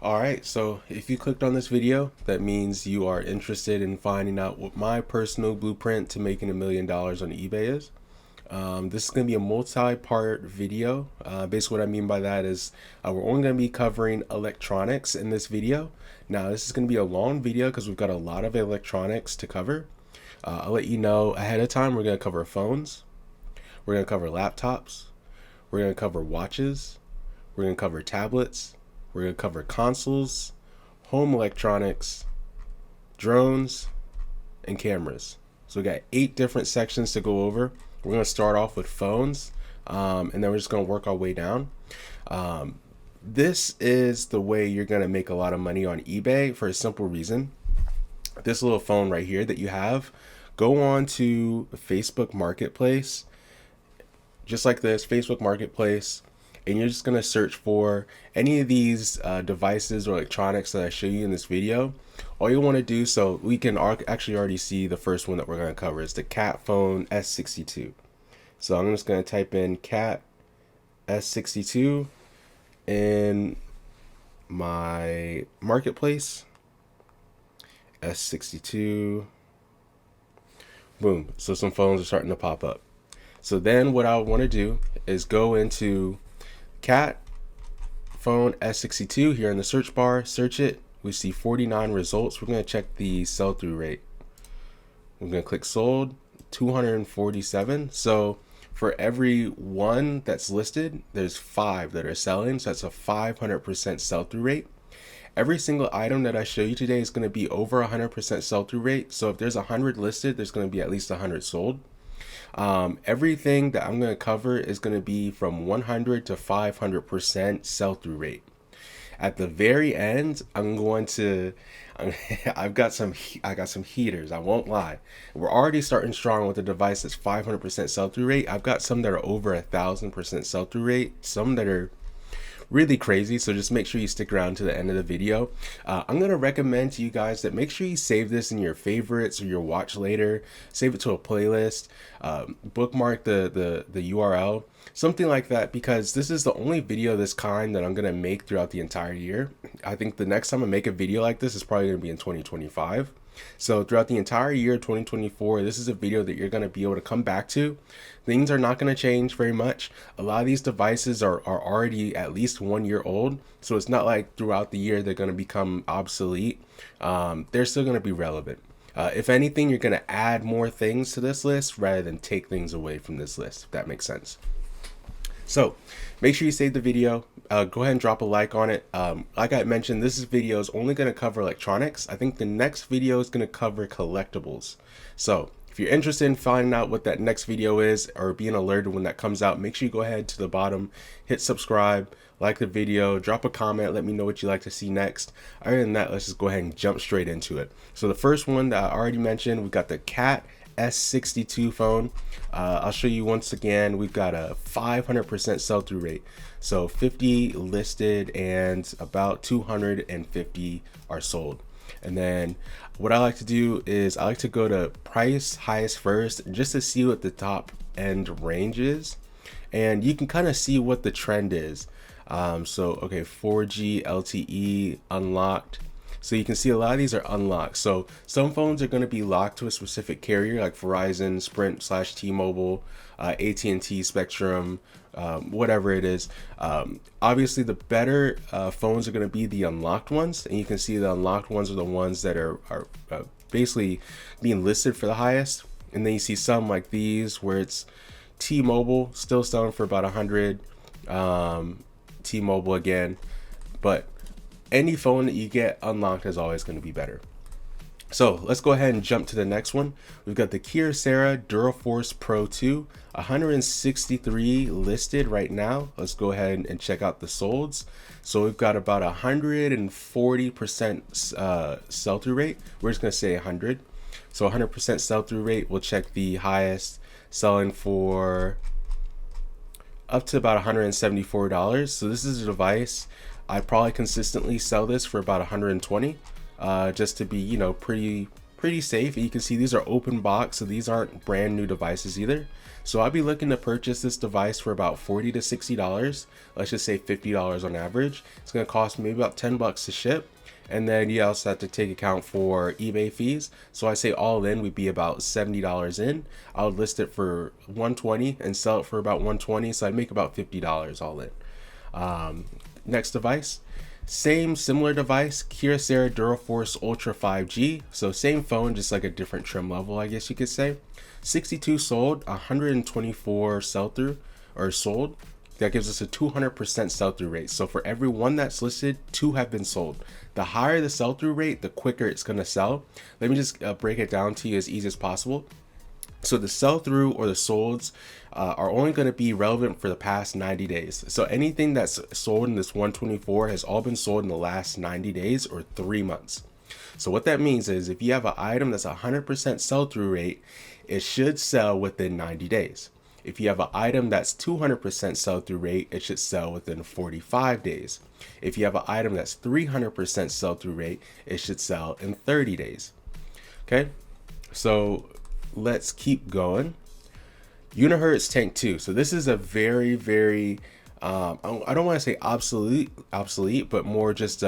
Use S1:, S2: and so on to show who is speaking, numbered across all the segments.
S1: All right, so if you clicked on this video, that means you are interested in finding out what my personal blueprint to making $1 million on eBay is. This is going to be a multi-part video. Basically, what I mean by that is we're only going to be covering electronics in this video. Now, this is going to be a long video because we've got a lot of electronics to cover. I'll let you know ahead of time. We're going to cover phones. We're going to cover laptops. We're going to cover watches. We're going to cover tablets. We're going to cover consoles, home electronics, drones, and cameras. So we got 8 different sections to go over. We're going to start off with phones, and then we're just going to work our way down. This is the way you're going to make a lot of money on eBay for a simple reason. This little phone right here that you have, go on to Facebook Marketplace, just like this, Facebook Marketplace, and you're just going to search for any of these devices or electronics that I show you in this video. All you want to do, so we can actually already see the first one that we're going to cover is the Cat Phone S62. So I'm just going to type in Cat S62 in my marketplace. S62. Boom. So some phones are starting to pop up. So then what I want to do is go into Cat Phone S62 here in the search bar, search it. We see 49 results. We're going to check the sell-through rate. We're going to click sold, 247. So for every one that's listed, there's 5 that are selling. So that's a 500% sell-through rate. Every single item that I show you today is going to be over 100% sell-through rate. So if there's 100 listed, there's going to be at least 100 sold. Everything that I'm going to cover is going to be from 100 to 500% sell-through rate. At the very end, I got some heaters. I won't lie. We're already starting strong with a device that's 500% sell-through rate. I've got some that are over 1,000% sell-through rate. Some that are really crazy, so just make sure you stick around to the end of the video. I'm going to recommend to you guys that make sure you save this in your favorites or your watch later. Save it to a playlist, bookmark the URL, something like that, because this is the only video of this kind that I'm going to make throughout the entire year. I think the next time I make a video like this is probably going to be in 2025. So throughout the entire year 2024, this is a video that you're going to be able to come back to. Things are not going to change very much. A lot of these devices are already at least 1 year old. So it's not like throughout the year they're going to become obsolete. They're still going to be relevant. If anything, you're going to add more things to this list rather than take things away from this list, if that makes sense. So make sure you save the video. Go ahead and drop a like on it. Like I mentioned, this video is only going to cover electronics. I think the next video is going to cover collectibles. So if you're interested in finding out what that next video is or being alerted when that comes out, make sure you go ahead to the bottom, hit subscribe, like the video, drop a comment, let me know what you'd like to see next. Other than that, let's just go ahead and jump straight into it. So the first one that I already mentioned, we got the Cat S62 phone. I'll show you once again. We've got a 500% sell-through rate. So 50 listed and about 250 are sold. And then what I like to do is I like to go to price highest first just to see what the top end range is. And you can kind of see what the trend is. Okay, 4G LTE unlocked. So you can see a lot of these are unlocked. So some phones are going to be locked to a specific carrier like Verizon, Sprint / T-Mobile, AT&T, Spectrum, whatever it is. Obviously, the better phones are going to be the unlocked ones. And you can see the unlocked ones are the ones that are basically being listed for the highest. And then you see some like these where it's T-Mobile still selling for about 100. T-Mobile again. But any phone that you get unlocked is always going to be better. So let's go ahead and jump to the next one. We've got the Kyocera Duraforce Pro 2, 163 listed right now. Let's go ahead and check out the solds. So we've got about 140% sell-through rate. We're just going to say 100. So 100% sell-through rate. We'll check the highest, selling for up to about $174. So this is a device I'd probably consistently sell this for about 120, just to be, pretty pretty safe. And you can see these are open box, so these aren't brand new devices either. So I'll be looking to purchase this device for about $40 to $60. Let's just say $50 on average. It's going to cost maybe about $10 to ship. And then you also have to take account for eBay fees. So I say all in would be about $70 in. I would list it for $120 and sell it for about $120. So I'd make about $50 all in. Next device, similar device, Kyocera Duraforce Ultra 5G. So same phone, just like a different trim level, I guess you could say. 62 sold, 124 sell through or sold. That gives us a 200% sell-through rate. So for every one that's listed, 2 have been sold. The higher the sell-through rate, the quicker it's going to sell. Let me just break it down to you as easy as possible. So the sell-through or the solds are only going to be relevant for the past 90 days. So anything that's sold in this 124 has all been sold in the last 90 days or 3 months. So what that means is if you have an item that's 100% sell-through rate, it should sell within 90 days. If you have an item that's 200% sell-through rate, it should sell within 45 days. If you have an item that's 300% sell-through rate, it should sell in 30 days. Okay, so let's keep going. Unihertz Tank 2. So this is a very, very, I don't want to say obsolete, but more just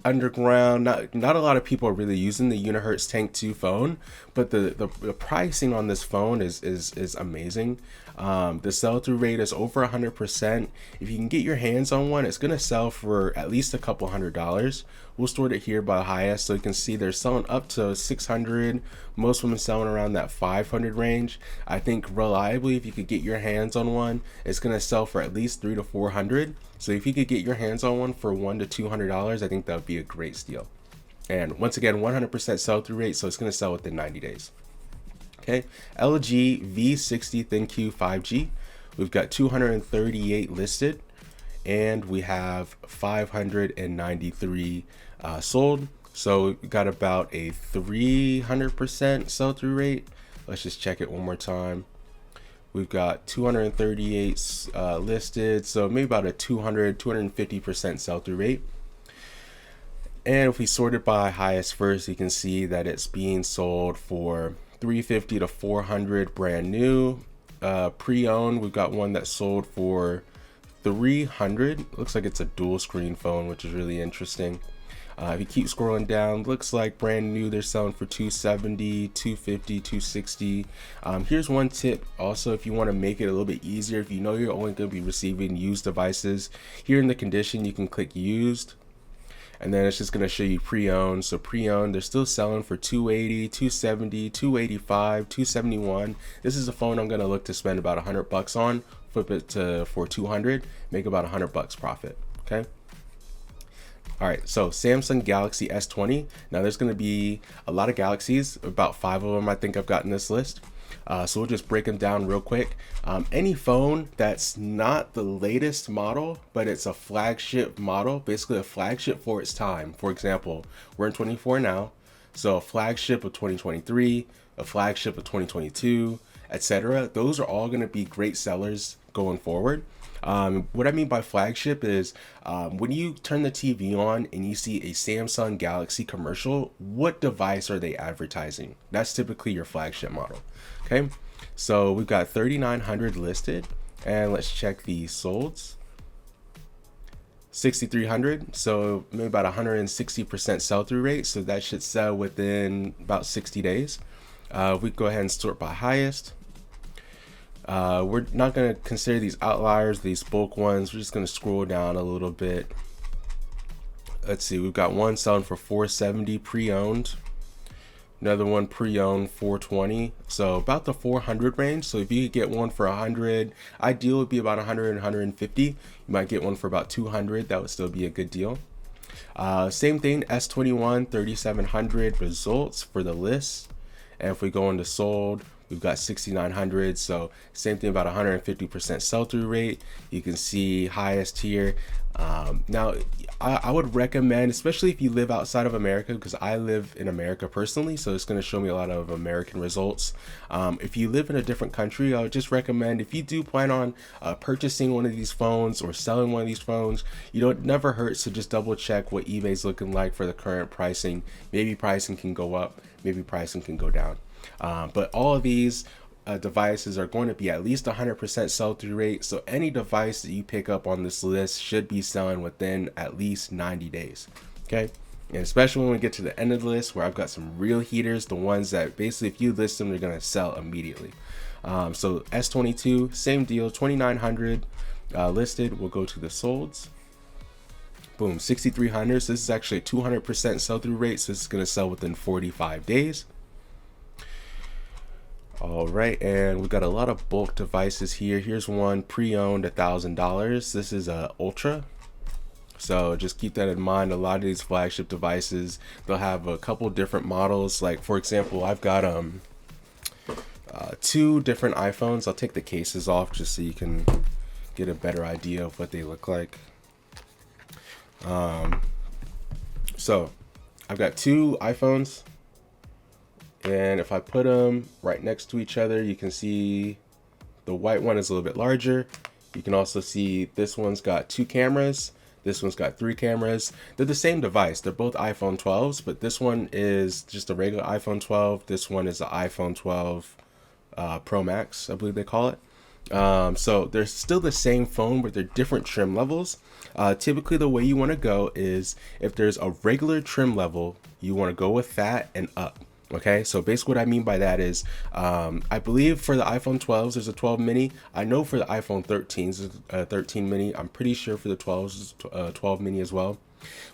S1: underground. Not a lot of people are really using the Unihertz Tank 2 phone, but the pricing on this phone is amazing. The sell-through rate is over 100%. If you can get your hands on one, it's gonna sell for at least a couple $100. We'll store it here by the highest, so you can see they're selling up to 600. Most of them selling around that 500 range. I think reliably, if you could get your hands on one, it's gonna sell for at least 300 to 400. So if you could get your hands on one for $100 to $200, I think that would be a great steal. And once again, 100% sell-through rate, so it's gonna sell within 90 days. Okay, LG V60 ThinQ 5G. We've got 238 listed, and we have 593 sold. So we got about a 300% sell-through rate. Let's just check it one more time. We've got 238 listed, so maybe about a 250% sell-through rate. And if we sort it by highest first, you can see that it's being sold for 350 to 400 brand new. Pre-owned, we've got one that sold for 300. Looks like it's a dual screen phone, which is really interesting. If you keep scrolling down, looks like brand new they're selling for 270, 250, 260. Here's one tip also, if you want to make it a little bit easier, if you know you're only going to be receiving used devices, here in the condition you can click used, and then it's just going to show you pre-owned. So pre-owned, they're still selling for 280, 270, 285, 271. This is a phone I'm going to look to spend about $100 on, flip it for 200, make about $100 profit. Okay. All right, so Samsung Galaxy S20. Now there's gonna be a lot of Galaxies, about 5 of them I think I've got in this list. So we'll just break them down real quick. Any phone that's not the latest model, but it's a flagship model, basically a flagship for its time. For example, we're in 24 now, so a flagship of 2023, a flagship of 2022, etc. Those are all gonna be great sellers going forward. What I mean by flagship is when you turn the TV on and you see a Samsung Galaxy commercial, what device are they advertising? That's typically your flagship model. Okay, so we've got 3,900 listed, and let's check the solds. 6,300, so maybe about 160% sell-through rate, so that should sell within about 60 days. We go ahead and sort by highest. We're not going to consider these outliers, these bulk ones. We're just going to scroll down a little bit. Let's see, we've got one selling for 470 pre-owned, another one pre-owned 420, so about the 400 range. So if you could get one for 100, ideal would be about 100 and 150. You might get one for about 200. That would still be a good deal. Same thing, S21 3700 results for the list, and if we go into sold, we've got 6,900, so same thing, about 150% sell-through rate. You can see highest here. Now, I would recommend, especially if you live outside of America, because I live in America personally, so it's going to show me a lot of American results. If you live in a different country, I would just recommend, if you do plan on purchasing one of these phones or selling one of these phones, never hurts to just double check what eBay's looking like for the current pricing. Maybe pricing can go up, maybe pricing can go down. But all of these devices are going to be at least 100% sell-through rate. So any device that you pick up on this list should be selling within at least 90 days. Okay. And especially when we get to the end of the list where I've got some real heaters, the ones that basically if you list them, they're going to sell immediately. So S22, same deal, 2,900 listed. We'll go to the solds. Boom, 6,300. So this is actually a 200% sell-through rate. So this is going to sell within 45 days. All right, and we've got a lot of bulk devices here. Here's one pre-owned, $1,000. This is a Ultra. So just keep that in mind. A lot of these flagship devices, they'll have a couple different models. Like for example, I've got 2 different iPhones. I'll take the cases off just so you can get a better idea of what they look like. So I've got 2 iPhones. And if I put them right next to each other, you can see the white one is a little bit larger. You can also see this one's got 2 cameras. This one's got 3 cameras. They're the same device. They're both iPhone 12s, but this one is just a regular iPhone 12. This one is the iPhone 12 Pro Max, I believe they call it. So they're still the same phone, but they're different trim levels. Typically the way you want to go is if there's a regular trim level, you want to go with that and up. Okay, so basically what I mean by that is, I believe for the iPhone 12s, there's a 12 mini. I know for the iPhone 13s, there's a 13 mini. I'm pretty sure for the 12s, 12 mini as well.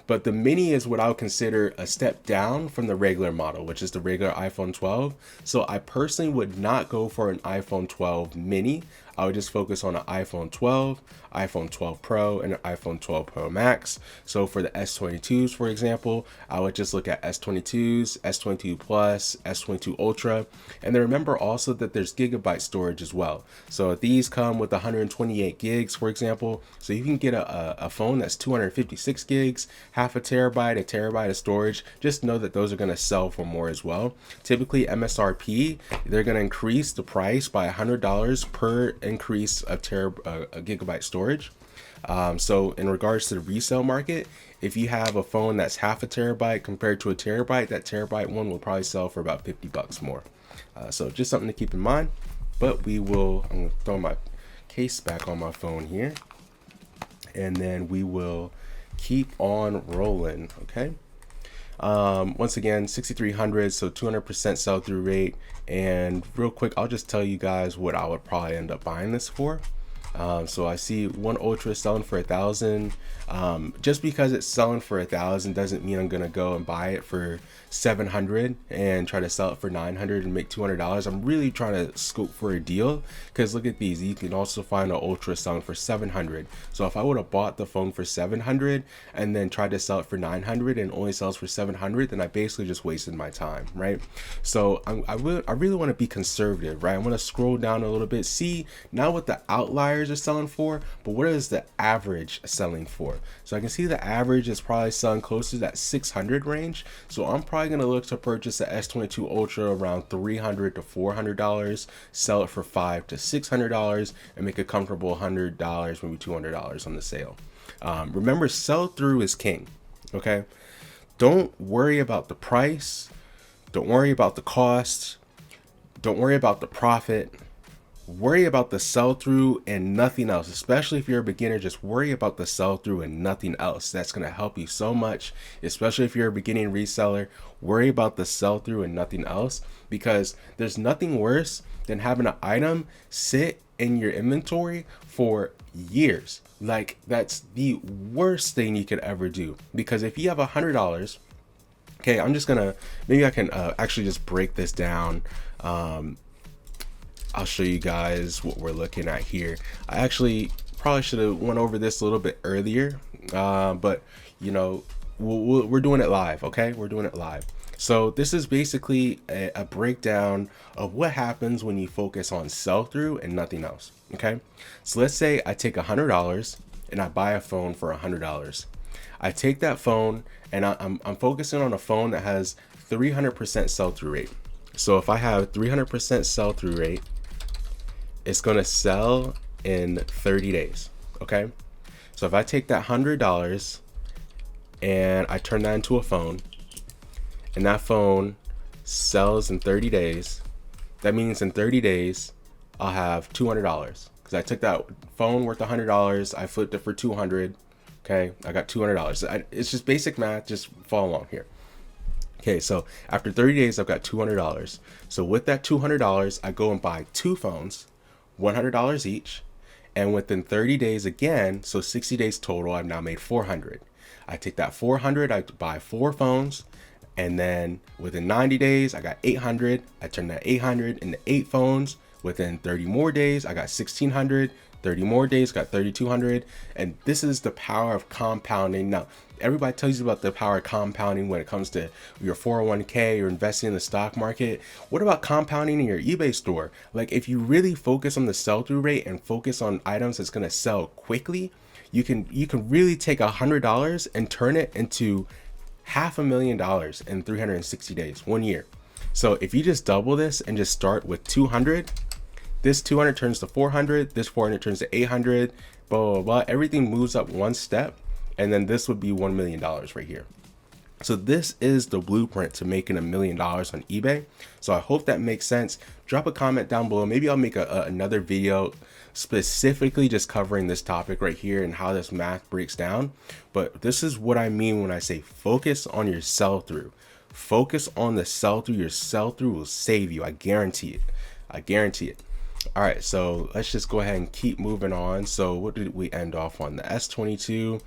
S1: But the mini is what I would consider a step down from the regular model, which is the regular iPhone 12. So I personally would not go for an iPhone 12 mini. I would just focus on an iPhone 12, iPhone 12 Pro, and an iPhone 12 Pro Max. So for the S22s, for example, I would just look at S22s, S22 Plus, S22 Ultra. And then remember also that there's gigabyte storage as well. So these come with 128 gigs, for example. So you can get a phone that's 256 gigs, half a terabyte of storage. Just know that those are going to sell for more as well. Typically MSRP, they're going to increase the price by $100 per increase of a gigabyte storage. So in regards to the resale market, if you have a phone that's half a terabyte compared to a terabyte, that terabyte one will probably sell for about $50 more. So just something to keep in mind. But I'm going to throw my case back on my phone here, and then we will keep on rolling. Okay. Once again, 6,300, so 200% sell-through rate. And real quick, I'll just tell you guys what I would probably end up buying this for. So I see one Ultra selling for 1,000. Just because it's selling for 1,000 doesn't mean I'm gonna go and buy it for 700 and try to sell it for 900 and make $200. I'm really trying to scope for a deal, because look at these. You can also find an Ultra selling for 700. So if I would have bought the phone for 700 and then tried to sell it for 900 and only sells for 700, then I basically just wasted my time, right? So I really want to be conservative, right? I want to scroll down a little bit, see not what the outliers are selling for, but what is the average selling for. So I can see the average is probably selling close to that 600 range. So I'm probably going to look to purchase the S22 Ultra around $300 to $400, sell it for $500 to $600, and make a comfortable $100, maybe $200 on the sale. Remember, sell through is king. Okay, don't worry about the price, don't worry about the cost, don't worry about the profit. Worry about the sell-through and nothing else. Especially if you're a beginner, just worry about the sell-through and nothing else. That's going to help you so much, especially if you're a beginning reseller. Worry about the sell-through and nothing else, because there's nothing worse than having an item sit in your inventory for years. Like, that's the worst thing you could ever do, because if you have $100, okay, I'm just gonna, maybe I can actually just break this down. I'll show you guys what we're looking at here. I actually probably should have went over this a little bit earlier, but you know, we're doing it live. Okay, we're doing it live. So this is basically a breakdown of what happens when you focus on sell-through and nothing else. Okay, so let's say I take $100 and I buy a phone for $100. I take that phone and I'm focusing on a phone that has 300% sell-through rate. So if I have 300% sell-through rate, it's gonna sell in 30 days. Okay. So if I take that $100 and I turn that into a phone, and that phone sells in 30 days, that means in 30 days I'll have $200 because I took that phone worth $100, I flipped it for 200. Okay, I got $200. It's just basic math. Just follow along here. Okay, so after 30 days, I've got $200. So with that $200, I go and buy two phones, $100 each, and within 30 days again, so 60 days total, I've now made $400. I take that $400, I buy four phones, and then within 90 days, I got $800. I turn that $800 into 8 phones. Within 30 more days, I got $1,600. 30 more days, got $3,200. And this is the power of compounding. Now, everybody tells you about the power of compounding when it comes to your 401k or investing in the stock market. What about compounding in your eBay store? Like, if you really focus on the sell-through rate and focus on items that's going to sell quickly, you can really take $100 and turn it into $500,000 in 360 days, 1 year. So if you just double this and just start with 200, this 200 turns to 400, this 400 turns to 800, blah, blah, blah. Everything moves up one step, and then this would be $1 million right here. So this is the blueprint to making $1 million on eBay. So I hope that makes sense. Drop a comment down below. Maybe I'll make another video specifically just covering this topic right here and how this math breaks down. But this is what I mean when I say focus on your sell-through. Focus on the sell-through. Your sell-through will save you. I guarantee it. I guarantee it. All right, so let's just go ahead and keep moving on. So what did we end off on? The S22.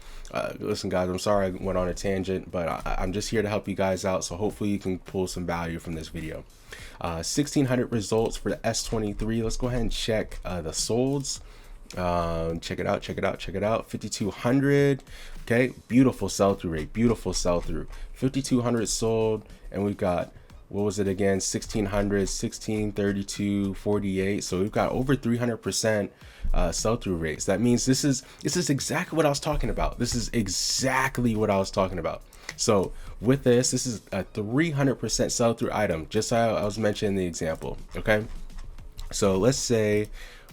S1: Listen, guys, I'm sorry I went on a tangent, but I'm just here to help you guys out. So hopefully you can pull some value from this video. 1,600 results for the S23. Let's go ahead and check the solds. Check it out, check it out, check it out. 5,200. Okay, beautiful sell-through rate, beautiful sell-through. 5,200 sold, and we've got, what was it again? 1,600, 16, 32, 48. So we've got over 300% sell-through rates. That means this is exactly what I was talking about. This is exactly what I was talking about. So with this is a 300% sell-through item, just how I was mentioning the example. Okay, so let's say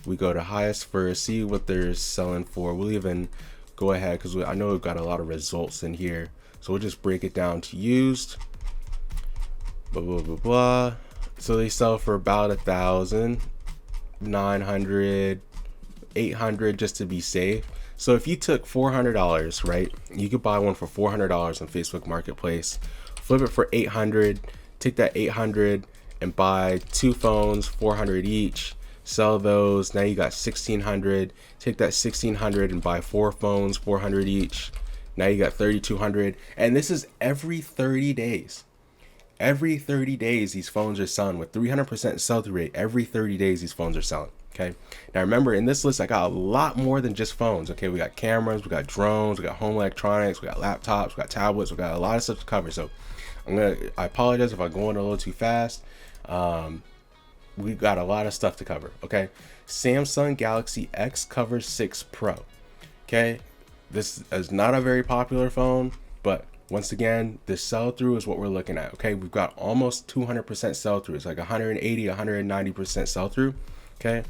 S1: we go to highest first, see what they're selling for. We'll even go ahead because I know we've got a lot of results in here. So we'll just break it down to used. Blah, blah, blah, blah. So they sell for about 1,000, 900, 800 just to be safe. So if you took $400, right, you could buy one for $400 on Facebook Marketplace, flip it for 800, take that 800 and buy two phones, 400 each, sell those. Now you got 1,600, take that 1,600 and buy four phones, 400 each. Now you got 3,200. And this is every 30 days. Every 30 days, these phones are selling with 300% sell-through rate. Every 30 days, these phones are selling. Okay. Now remember, in this list, I got a lot more than just phones. Okay. We got cameras, we got drones, we got home electronics, we got laptops, we got tablets, we got a lot of stuff to cover. So I apologize if I'm going a little too fast. We've got a lot of stuff to cover. Okay. Samsung Galaxy X Cover 6 Pro. Okay. This is not a very popular phone, but once again, the sell-through is what we're looking at. Okay, we've got almost 200% sell-through. It's like 180, 190% sell-through. Okay,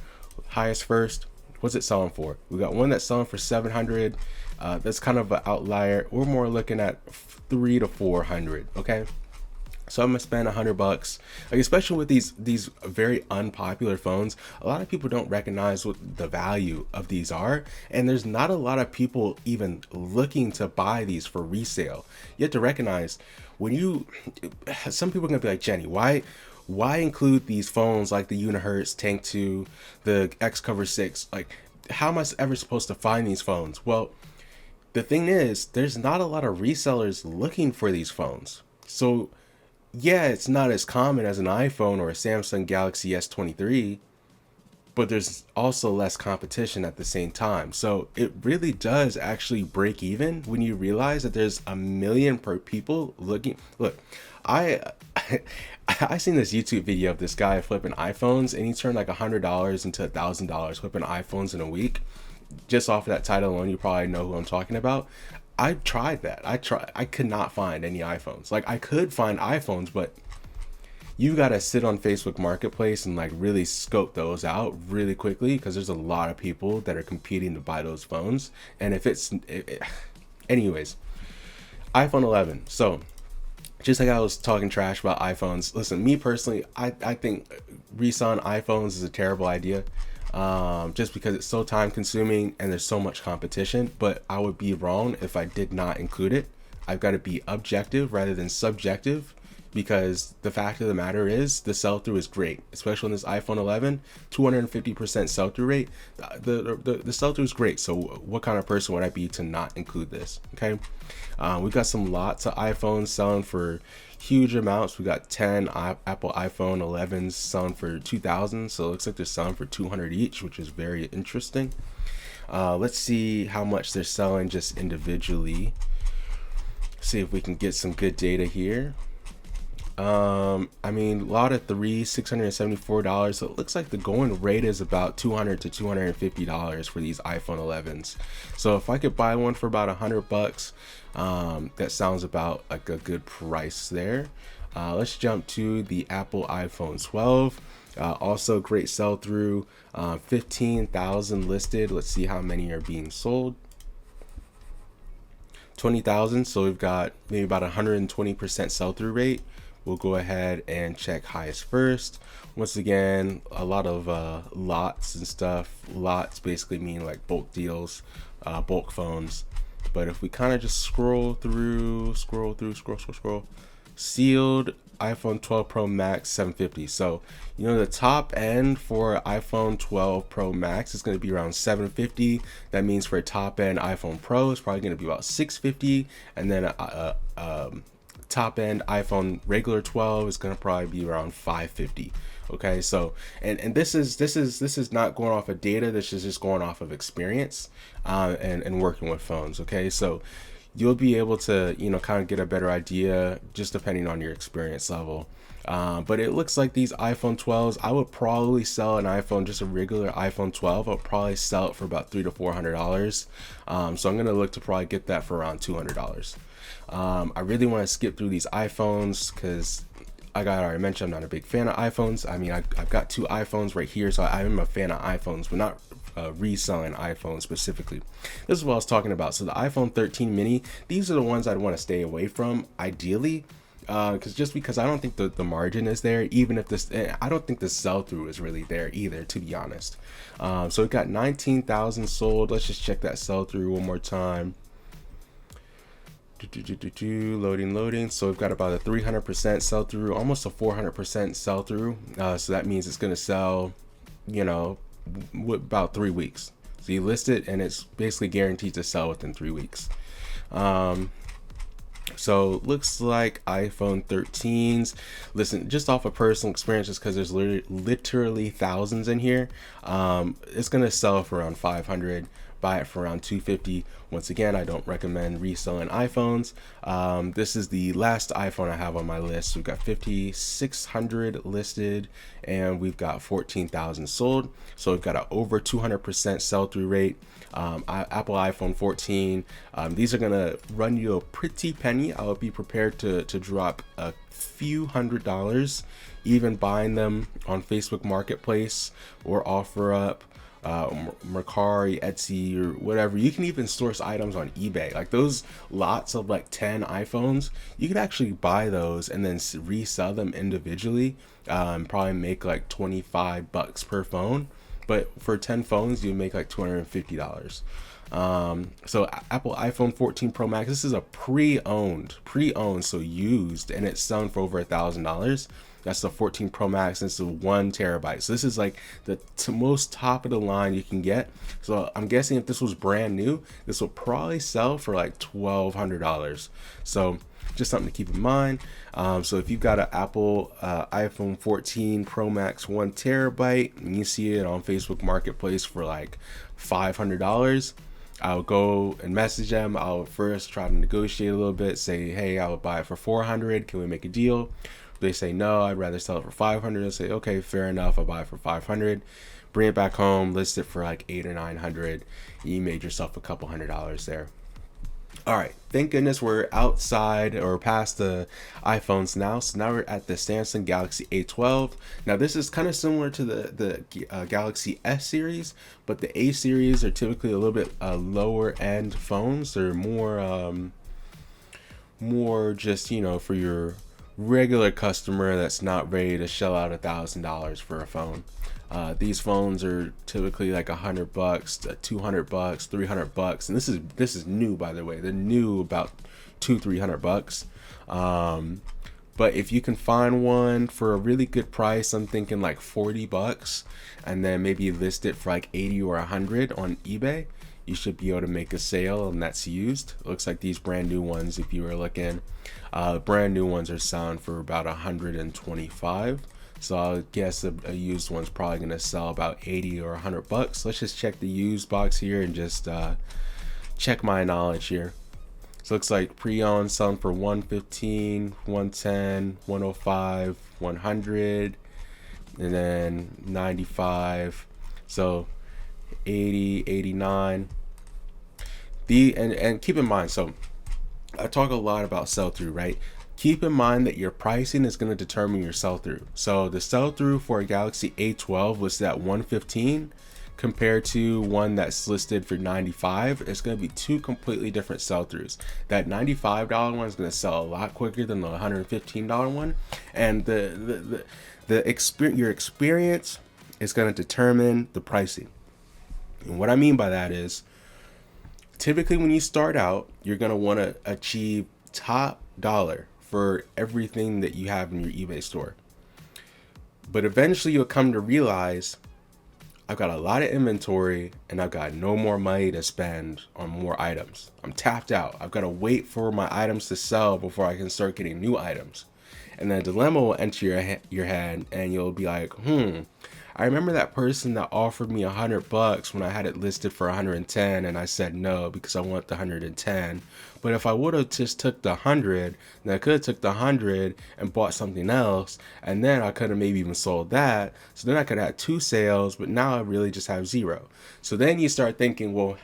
S1: highest first. What's it selling for? We got one that's selling for 700. That's kind of an outlier. We're more looking at 300 to 400. Okay, so I'm gonna spend $100. Like, especially with these very unpopular phones, a lot of people don't recognize what the value of these are, and there's not a lot of people even looking to buy these for resale. You have to recognize some people are gonna be like, Jenny, why include these phones like the Unihertz Tank 2, the X Cover 6? Like, how am I ever supposed to find these phones? Well, the thing is, there's not a lot of resellers looking for these phones. So yeah, it's not as common as an iPhone or a Samsung Galaxy S23, but there's also less competition at the same time. So it really does actually break even when you realize that there's 1 million per people looking. Look, I seen this YouTube video of this guy flipping iPhones, and he turned like $100 into $1,000 flipping iPhones in a week. Just off of that title alone, you probably know who I'm talking about. I tried that. I could not find any iPhones. Like I could find iPhones, but you got to sit on Facebook Marketplace and like really scope those out really quickly, because there's a lot of people that are competing to buy those phones. And if it's anyways, iPhone 11. So just like I was talking trash about iPhones, listen, me personally, I think reselling iPhones is a terrible idea, just because it's so time consuming and there's so much competition. But I would be wrong if I did not include it. I've got to be objective rather than subjective, because the fact of the matter is the sell-through is great, especially on this iPhone 11, 250% sell-through rate. The sell-through is great. So what kind of person would I be to not include this? Okay. We've got some lots of iPhones selling for huge amounts. We got 10 Apple iPhone 11s selling for 2,000. So it looks like they're selling for 200 each, which is very interesting. Let's see how much they're selling just individually. See if we can get some good data here. I mean, a lot of $674. So it looks like the going rate is about $200 to $250 for these iPhone 11s. So if I could buy one for about $100, that sounds about like a good price there. Let's jump to the Apple iPhone 12. Also great sell through, 15,000 listed. Let's see how many are being sold. 20,000. So we've got maybe about 120% sell through rate. We'll go ahead and check highest first. Once again, a lot of lots and stuff. Lots basically mean like bulk deals, bulk phones. But if we kind of just scroll through, sealed iPhone 12 Pro Max 750. So, you know, the top end for iPhone 12 Pro Max is going to be around 750. That means for a top end iPhone Pro, it's probably going to be about 650. And then top end iPhone regular 12 is going to probably be around 550. Okay, so and this is not going off of data. This is just going off of experience, and working with phones. Okay, so you'll be able to, you know, kind of get a better idea just depending on your experience level. But it looks like these iPhone 12s, I would probably sell an iPhone, just a regular iPhone 12. I'll probably sell it for about $300 to $400. So I'm going to look to probably get that for around $200. I really want to skip through these iPhones because I already mentioned I'm not a big fan of iPhones. I mean, I've got 2 iPhones right here, so I am a fan of iPhones, but not reselling iPhones specifically. This is what I was talking about. So the iPhone 13 mini, these are the ones I'd want to stay away from ideally, because I don't think the margin is there. Even if I don't think the sell-through is really there either, to be honest. So we've got 19,000 sold. Let's just check that sell-through one more time. Loading. So we've got about a 300% sell through, almost a 400% sell through. So that means it's going to sell, you know, about 3 weeks. So you list it and it's basically guaranteed to sell within 3 weeks. So looks like iPhone 13s. Listen, just off of personal experiences, because there's literally thousands in here. It's going to sell for around 500. Buy it for around 250. Once again, I don't recommend reselling iPhones. This is the last iPhone I have on my list. We've got 5,600 listed and we've got 14,000 sold. So we've got an over 200% sell-through rate. Apple iPhone 14. These are gonna run you a pretty penny. I would be prepared to drop a few $100s, even buying them on Facebook Marketplace or OfferUp, Mercari, Etsy, or whatever. You can even source items on eBay. Like those lots of like 10 iPhones, you could actually buy those and then resell them individually, probably make like $25 per phone. But for 10 phones, you make like $250. So Apple iPhone 14 Pro Max, this is a pre-owned, so used, and it's selling for over $1,000. That's the 14 Pro Max, and it's a 1 terabyte. So this is like the most top of the line you can get. So I'm guessing if this was brand new, this will probably sell for like $1,200. So just something to keep in mind. So if you've got an Apple iPhone 14 Pro Max 1 terabyte and you see it on Facebook Marketplace for like $500, I'll go and message them. I'll first try to negotiate a little bit, say, hey, I would buy it for $400. Can we make a deal? If they say no, I'd rather sell it for $500. I'll say, okay, fair enough. I'll buy it for $500. Bring it back home, list it for like $800 or $900. You made yourself a couple $100s there. All right, thank goodness we're outside or past the iPhones now. So now we're at the Samsung Galaxy A12. Now this is kind of similar to the Galaxy S series, but the A series are typically a little bit lower end phones. They're more just, you know, for your regular customer that's not ready to shell out $1,000 for a phone. These phones are typically like $100, $200, $300, and this is new, by the way. They're new about $200-300. But if you can find one for a really good price, I'm thinking like $40, and then maybe list it for like 80 or 100 on eBay, you should be able to make a sale, and that's used. It looks like these brand new ones, if you were looking, brand new ones are selling for about 125. So I guess a used one's probably gonna sell about 80 or 100 bucks. Let's just check the used box here and just check my knowledge here. So it looks like pre-owned selling for 115, 110, 105, 100, and then 95. So 80, 89. And keep in mind, so I talk a lot about sell-through, right? Keep in mind that your pricing is going to determine your sell-through. So the sell-through for a Galaxy A12 was at 115 compared to one that's listed for 95. It's going to be two completely different sell-throughs. That $95 one is going to sell a lot quicker than the $115 one, and your experience is going to determine the pricing. And what I mean by that is, typically when you start out, you're going to want to achieve top dollar for everything that you have in your eBay store. But eventually you'll come to realize, I've got a lot of inventory and I've got no more money to spend on more items. I'm tapped out. I've got to wait for my items to sell before I can start getting new items. And then a dilemma will enter your head, and you'll be like, I remember that person that offered me $100 when I had it listed for 110, and I said no because I want the 110. But if I would have just took the 100, then I could have took the 100 and bought something else, and then I could have maybe even sold that. So then I could have had two sales, but now I really just have zero. So then you start thinking, well,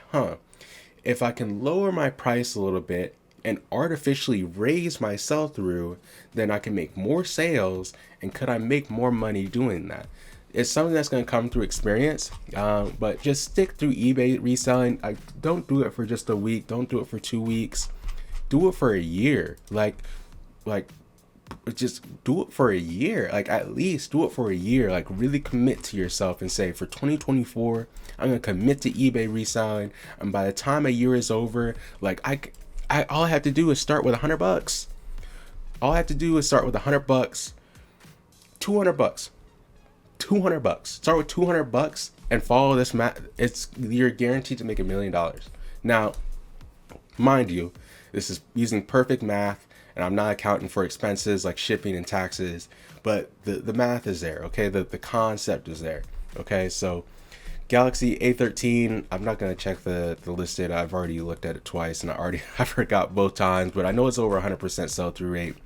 S1: if I can lower my price a little bit and artificially raise my sell-through, then I can make more sales, and could I make more money doing that? It's something that's going to come through experience, but just stick through eBay reselling. Don't do it for just a week. Don't do it for 2 weeks. Do it for a year. Like, just do it for a year. Like, at least do it for a year. Like, really commit to yourself and say, for 2024, I'm going to commit to eBay reselling. And by the time a year is over, like, all I have to do is start with $100. All I have to do is start with $100, $200. $200. Start with $200 and follow this math. You're guaranteed to make $1 million. Now, mind you, this is using perfect math, and I'm not accounting for expenses like shipping and taxes, but the math is there. Okay, the concept is there. Okay, so Galaxy A13, I'm not gonna check the listed. I've already looked at it twice, and I forgot both times, but I know it's over 100% sell-through rate.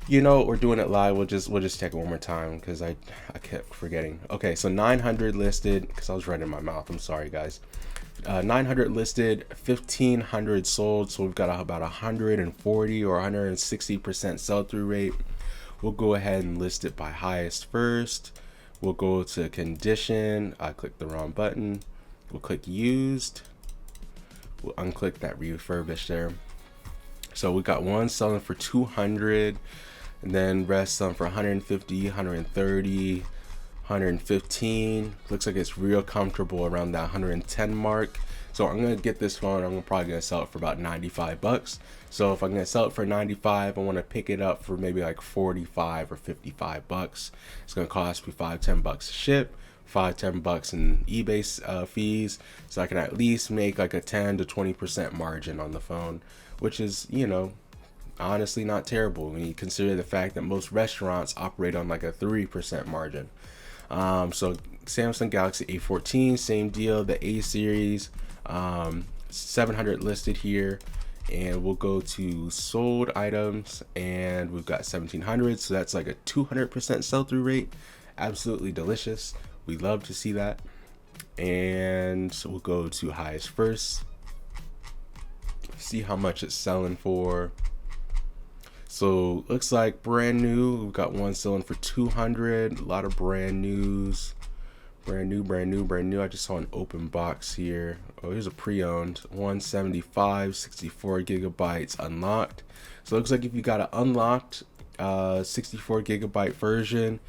S1: You know, we're doing it live. We'll just check it one more time because I kept forgetting. Okay, so 900 listed, because I was right in my mouth. I'm sorry, guys. 900 listed, 1,500 sold. So we've got about 140 or 160% sell-through rate. We'll go ahead and list it by highest first. We'll go to condition. I clicked the wrong button. We'll click used. We'll unclick that refurbish there. So we got one selling for 200. And then rest selling for 150, 130, 115. Looks like it's real comfortable around that 110 mark. So I'm gonna get this phone. I'm probably gonna sell it for about $95. So if I'm gonna sell it for 95, I want to pick it up for maybe like 45 or 55 bucks. It's gonna cost me $5-10 to ship, $5-10 in eBay fees. So I can at least make like a 10 to 20% margin on the phone, which is, you know, honestly not terrible when you consider the fact that most restaurants operate on like a 3% margin. So Samsung Galaxy A14, same deal. The A series, 700 listed here, and we'll go to sold items, and we've got 1,700. So that's like a 200% sell-through rate. Absolutely delicious. We love to see that. And so we'll go to highest first. see how much it's selling for. So looks like brand new. We've got one selling for 200. A lot of brand news. Brand new. I just saw an open box here. Oh, here's a pre-owned 175, 64 gigabytes unlocked. So it looks like if you got an unlocked 64 gigabyte version,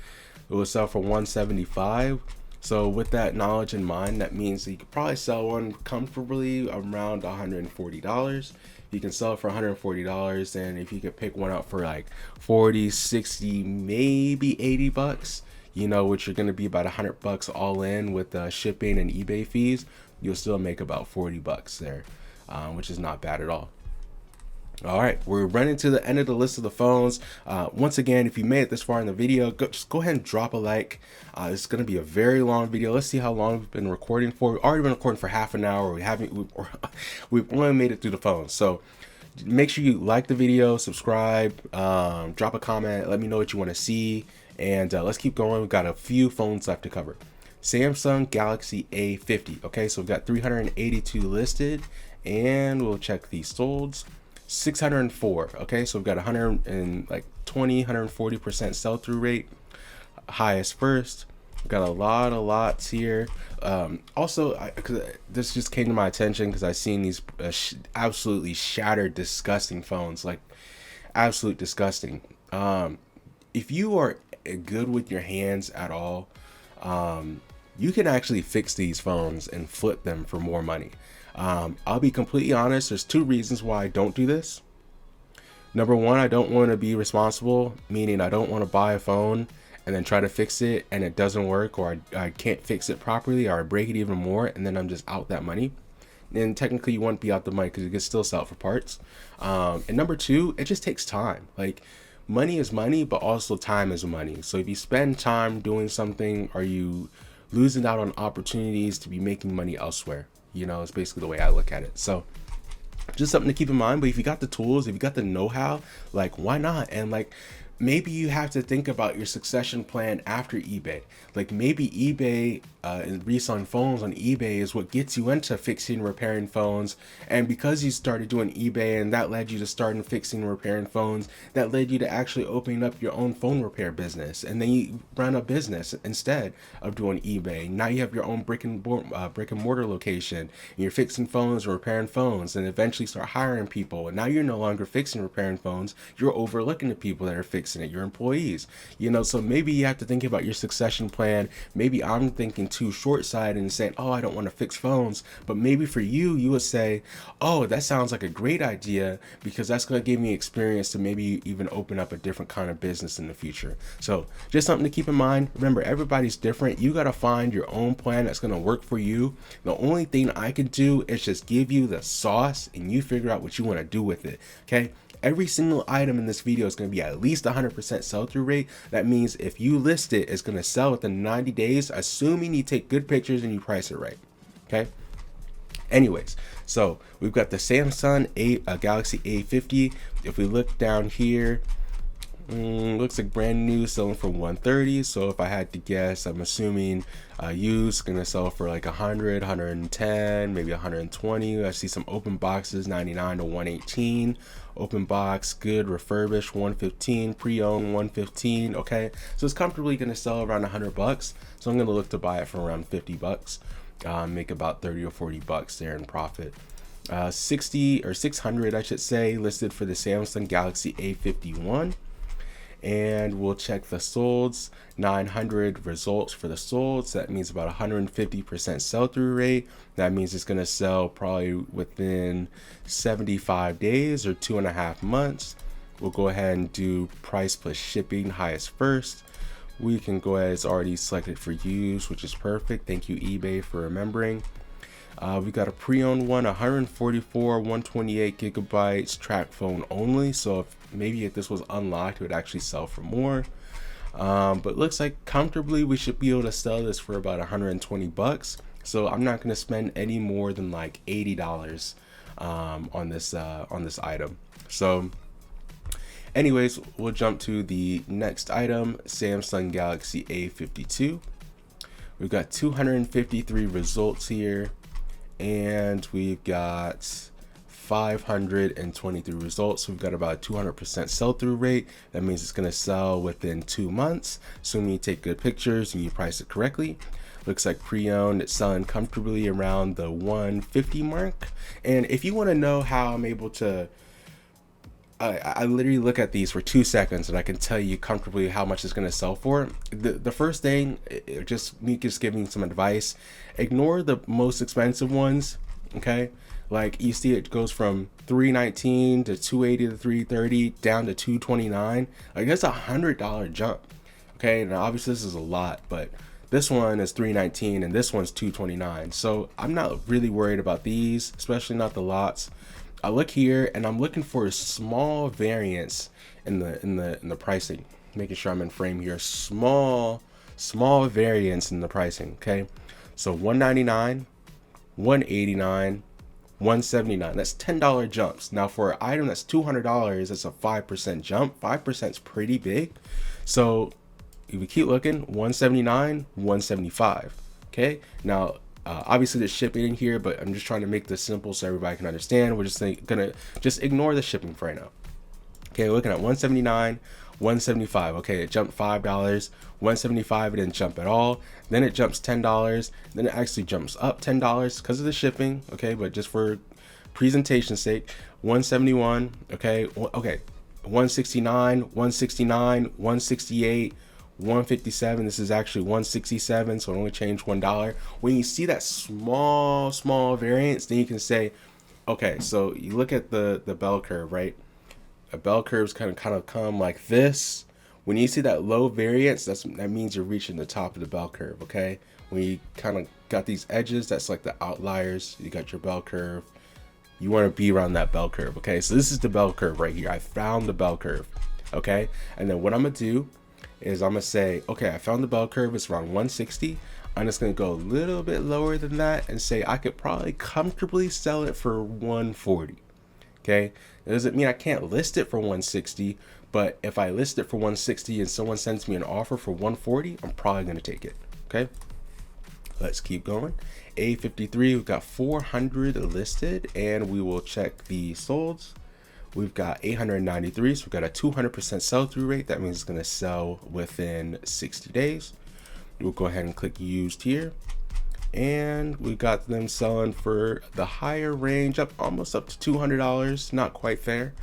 S1: it will sell for 175. So with that knowledge in mind, that means that you could probably sell one comfortably around $140. You can sell it for $140, and if you could pick one up for like 40, 60, maybe 80 bucks, you know, which are going to be about $100 all in with shipping and eBay fees, you'll still make about 40 bucks there, which is not bad at all. All right, we're running to the end of the list of the phones. Once again, if you made it this far in the video, just go ahead and drop a like. It's going to be a very long video. Let's see how long we've been recording for. We've already been recording for half an hour. We've only made it through the phone. So make sure you like the video, subscribe, drop a comment, let me know what you want to see, and let's keep going. We've got a few phones left to cover. Samsung Galaxy A50. Okay, so we've got 382 listed, and we'll check the solds. 604. Okay, so we've got 140% sell-through rate, highest first. We've got a lot of lots here. Also, this just came to my attention because I've seen these absolutely shattered, disgusting phones, like absolute disgusting. If you are good with your hands at all, you can actually fix these phones and flip them for more money. I'll be completely honest, there's two reasons why I don't do this. Number one, I don't want to be responsible, meaning I don't want to buy a phone and then try to fix it and it doesn't work, or I can't fix it properly, or I break it even more, and then I'm just out that money. And technically you won't be out the money because you can still sell it for parts. And number two, it just takes time. Like, money is money, but also time is money. So if you spend time doing something, are you losing out on opportunities to be making money elsewhere? You know, it's basically the way I look at it. So just something to keep in mind. But if you got the tools, if you got the know-how, like, why not? And like, maybe you have to think about your succession plan after eBay. Like, maybe eBay and reselling phones on eBay is what gets you into fixing and repairing phones. And because you started doing eBay and that led you to starting fixing and repairing phones, that led you to actually opening up your own phone repair business. And then you run a business instead of doing eBay. Now you have your own brick and mortar location, and you're fixing phones or repairing phones, and eventually start hiring people. And now you're no longer fixing and repairing phones, you're overlooking the people that are fixing it, your employees. You know, so maybe you have to think about your succession plan. Maybe I'm thinking too short-sighted and saying, oh, I don't want to fix phones. But maybe for you, you would say, oh, that sounds like a great idea, because that's going to give me experience to maybe even open up a different kind of business in the future. So just something to keep in mind. Remember, everybody's different. You got to find your own plan that's going to work for you. The only thing I can do is just give you the sauce and you figure out what you want to do with it. Okay. Every single item in this video is going to be at least 100% sell-through rate. That means if you list it, it's going to sell within 90 days, assuming you take good pictures and you price it right. Okay. Anyways, so we've got the Samsung Galaxy A50. If we look down here, looks like brand new, selling for 130. So if I had to guess, I'm assuming used gonna sell for like 100, 110, maybe 120. I see some open boxes, 99 to 118. Open box, good, refurbished, 115. Pre-owned, 115. Okay, so it's comfortably gonna sell around 100 bucks. So I'm gonna look to buy it for around 50 bucks. Make about 30 or 40 bucks there in profit. 60 or 600, I should say, listed for the Samsung Galaxy A51. And we'll check the solds. 900 results for the solds. That means about 150% sell-through rate. That means it's going to sell probably within 75 days or 2.5 months. We'll go ahead and do price plus shipping, highest first. We can go ahead, it's already selected for use, which is perfect. Thank you, eBay, for remembering. We got a pre-owned one, 144, 128 gigabytes, track phone only. So if this was unlocked, it would actually sell for more. But looks like comfortably we should be able to sell this for about 120 bucks. So I'm not going to spend any more than like $80 on this item. So anyways, we'll jump to the next item, Samsung Galaxy A52. We've got 253 results here. And we've got 523 results. We've got about 200% sell-through rate. That means it's going to sell within 2 months, assuming you take good pictures and you price it correctly. Looks like pre-owned, it's selling comfortably around the 150 mark. And if you want to know how I'm able to, I literally look at these for 2 seconds and I can tell you comfortably how much it's going to sell for. The first thing, just giving some advice, ignore the most expensive ones, okay? Like you see it goes from 319 to 280 to 330 down to 229. Like that's $100 jump, okay? Now obviously this is a lot, but this one is 319 and this one's 229. So I'm not really worried about these, especially not the lots. I look here and I'm looking for a small variance in the pricing, making sure I'm in frame here. Small variance in the pricing. Okay, so 199, 189, 179. That's $10 jumps. Now for an item that's $200, that's a 5% jump. 5% is pretty big. So if we keep looking, 179, 175. Okay, now obviously there's shipping in here, but I'm just trying to make this simple so everybody can understand. We're just gonna ignore the shipping for right now. Okay, looking at 179, 175. Okay, it jumped $5. 175, it didn't jump at all. Then it jumps $10. Then it actually jumps up $10 because of the shipping. Okay, but just for presentation sake, 171. Okay, 169, 169, 168. 157. This is actually 167, so it only changed $1. When you see that small variance, then you can say, okay, so you look at the bell curve, right? A bell curve's kind of come like this. When you see that low variance, that means you're reaching the top of the bell curve. Okay, when you kind of got these edges, that's like the outliers. You got your bell curve. You want to be around that bell curve. Okay, so this is the bell curve right here. I found the bell curve. Okay, and then what I'm gonna do is I'm gonna say, okay, I found the bell curve, it's around 160. I'm just gonna go a little bit lower than that and say I could probably comfortably sell it for 140. Okay, it doesn't mean I can't list it for 160, but if I list it for 160 and someone sends me an offer for 140, I'm probably gonna take it. Okay, let's keep going. A53, we've got 400 listed, and we will check the solds. We've got 893, so we've got a 200% sell-through rate. That means it's going to sell within 60 days. We'll go ahead and click used here. And we got them selling for the higher range, almost up to $200. Not quite fair.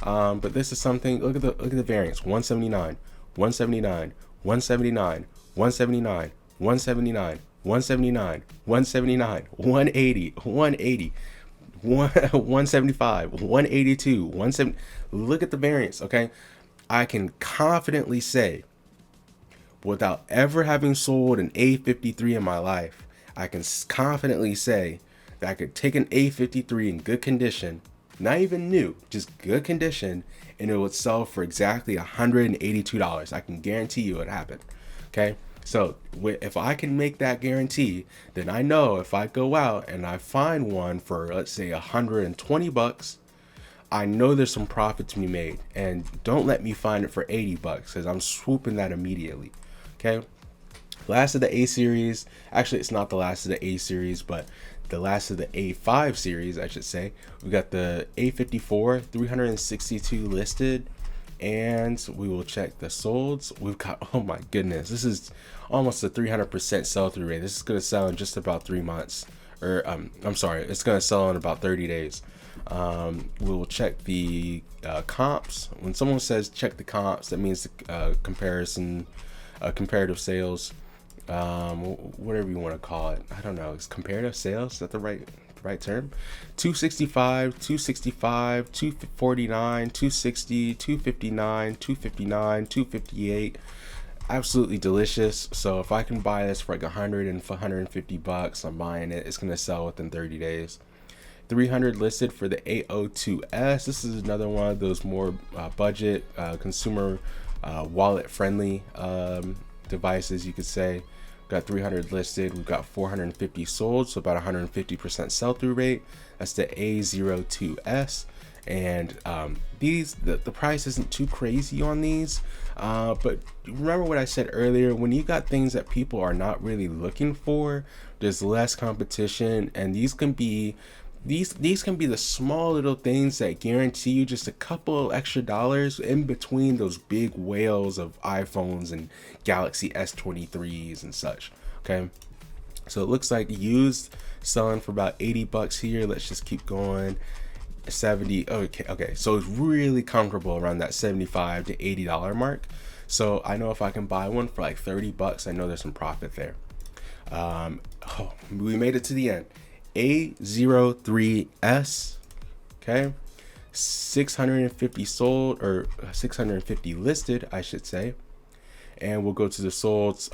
S1: But this is something, look at the variance. 179, 179, 179, 179, 179, 179, 179, 180, 180. 175, 182, 170. Look at the variance. Okay, I can confidently say, without ever having sold an A53 in my life, I can confidently say that I could take an A53 in good condition, not even new, just good condition, and it would sell for exactly $182. I can guarantee you it happened. Okay, so if I can make that guarantee, then I know if I go out and I find one for, let's say, $120, I know there's some profit to be made. And don't let me find it for $80 because I'm swooping that immediately. Okay, last of the A series. Actually, it's not the last of the A series, but the last of the A5 series, I should say. We got the A54, 362 listed. And we will check the solds. We've got, oh my goodness, this is almost a 300% sell-through rate. This is going to sell in just about 3 months. Or I'm sorry, it's going to sell in about 30 days. We will check the comps. When someone says check the comps, that means the comparison, comparative sales, whatever you want to call it. I don't know. Is comparative sales, is that the right term? 265, 265, 249, 260, 259, 259, 258. Absolutely delicious. So if I can buy this for like $100 and $150, I'm buying it. It's gonna sell within 30 days. 300 listed for the A02S. This is another one of those more budget, consumer, wallet friendly devices, you could say. Got 300 listed. We've got 450 sold, so about 150% sell-through rate. That's the A02S, and the price isn't too crazy on these. But remember what I said earlier: when you got things that people are not really looking for, there's less competition, and these can be These can be the small little things that guarantee you just a couple extra dollars in between those big whales of iPhones and Galaxy S23s and such. Okay, so it looks like used selling for about 80 bucks here. Let's just keep going. 70. Okay, so it's really comfortable around that 75 to $80 mark. So I know if I can buy one for like 30 bucks, I know there's some profit there. We made it to the end. A03S. Okay, 650 sold, or 650 listed, I should say. And we'll go to the solds.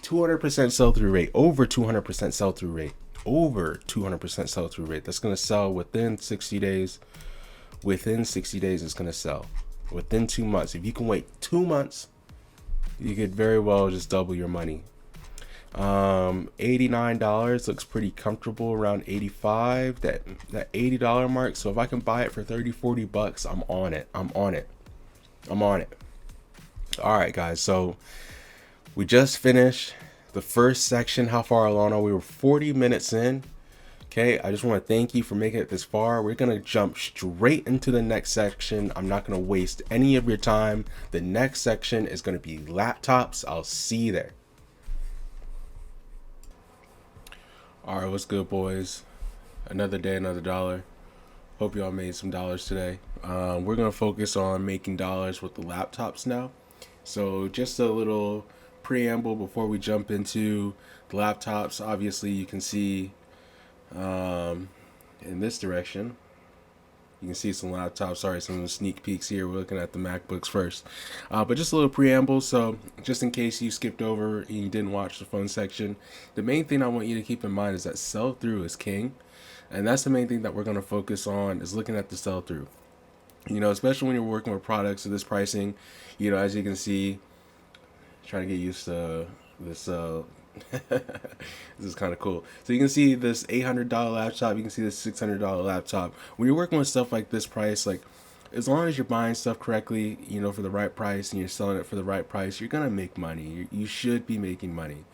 S1: 200% sell-through rate, over 200% sell-through rate, over 200% sell-through rate. That's going to sell within 60 days. Within 60 days, it's going to sell. Within 2 months. If you can wait 2 months, you could very well just double your money. $89 looks pretty comfortable, around 85, that $80 mark. So if I can buy it for 30-40 bucks, I'm on it. I'm on it. All right, guys, so we just finished the first section. How far along are we? We're 40 minutes in. Okay, I just want to thank you for making it this far. We're going to jump straight into the next section. I'm not going to waste any of your time. The next section is going to be laptops. I'll see you there. All right, what's good, boys? Another day, another dollar. Hope y'all made some dollars today. We're going to focus on making dollars with the laptops now. So just a little preamble before we jump into the laptops. Obviously, you can see in this direction, you can see some laptops. Sorry, some sneak peeks here. We're looking at the MacBooks first. But just a little preamble. So just in case you skipped over and you didn't watch the phone section, the main thing I want you to keep in mind is that sell-through is king. And that's the main thing that we're going to focus on, is looking at the sell-through. You know, especially when you're working with products of this pricing, you know, as you can see, trying to get used to this. This is kind of cool. So you can see this $800 laptop. You can see this $600 laptop. When you're working with stuff like this price, like, as long as you're buying stuff correctly, you know, for the right price, and you're selling it for the right price, you're gonna make money. You should be making money,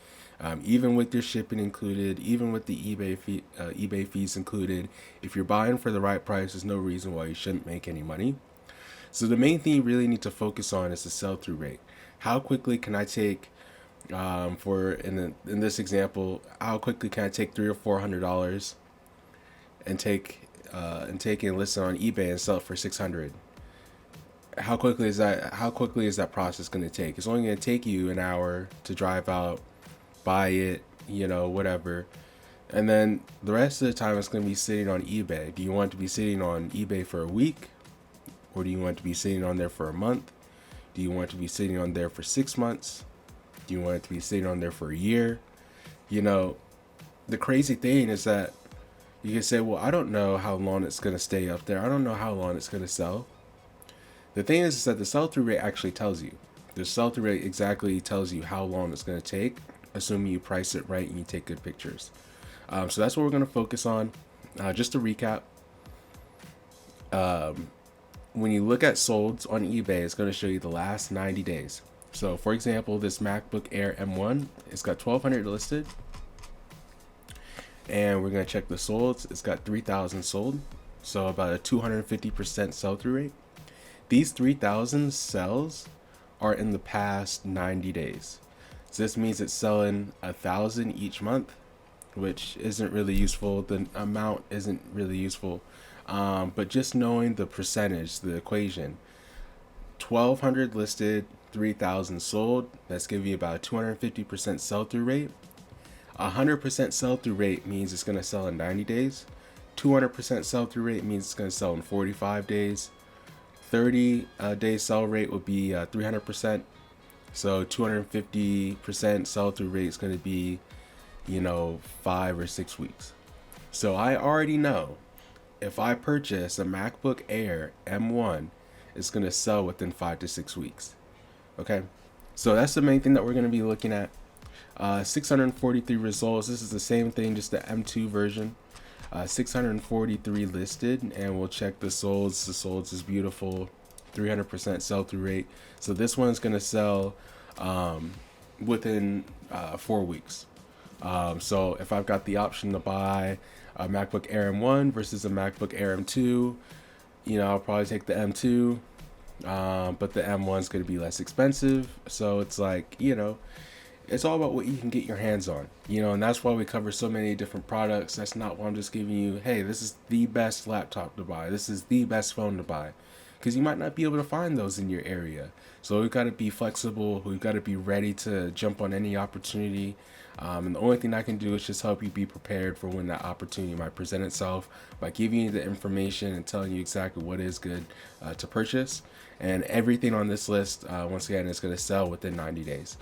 S1: even with your shipping included, even with the eBay fees included. If you're buying for the right price, there's no reason why you shouldn't make any money. So the main thing you really need to focus on is the sell-through rate. How quickly can I take, in this example, how quickly can I take $300 or $400 and take it and list it on eBay and sell it for $600? How quickly is that process going to take? It's only going to take you an hour to drive out, buy it, you know, whatever. And then the rest of the time it's going to be sitting on eBay. Do you want to be sitting on eBay for a week? Or do you want to be sitting on there for a month? Do you want to be sitting on there for 6 months? Do you want it to be sitting on there for a year? You know, the crazy thing is that you can say, well, I don't know how long it's going to stay up there. I don't know how long it's going to sell. The thing is that the sell-through rate actually tells you. The sell-through rate exactly tells you how long it's going to take, assuming you price it right and you take good pictures. So that's what we're going to focus on. Just to recap, when you look at solds on eBay, it's going to show you the last 90 days. So, for example, this MacBook Air M1, it's got 1,200 listed. And we're going to check the solds. It's got 3,000 sold. So, about a 250% sell-through rate. These 3,000 sales are in the past 90 days. So, this means it's selling 1,000 each month, which isn't really useful. The amount isn't really useful. But just knowing the percentage, the equation, 1,200 listed, 3,000 sold, that's giving you about a 250% sell-through rate. 100% sell-through rate means it's going to sell in 90 days. 200% sell-through rate means it's going to sell in 45 days. 30-day sell rate would be 300%. So 250% sell-through rate is going to be, you know, 5 or 6 weeks. So I already know if I purchase a MacBook Air M1, it's going to sell within 5 to 6 weeks. Okay, so that's the main thing that we're going to be looking at. 643 results. This is the same thing, just the M2 version. 643 listed, and we'll check the solds. The solds is beautiful, 300% sell-through rate. So this one's going to sell within 4 weeks. So if I've got the option to buy a MacBook Air M1 versus a MacBook Air M2, I'll probably take the M2. But the M1's going to be less expensive. So it's like, it's all about what you can get your hands on, and that's why we cover so many different products. That's not why I'm just giving you, hey, this is the best laptop to buy. This is the best phone to buy. Because you might not be able to find those in your area. So we've got to be flexible. We've got to be ready to jump on any opportunity. And the only thing I can do is just help you be prepared for when that opportunity might present itself by giving you the information and telling you exactly what is good to purchase. And everything on this list, once again, is going to sell within 90 days.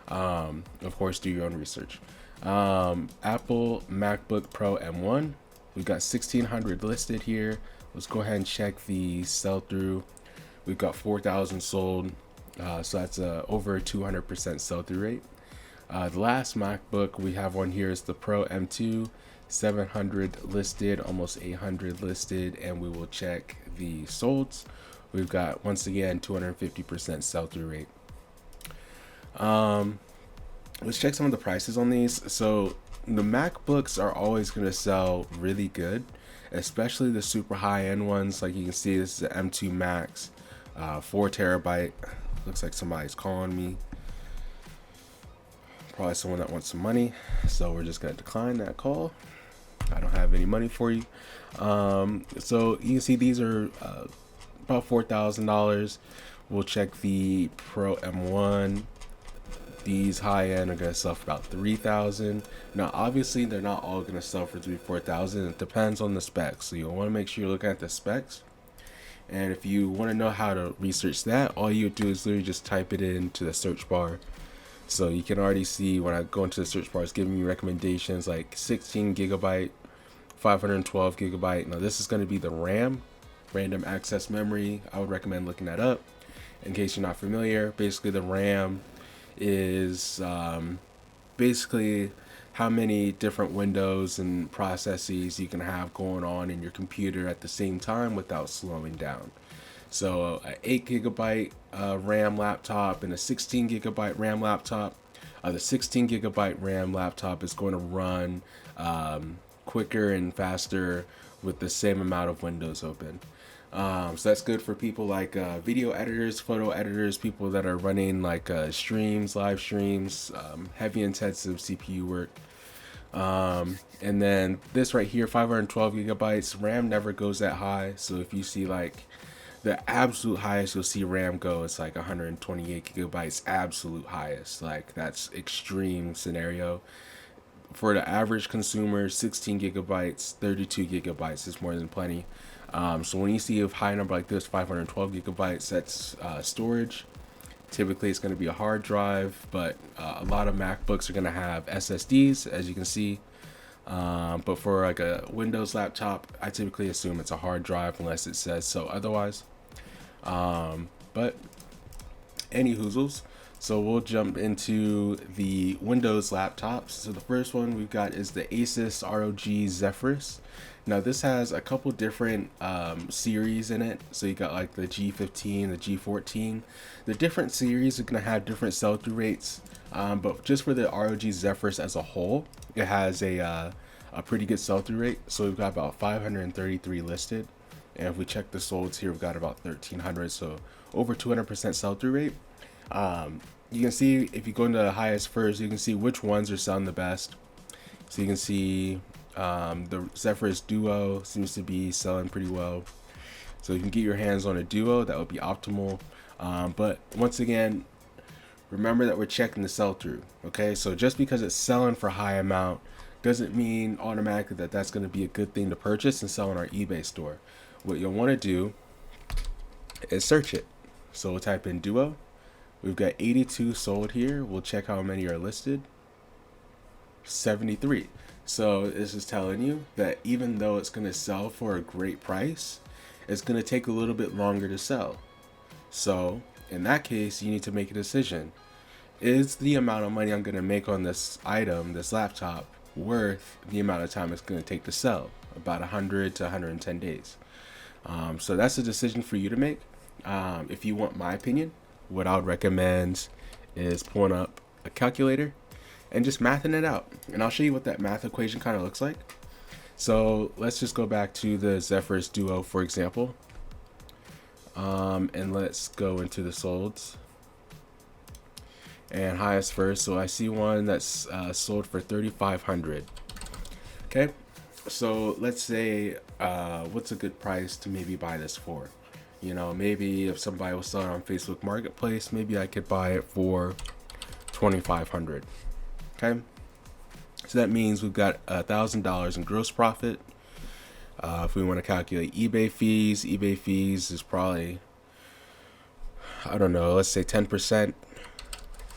S1: Of course, do your own research. Apple MacBook Pro M1. We've got 1,600 listed here. Let's go ahead and check the sell-through. We've got 4,000 sold. So that's over a 200% sell-through rate. The last MacBook we have on here is the Pro M2, 700 listed, almost 800 listed, and we will check the solds. We've got, once again, 250% sell-through rate. Let's check some of the prices on these. So the MacBooks are always going to sell really good, especially the super high-end ones. Like you can see, this is the M2 Max, 4 terabyte. Looks like somebody's calling me. Probably someone that wants some money, so we're just gonna decline that call. I don't have any money for you. So you can see these are about $4,000. We'll check the Pro M1. These high end are gonna sell for about $3,000. Now, obviously, they're not all gonna sell for $3,000-$4,000. It depends on the specs, so you'll want to make sure you're looking at the specs. And if you want to know how to research that, all you do is literally just type it into the search bar. So you can already see when I go into the search bar, it's giving me recommendations like 16 gigabyte, 512 gigabyte. Now this is going to be the RAM, random access memory. I would recommend looking that up in case you're not familiar. Basically, the RAM is basically how many different windows and processes you can have going on in your computer at the same time without slowing down. So an 8 gigabyte RAM laptop and a 16 gigabyte RAM laptop. The 16 gigabyte RAM laptop is going to run quicker and faster with the same amount of windows open. So that's good for people like video editors, photo editors, people that are running like streams, live streams, heavy intensive CPU work. And then this right here, 512 gigabytes. RAM never goes that high. So if you see like the absolute highest you'll see RAM go, it's like 128 gigabytes, absolute highest. Like that's extreme scenario. For the average consumer, 16 gigabytes, 32 gigabytes is more than plenty. So when you see a high number like this, 512 gigabytes, that's storage. Typically it's going to be a hard drive, but a lot of MacBooks are going to have SSDs, as you can see. But for like a Windows laptop, I typically assume it's a hard drive unless it says so otherwise. But any hoozles. So we'll jump into the Windows laptops. So the first one we've got is the Asus ROG Zephyrus. Now this has a couple different series in it. So you got like the G15, the G14. The different series are going to have different sell-through rates. But just for the ROG Zephyrus as a whole, it has a pretty good sell-through rate. So we've got about 533 listed. And if we check the solds here, we've got about 1,300. So over 200% sell-through rate. You can see if you go into the highest first, you can see which ones are selling the best. So you can see the Zephyrus Duo seems to be selling pretty well. So you can get your hands on a Duo, that would be optimal. But once again, remember that we're checking the sell-through. Okay, so just because it's selling for a high amount doesn't mean automatically that that's going to be a good thing to purchase and sell on our eBay store. What you'll want to do is search it. So we'll type in Duo. We've got 82 sold here. We'll check how many are listed. 73. So this is telling you that even though it's going to sell for a great price, it's going to take a little bit longer to sell. So in that case, you need to make a decision. Is the amount of money I'm going to make on this item, this laptop, worth the amount of time it's going to take to sell? About 100 to 110 days. So that's a decision for you to make. If you want my opinion, what I would recommend is pulling up a calculator and just mathing it out. And I'll show you what that math equation kind of looks like. So let's just go back to the Zephyrus Duo, for example. And let's go into the solds. And highest first. So I see one that's sold for 3,500. Okay. So let's say, what's a good price to maybe buy this for? You know, maybe if somebody was selling on Facebook Marketplace, maybe I could buy it for 2,500. Okay. So that means we've got $1,000 in gross profit. If we want to calculate eBay fees is probably, I don't know, let's say 10%.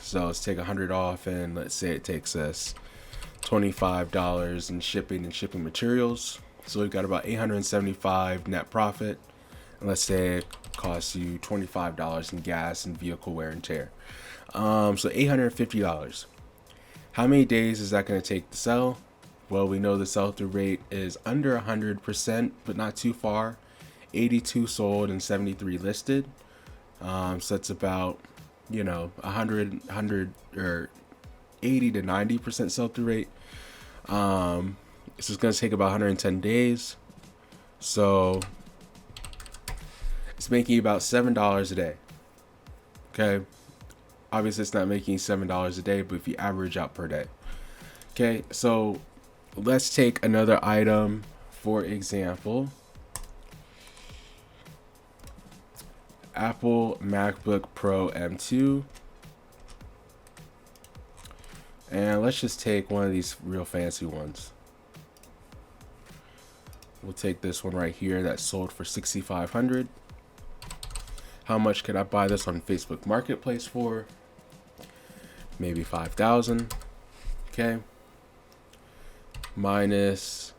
S1: So let's take 100 off, and let's say it takes us $25 in shipping and shipping materials. So we've got about $875 net profit. And let's say it costs you $25 in gas and vehicle wear and tear. So $850. How many days is that going to take to sell? Well, we know the sell-through rate is under 100%, but not too far. 82 sold and 73 listed. So that's about, you know, 100 or 80 to 90% sell-through rate. So it's going to take about 110 days. So it's making about $7 a day. Okay. Obviously, it's not making $7 a day, but if you average out per day. Okay. So let's take another item, for example. Apple MacBook Pro M2. And let's just take one of these real fancy ones. We'll take this one right here that sold for $6,500. How much could I buy this on Facebook Marketplace for? Maybe $5,000. Okay. Minus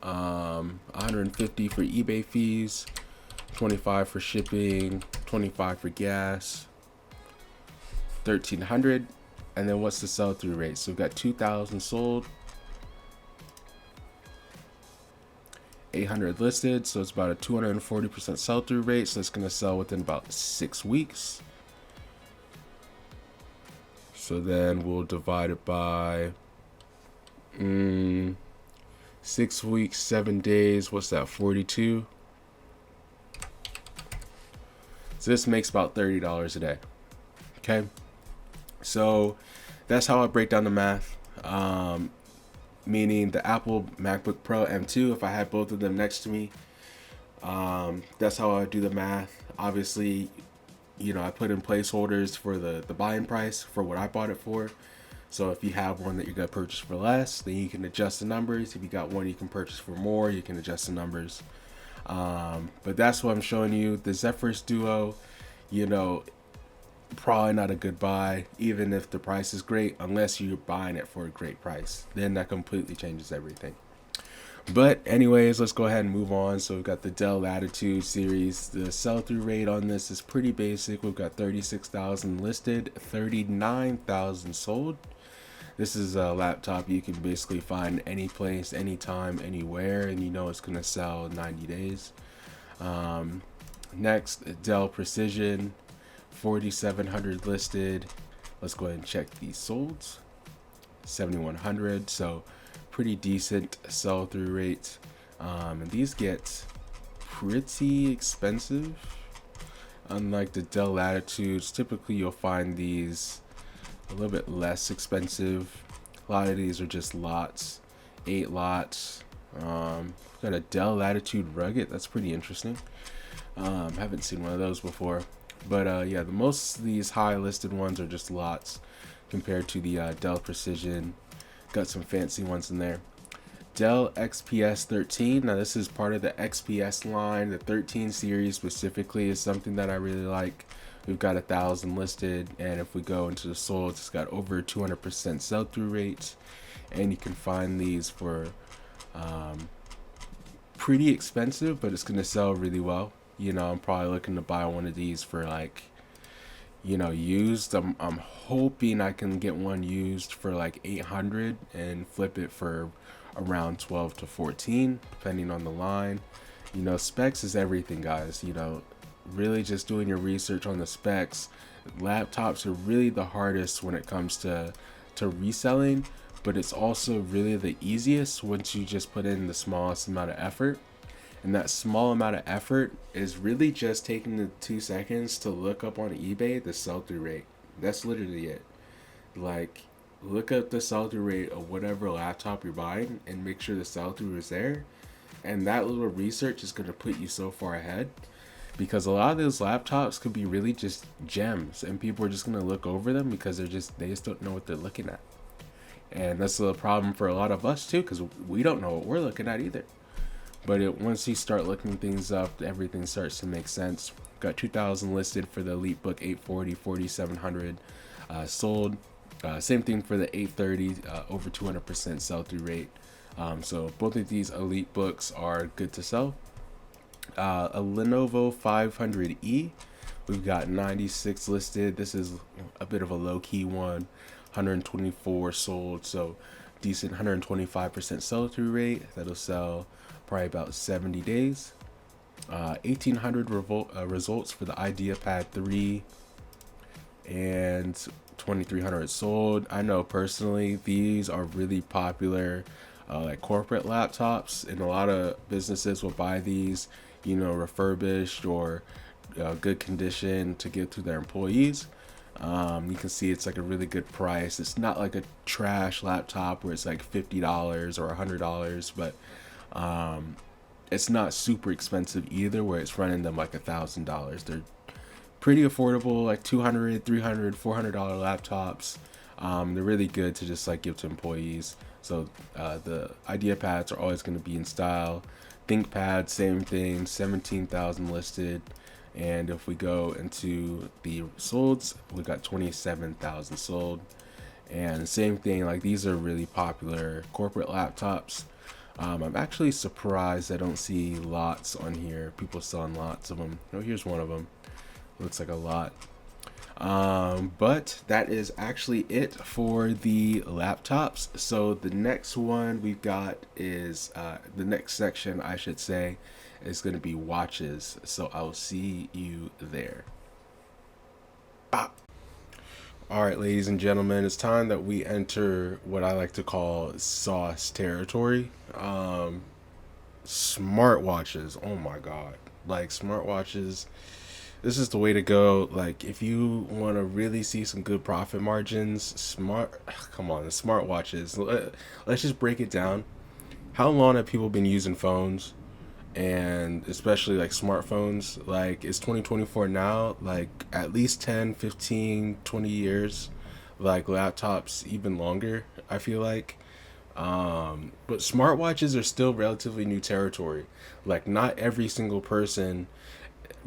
S1: 150 for eBay fees, 25 for shipping, 25 for gas, 1,300. And then what's the sell-through rate? So we've got 2,000 sold, 800 listed, so it's about a 240% sell-through rate. So it's going to sell within about 6 weeks. So then we'll divide it by 6 weeks, 7 days. What's that? 42. So this makes about $30 a day. Okay. So that's how I break down the math. Meaning the Apple MacBook Pro M2, if I had both of them next to me, that's how I do the math. Obviously, you know, I put in placeholders for the buying price for what I bought it for. So if you have one that you're going to purchase for less, then you can adjust the numbers. If you got one you can purchase for more, you can adjust the numbers. But that's what I'm showing you. The Zephyrus Duo, you know, probably not a good buy, even if the price is great, unless you're buying it for a great price. Then that completely changes everything. But anyways, let's go ahead and move on. So we've got the Dell Latitude series. The sell-through rate on this is pretty basic. We've got 36,000 listed, 39,000 sold. This is a laptop you can basically find any place, anytime, anywhere, and you know it's going to sell in 90 days. Next, Dell Precision, 4,700 listed. Let's go ahead and check these solds. 7,100. So pretty decent sell-through rate. And these get pretty expensive. Unlike the Dell Latitudes, typically you'll find these a little bit less expensive. A lot of these are just lots, 8 lots. Got a Dell Latitude Rugged. That's pretty interesting. Haven't seen one of those before. But yeah, the most of these high listed ones are just lots compared to the Dell Precision. Got some fancy ones in there. Dell XPS 13. Now this is part of the XPS line. The 13 series specifically is something that I really like. We've got 1,000 listed, and if we go into the sold, it's got over 200% sell-through rate, and you can find these for pretty expensive, but it's going to sell really well. You know, I'm probably looking to buy one of these for like, you know, used. I'm hoping I can get one used for like 800 and flip it for around 12 to 14, depending on the line. You know, specs is everything, guys. You know, really just doing your research on the specs. Laptops are really the hardest when it comes to to reselling, but it's also really the easiest once you just put in the smallest amount of effort. And that small amount of effort is really just taking the 2 seconds to look up on eBay the sell-through rate. That's literally it. Like, look up the sell-through rate of whatever laptop you're buying and make sure the sell-through is there. And that little research is going to put you so far ahead, because a lot of those laptops could be really just gems, and people are just going to look over them because they just don't know what they're looking at. And that's the problem for a lot of us too, because we don't know what we're looking at either. But once you start looking things up, everything starts to make sense. Got 2,000 listed for the EliteBook 840, 4700 sold. Same thing for the 830, over 200% sell-through rate. So both of these EliteBooks are good to sell. A Lenovo 500E, we've got 96 listed. This is a bit of a low-key one. 124 sold, so decent 125% sell-through rate. That'll sell probably about 70 days. 1,800 results for the IdeaPad 3, and 2,300 sold. I know personally these are really popular, like corporate laptops, and a lot of businesses will buy these, refurbished or good condition to give to their employees. You can see it's like a really good price. It's not like a trash laptop where it's like $50 or $100, but it's not super expensive either where it's running them like $1,000. They're pretty affordable, like $200, $300, $400 laptops. They're really good to just like give to employees. So the IdeaPads are always going to be in style. ThinkPad, same thing, 17,000 listed. And if we go into the solds, we got 27,000 sold. And same thing, like these are really popular corporate laptops. I'm actually surprised I don't see lots on here. People selling lots of them. Oh, here's one of them. Looks like a lot. But that is actually it for the laptops. So the next one we've got is the next section, I should say, is going to be watches. So I'll see you there. All right, ladies and gentlemen, it's time that we enter what I like to call sauce territory. Smartwatches. Oh my God. Like smartwatches, this is the way to go. Like if you want to really see some good profit margins, come on, the smartwatches. Let's just break it down. How long have people been using phones? And especially like smartphones, like it's 2024 now, like at least 10, 15, 20 years, like laptops even longer, I feel like. But smartwatches are still relatively new territory. Like not every single person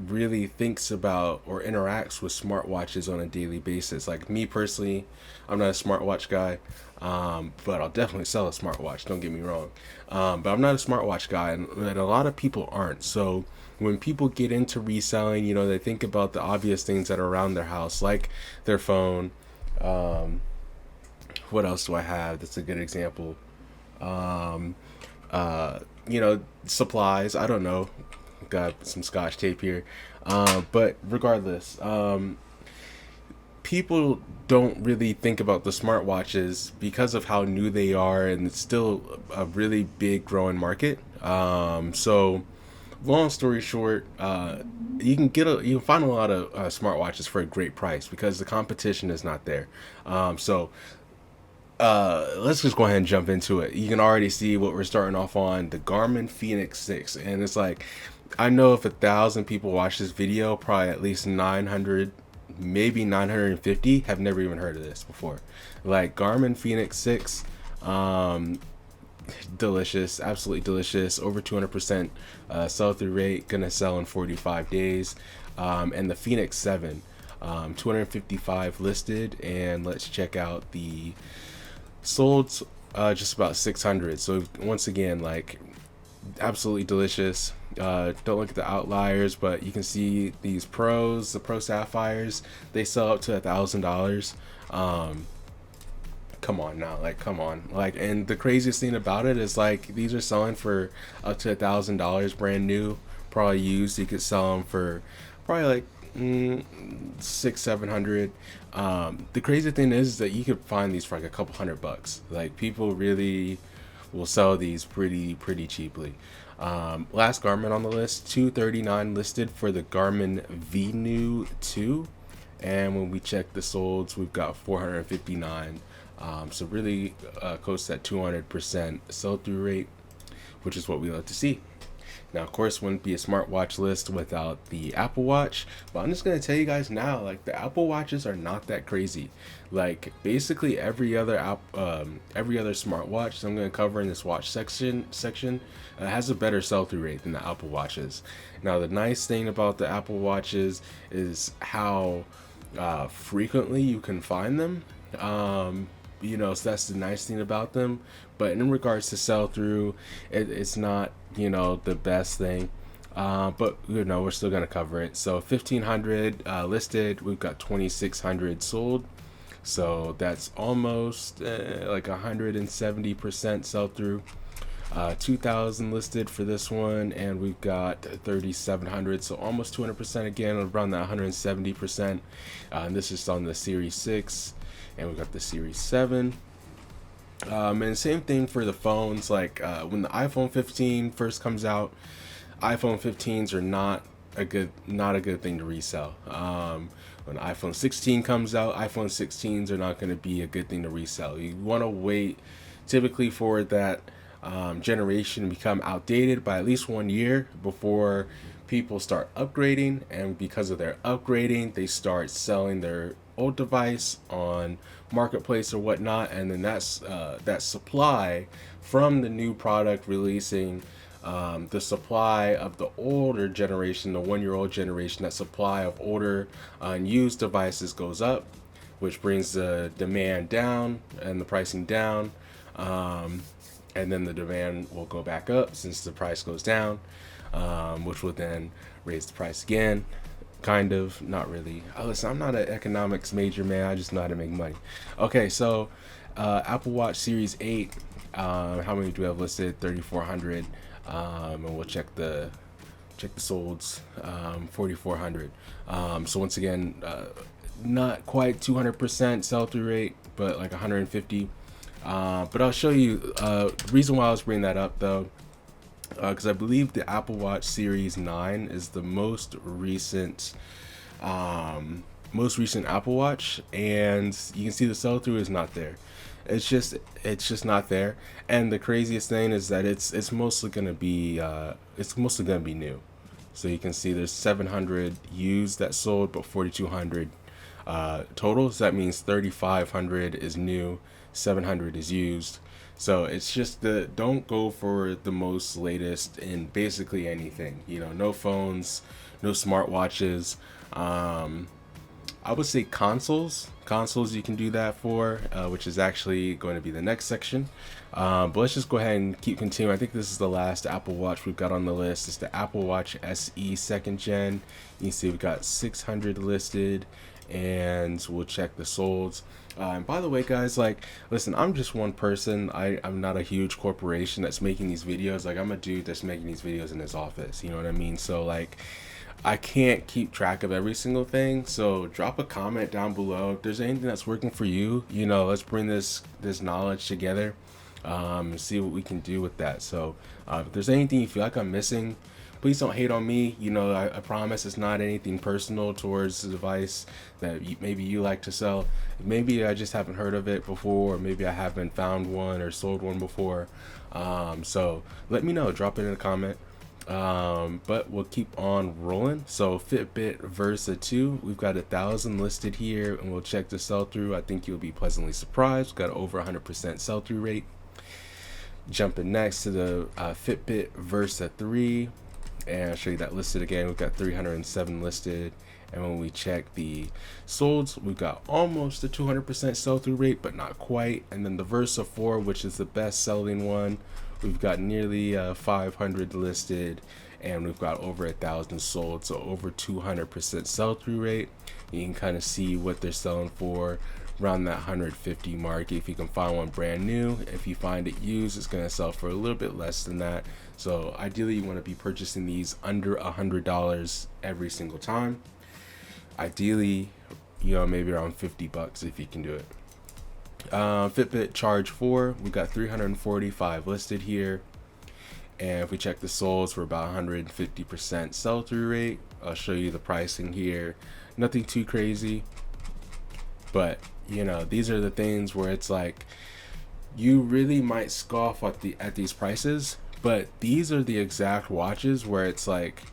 S1: really thinks about or interacts with smartwatches on a daily basis. Like me personally, I'm not a smartwatch guy, but I'll definitely sell a smartwatch, don't get me wrong. But I'm not a smartwatch guy, and a lot of people aren't. So when people get into reselling, they think about the obvious things that are around their house, like their phone. What else do I have that's a good example? Supplies, I don't know. Got some scotch tape here. But regardless, people don't really think about the smartwatches because of how new they are, and it's still a really big growing market. So long story short, you can find a lot of smartwatches for a great price because the competition is not there. Let's just go ahead and jump into it. You can already see what we're starting off on, the Garmin Fenix 6. And it's like, I know if 1,000 people watch this video, probably at least 900, maybe 950 have never even heard of this before. Like Garmin Fenix 6, delicious, absolutely delicious, over 200% sell-through rate, gonna sell in 45 days. And the Fenix 7, 255 listed, and let's check out the sold, just about 600. So once again, like absolutely delicious. Don't look at the outliers, but you can see these pros, the Pro Sapphires, they sell up to $1,000. Come on now, like come on, like, and the craziest thing about it is like these are selling for up to $1,000 brand new, probably used. You could sell them for probably like $600-700. The crazy thing is that you could find these for like a couple $100. Like, people really will sell these pretty cheaply. Last Garmin on the list, 239 listed for the Garmin Venu 2, and when we check the solds, we've got 459. So really close to that 200% sell-through rate, which is what we like to see. Now, of course, wouldn't be a smartwatch list without the Apple Watch, but I'm just going to tell you guys now, like, the Apple Watches are not that crazy. Like, basically every other smartwatch I'm going to cover in this watch section has a better sell-through rate than the Apple Watches. Now, the nice thing about the Apple Watches is how frequently you can find them. So that's the nice thing about them. But in regards to sell-through, it's not, the best thing. But we're still gonna cover it. So 1,500 listed. We've got 2,600 sold. So that's almost like 170% sell-through. 2,000 listed for this one, and we've got 3,700, so almost 200% again, around that 170%. And this is on the Series 6, and we've got the Series 7. And same thing for the phones. Like when the iPhone 15 first comes out, iPhone 15s are not a good thing to resell. When iPhone 16 comes out, iPhone 16s are not going to be a good thing to resell. You want to wait typically for that generation to become outdated by at least 1 year before people start upgrading, and because of their upgrading, they start selling their old device on marketplace or whatnot, and then that's that supply from the new product releasing, the supply of the older generation, the 1-year-old generation, that supply of older and used devices goes up, which brings the demand down and the pricing down, and then the demand will go back up since the price goes down, which will then raise the price again. Kind of, not really. Listen, I'm not an economics major, man. I just know how to make money. Okay, so Apple Watch Series 8, how many do we have listed? 3,400. And we'll check the solds, 4,400. So once again, not quite 200% sell-through rate, but like 150. But I'll show you the reason why I was bringing that up, though, because I believe the Apple Watch Series 9 is the most recent Apple Watch, and you can see the sell-through is not there. It's just not there. And the craziest thing is that it's mostly gonna be new. So you can see there's 700 used that sold, but 4,200 total. So that means 3,500 is new, 700 is used. So it's just don't go for the most latest in basically anything. No phones, no smartwatches. I would say consoles you can do that for, which is actually going to be the next section. But let's just go ahead and keep continuing. I think this is the last Apple Watch we've got on the list. It's the Apple Watch SE 2nd Gen. You can see we've got 600 listed, and we'll check the solds. And by the way, guys, like, listen, I'm just one person. I'm not a huge corporation that's making these videos. Like, I'm a dude that's making these videos in his office. You know what I mean? So, like, I can't keep track of every single thing. So drop a comment down below if there's anything that's working for you. Let's bring this knowledge together, and see what we can do with that. So if there's anything you feel like I'm missing, please don't hate on me. I promise it's not anything personal towards the device that maybe you like to sell. Maybe I just haven't heard of it before, or maybe I haven't found one or sold one before. So let me know. Drop it in a comment. But we'll keep on rolling. So Fitbit Versa 2, we've got 1,000 listed here, and we'll check the sell-through. I think you'll be pleasantly surprised. We've got over 100% sell-through rate. Jumping next to the Fitbit Versa 3, and I'll show you that listed again. We've got 307 listed, and when we check the solds, we've got almost a 200% sell-through rate, but not quite. And then the Versa 4, which is the best selling one, we've got nearly 500 listed, and we've got over 1,000 sold, so over 200% sell-through rate. You can kind of see what they're selling for around that 150 mark if you can find one brand new. If you find it used, it's going to sell for a little bit less than that. So ideally, you want to be purchasing these under $100 every single time. Ideally, you know, maybe around $50 if you can do it. Fitbit Charge 4, we got 345 listed here. And if we check the solds, we're about 150% sell-through rate. I'll show you the pricing here. Nothing too crazy, but you know, these are the things where it's like, you really might scoff at these prices, but these are the exact watches where it's like,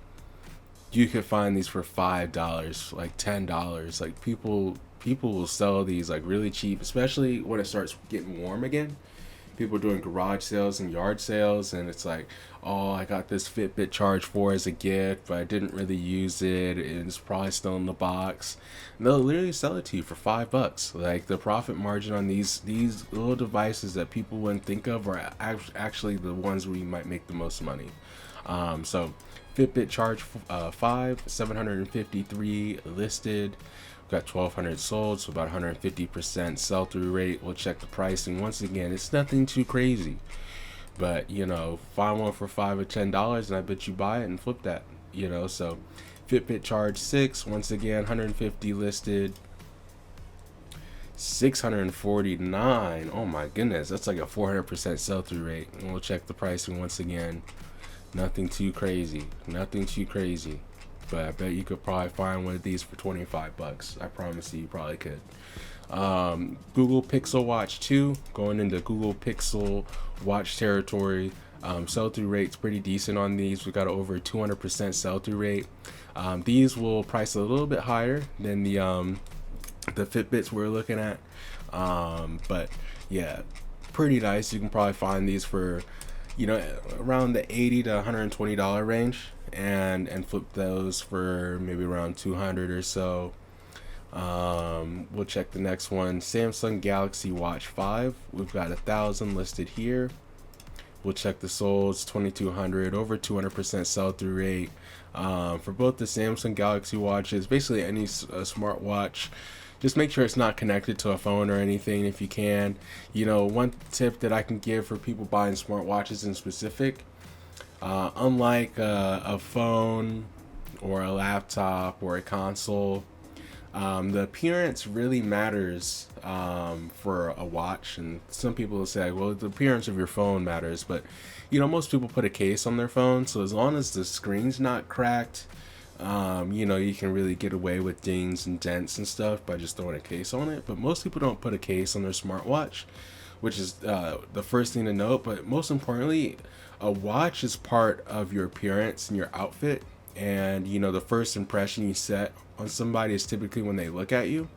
S1: you could find these for $5, like $10. Like people will sell these like really cheap, especially when it starts getting warm again. People are doing garage sales and yard sales, and it's like, oh, I got this Fitbit Charge 4 as a gift, but I didn't really use it, and it's probably still in the box. And they'll literally sell it to you for $5. Like, the profit margin on these little devices that people wouldn't think of are actually the ones where you might make the most money. So Fitbit Charge 5, 753 listed. We've got 1,200 sold, so about 150% sell-through rate. We'll check the pricing. Once again, it's nothing too crazy, but you know, find one for $5 or $10, and I bet you buy it and flip that. You know, so Fitbit Charge 6, once again, 150 listed. 649. Oh my goodness, that's like a 400% sell-through rate. And we'll check the pricing once again. Nothing too crazy. Nothing too crazy. But I bet you could probably find one of these for $25. I promise you probably could. Google Pixel Watch 2, going into Google Pixel Watch territory. Sell-through rate's pretty decent on these. We got over 200% sell-through rate. These will price a little bit higher than the Fitbits we're looking at. But yeah, pretty nice. You can probably find these for, you know, around the $80 to $120 range, and flip those for maybe around 200 or so. We'll check the next one. Samsung Galaxy Watch 5. We've got 1,000 listed here. We'll check the solds, 2,200, over 200% sell-through rate. For both the Samsung Galaxy Watches, basically any smartwatch, just make sure it's not connected to a phone or anything if you can. You know, one tip that I can give for people buying smartwatches in specific, unlike a phone or a laptop or a console, the appearance really matters for a watch. And some people will say, well, the appearance of your phone matters, but you know, most people put a case on their phone, so as long as the screen's not cracked, you know, you can really get away with dings and dents and stuff by just throwing a case on it. But most people don't put a case on their smartwatch, which is the first thing to note. But most importantly, a watch is part of your appearance and your outfit, and you know, the first impression you set on somebody is typically when they look at you.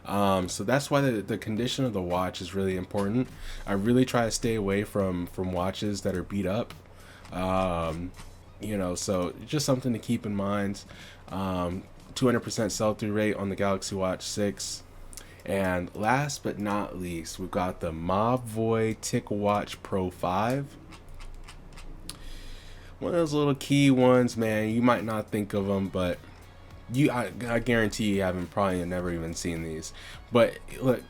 S1: So that's why the condition of the watch is really important. I really try to stay away from watches that are beat up. You know, so just something to keep in mind. 200% sell-through rate on the Galaxy Watch 6. And last but not least, we've got the Mobvoi TicWatch Pro 5. One of those little key ones, man. You might not think of them, but I guarantee you haven't probably never even seen these. But look,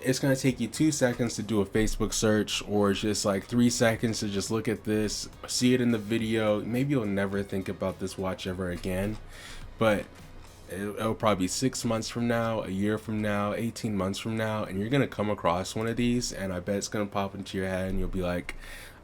S1: it's going to take you 2 seconds to do a Facebook search, or just like 3 seconds to just look at this, see it in the video. Maybe you'll never think about this watch ever again, but it'll probably be 6 months from now, a year from now, 18 months from now, and you're going to come across one of these, and I bet it's going to pop into your head, and you'll be like,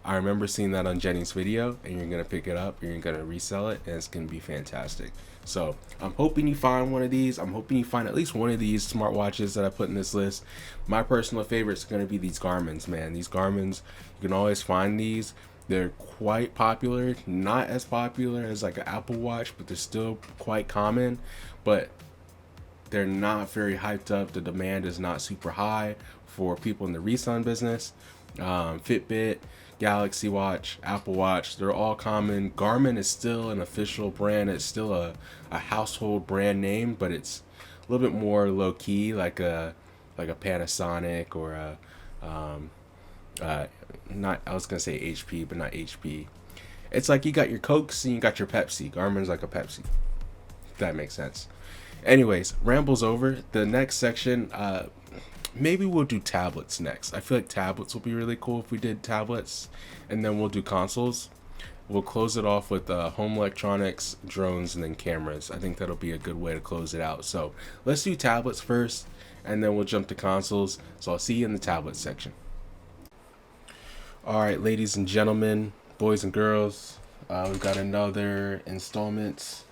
S1: I remember seeing that on Jenny's video, and you're going to pick it up, and you're going to resell it, and it's going to be fantastic. So I'm hoping you find one of these. I'm hoping you find at least one of these smartwatches that I put in this list. My personal favorite is going to be these Garmin's, man. These Garmin's, you can always find these. They're quite popular, not as popular as like an Apple Watch, but they're still quite common. But they're not very hyped up. The demand is not super high for people in the resale business. Fitbit, Galaxy Watch, Apple Watch, they're all common. Garmin is still an official brand. It's still a household brand name, but it's a little bit more low key, like a Panasonic or not, I was gonna say HP, but not HP. It's like you got your Cokes and you got your Pepsi. Garmin's like a Pepsi, if that makes sense. Anyways, ramble's over. The next section, maybe we'll do tablets next. I feel like tablets will be really cool if we did tablets, and then we'll do consoles. we'll close it off with home electronics, drones, and then cameras. I think that'll be a good way to close it out. So let's do tablets first, and then we'll jump to consoles. So I'll see you in the tablet section. All right, ladies and gentlemen, boys and girls, we've got another installment,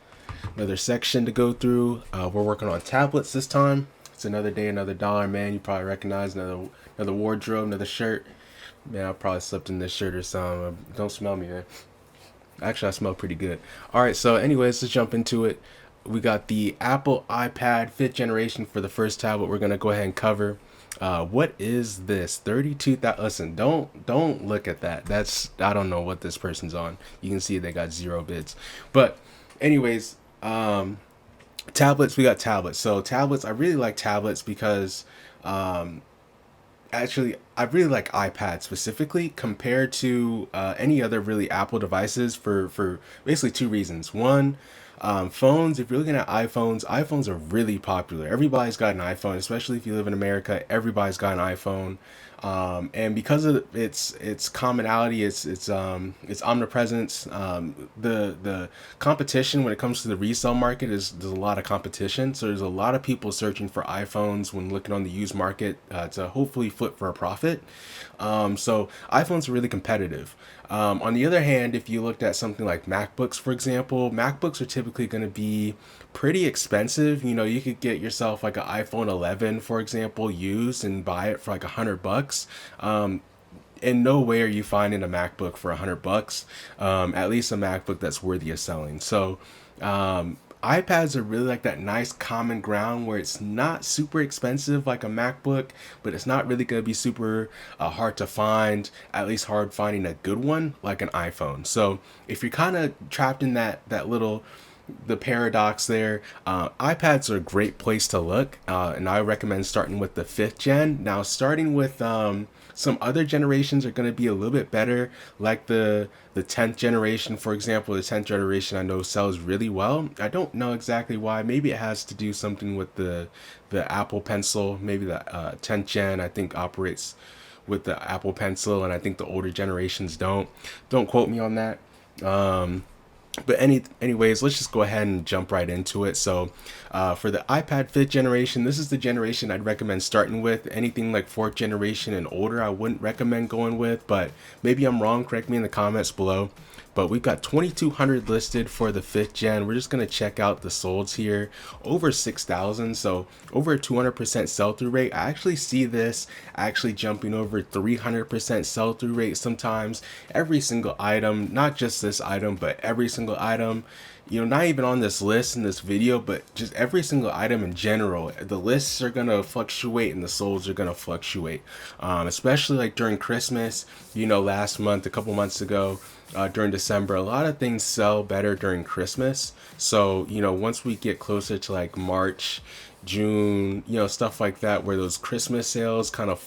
S1: another section to go through. We're working on tablets this time. It's another day, another dollar, man. You probably recognize another wardrobe, another shirt. Man, I probably slept in this shirt or something. Don't smell me, man. Actually, I smell pretty good. All right, so anyways, let's jump into it. We got the Apple iPad 5th generation for the first tablet we're gonna go ahead and cover. What is this? 32,000. Listen, don't look at that. I don't know what this person's on. You can see they got 0 bids. But anyways, tablets. We got tablets. So tablets. I really like tablets because actually I really like iPad specifically compared to any other really Apple devices for basically 2 reasons. One, phones, if you're looking at iPhones are really popular. Everybody's got an iPhone, especially if you live in America. Everybody's got an iPhone. And because of its commonality, its omnipresence, the competition when it comes to the resale market there's a lot of competition. So there's a lot of people searching for iPhones when looking on the used market to hopefully flip for a profit. So iPhones are really competitive. On the other hand, if you looked at something like MacBooks, for example, MacBooks are typically going to be pretty expensive. You know, you could get yourself like an iPhone 11, for example, used and buy it for like $100. In no way are you finding a MacBook for $100. At least a MacBook that's worthy of selling. So, iPads are really like that nice common ground where it's not super expensive like a MacBook, but it's not really going to be super hard to find, at least hard finding a good one like an iPhone. So if you're kind of trapped in that little the paradox there, iPads are a great place to look, and I recommend starting with the 5th gen. Now starting with some other generations are going to be a little bit better, like the 10th generation, for example. The 10th generation I know sells really well. I don't know exactly why. Maybe it has to do something with the Apple Pencil. Maybe the 10th gen I think operates with the Apple Pencil, and I think the older generations don't. Don't quote me on that. But anyways, let's just go ahead and jump right into it. So for the iPad 5th generation, this is the generation I'd recommend starting with. Anything like 4th generation and older, I wouldn't recommend going with, but maybe I'm wrong. Correct me in the comments below. But we've got 2,200 listed for the 5th gen. We're just going to check out the solds here. Over 6,000, so over a 200% sell-through rate. I actually see this actually jumping over 300% sell-through rate sometimes. Every single item, not just this item, but every single item. You know, not even on this list in this video, but just every single item in general. The lists are going to fluctuate and the solds are going to fluctuate, especially like during Christmas. You know, last month, a couple months ago, during December, a lot of things sell better during Christmas. So, you know, once we get closer to like March, June, you know, stuff like that, where those Christmas sales kind of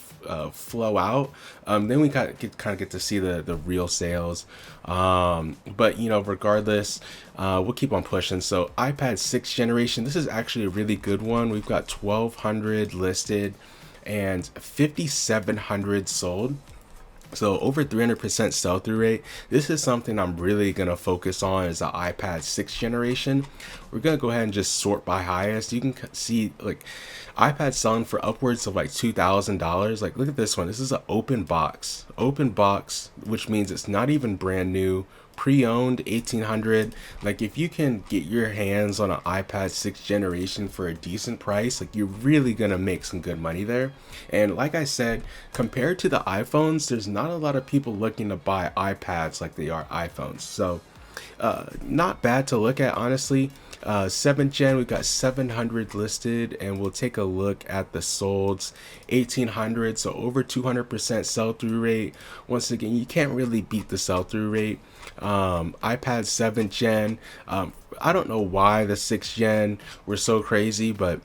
S1: flow out, then we kind of get to see the real sales. But you know, regardless, we'll keep on pushing. So iPad 6th generation, this is actually a really good one. We've got 1,200 listed and 5,700 sold. So over 300% sell-through rate. This is something I'm really going to focus on is the iPad 6th generation. We're going to go ahead and just sort by highest. You can see like iPad selling for upwards of like $2,000. Like look at this one. This is an open box, which means it's not even brand new. Pre-owned, 1,800. Like if you can get your hands on an iPad 6th generation for a decent price, like you're really gonna make some good money there. And like I said, compared to the iPhones, there's not a lot of people looking to buy iPads like they are iPhones. So not bad to look at, honestly. 7th gen, we've got 700 listed, and we'll take a look at the solds. 1,800, so over 200% sell-through rate. Once again, you can't really beat the sell-through rate. iPad 7th gen, I don't know why the 6th gen were so crazy, but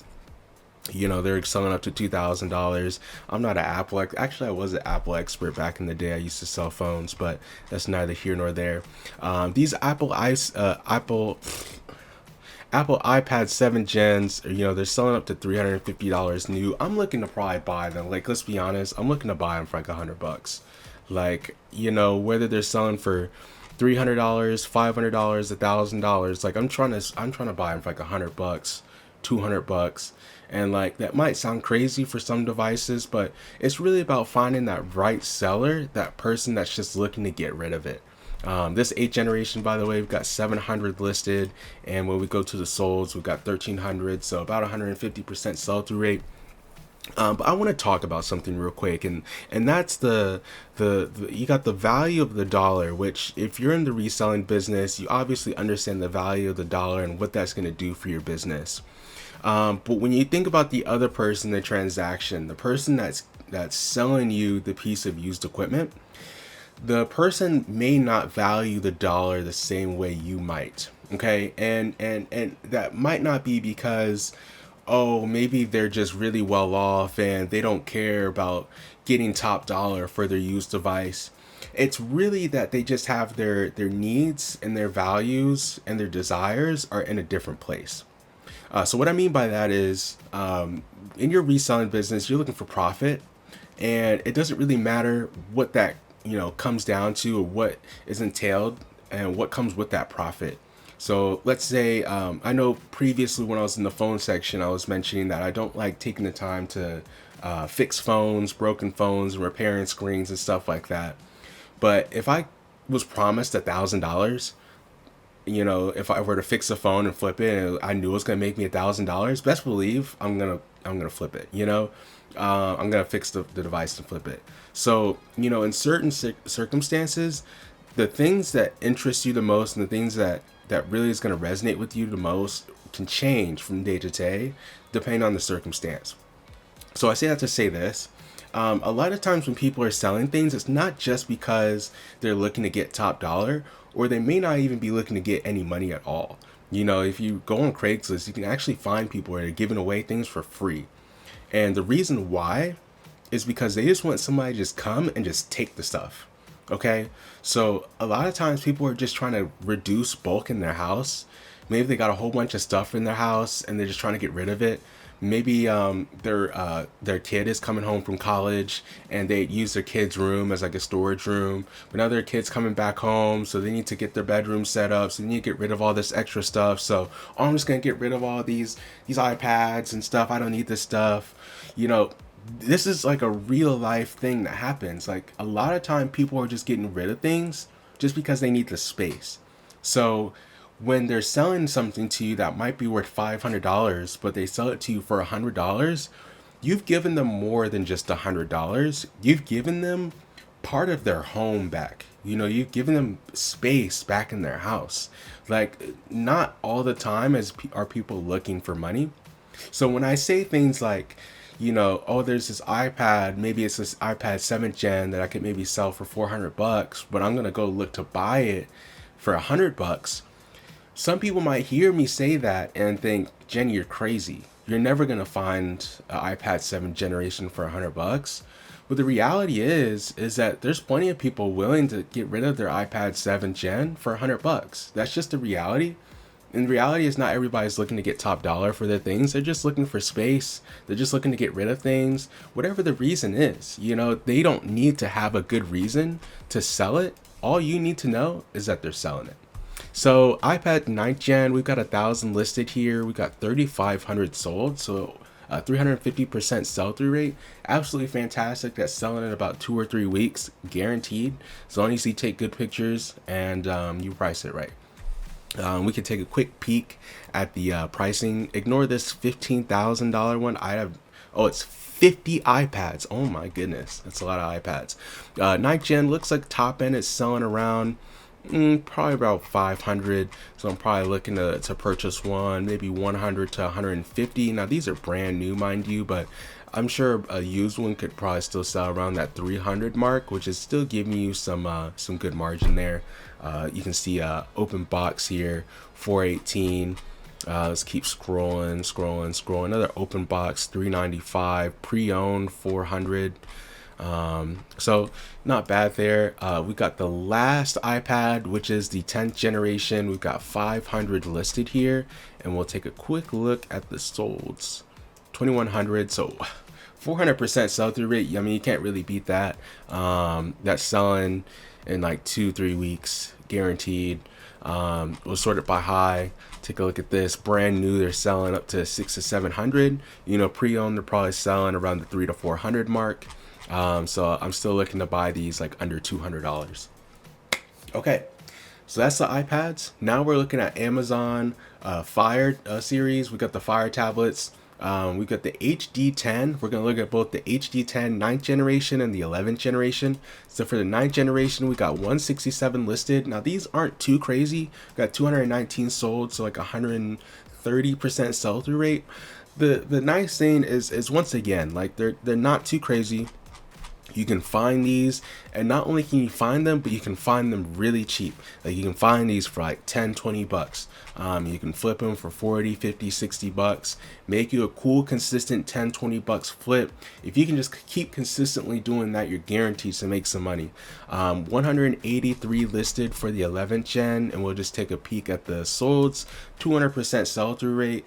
S1: you know, they're selling up to $2,000. I'm not an actually I was an Apple expert back in the day. I used to sell phones, but that's neither here nor there. These Apple iPad 7 gens, you know, they're selling up to $350 new. I'm looking to probably buy them. Like, let's be honest, I'm looking to buy them for like $100. Like, you know, whether they're selling for $300, $500, $1,000. Like I'm trying to buy them for like $100, $200. And like that might sound crazy for some devices, but it's really about finding that right seller, that person that's just looking to get rid of it. This 8th generation, by the way, we've got 700 listed, and when we go to the solds, we've got 1,300, so about 150% sell-through rate. But I want to talk about something real quick, and that's the you got the value of the dollar, which if you're in the reselling business, you obviously understand the value of the dollar and what that's going to do for your business. But when you think about the other person, the transaction, the person that's selling you the piece of used equipment, the person may not value the dollar the same way you might. Okay, and that might not be because, oh, maybe they're just really well off and they don't care about getting top dollar for their used device. It's really that they just have their needs and their values and their desires are in a different place. So what I mean by that is, in your reselling business, you're looking for profit, and it doesn't really matter what that comes down to, or what is entailed and what comes with that profit. So let's say, I know previously when I was in the phone section, I was mentioning that I don't like taking the time to fix phones, broken phones, and repairing screens and stuff like that. But if I was promised $1,000, if I were to fix a phone and flip it, and I knew it was gonna make me $1,000, best believe I'm gonna flip it. I'm gonna fix the device and flip it. So in certain circumstances, the things that interest you the most and the things that really is going to resonate with you the most can change from day to day depending on the circumstance. So I say that to say this. A lot of times when people are selling things, it's not just because they're looking to get top dollar, or they may not even be looking to get any money at all. If you go on Craigslist, you can actually find people where they're giving away things for free. And the reason why is because they just want somebody to just come and just take the stuff. Okay, so a lot of times people are just trying to reduce bulk in their house. Maybe they got a whole bunch of stuff in their house and they're just trying to get rid of it. Maybe their kid is coming home from college and they use their kid's room as like a storage room. But now their kid's coming back home, so they need to get their bedroom set up. So they need to get rid of all this extra stuff. So I'm just gonna get rid of all these iPads and stuff. I don't need this stuff. This is like a real life thing that happens. Like a lot of time people are just getting rid of things just because they need the space. So when they're selling something to you that might be worth $500, but they sell it to you for $100, you've given them more than just $100. You've given them part of their home back. You've given them space back in their house. Like not all the time are people looking for money. So when I say things like, oh, there's this iPad, maybe it's this iPad 7th gen that I could maybe sell for $400, but I'm going to go look to buy it for $100. Some people might hear me say that and think, Jenny, you're crazy. You're never going to find an iPad 7th generation for $100. But the reality is that there's plenty of people willing to get rid of their iPad 7th gen for $100. That's just the reality. And reality is not everybody's looking to get top dollar for their things. They're just looking for space. They're just looking to get rid of things. Whatever the reason is, they don't need to have a good reason to sell it. All you need to know is that they're selling it. So iPad 9th gen, we've got 1,000 listed here. We've got 3,500 sold. So 350% sell-through rate. Absolutely fantastic. That's selling in about 2 or 3 weeks, guaranteed. As long as you take good pictures and you price it right. We can take a quick peek at the pricing. Ignore this $15,000 one. It's 50 iPads. Oh my goodness, that's a lot of iPads. 9th gen looks like top end is selling around probably about 500. So I'm probably looking to purchase one, maybe 100 to 150. Now these are brand new, mind you, but I'm sure a used one could probably still sell around that 300 mark, which is still giving you some good margin there. You can see open box here, 418. Let's keep scrolling. Another open box, 395. Pre-owned, 400. So not bad there. We got the last iPad, which is the 10th generation. We've got 500 listed here, and we'll take a quick look at the solds. 2,100. So 400% sell-through rate. I mean, you can't really beat that. That's selling in like 2-3 weeks, guaranteed. Was sorted by high. Take a look at this, brand new. They're selling up to 600 to 700. You know, pre-owned, they're probably selling around the 300 to 400 mark. So I'm still looking to buy these like under $200. Okay, so that's the iPads. Now we're looking at Amazon Fire series. We got the Fire tablets. We got the HD10. We're going to look at both the HD10 9th generation and the 11th generation. So for the 9th generation, we got 167 listed. Now these aren't too crazy. We got 219 sold, so like 130% sell-through rate. The nice thing is once again, like they're not too crazy. You can find these, and not only can you find them, but you can find them really cheap. Like you can find these for like 10, 20 bucks. You can flip them for 40, 50, 60 bucks. Make you a cool, consistent 10, 20 bucks flip. If you can just keep consistently doing that, you're guaranteed to make some money. 183 listed for the 11th gen, and we'll just take a peek at the solds. 200% sell-through rate.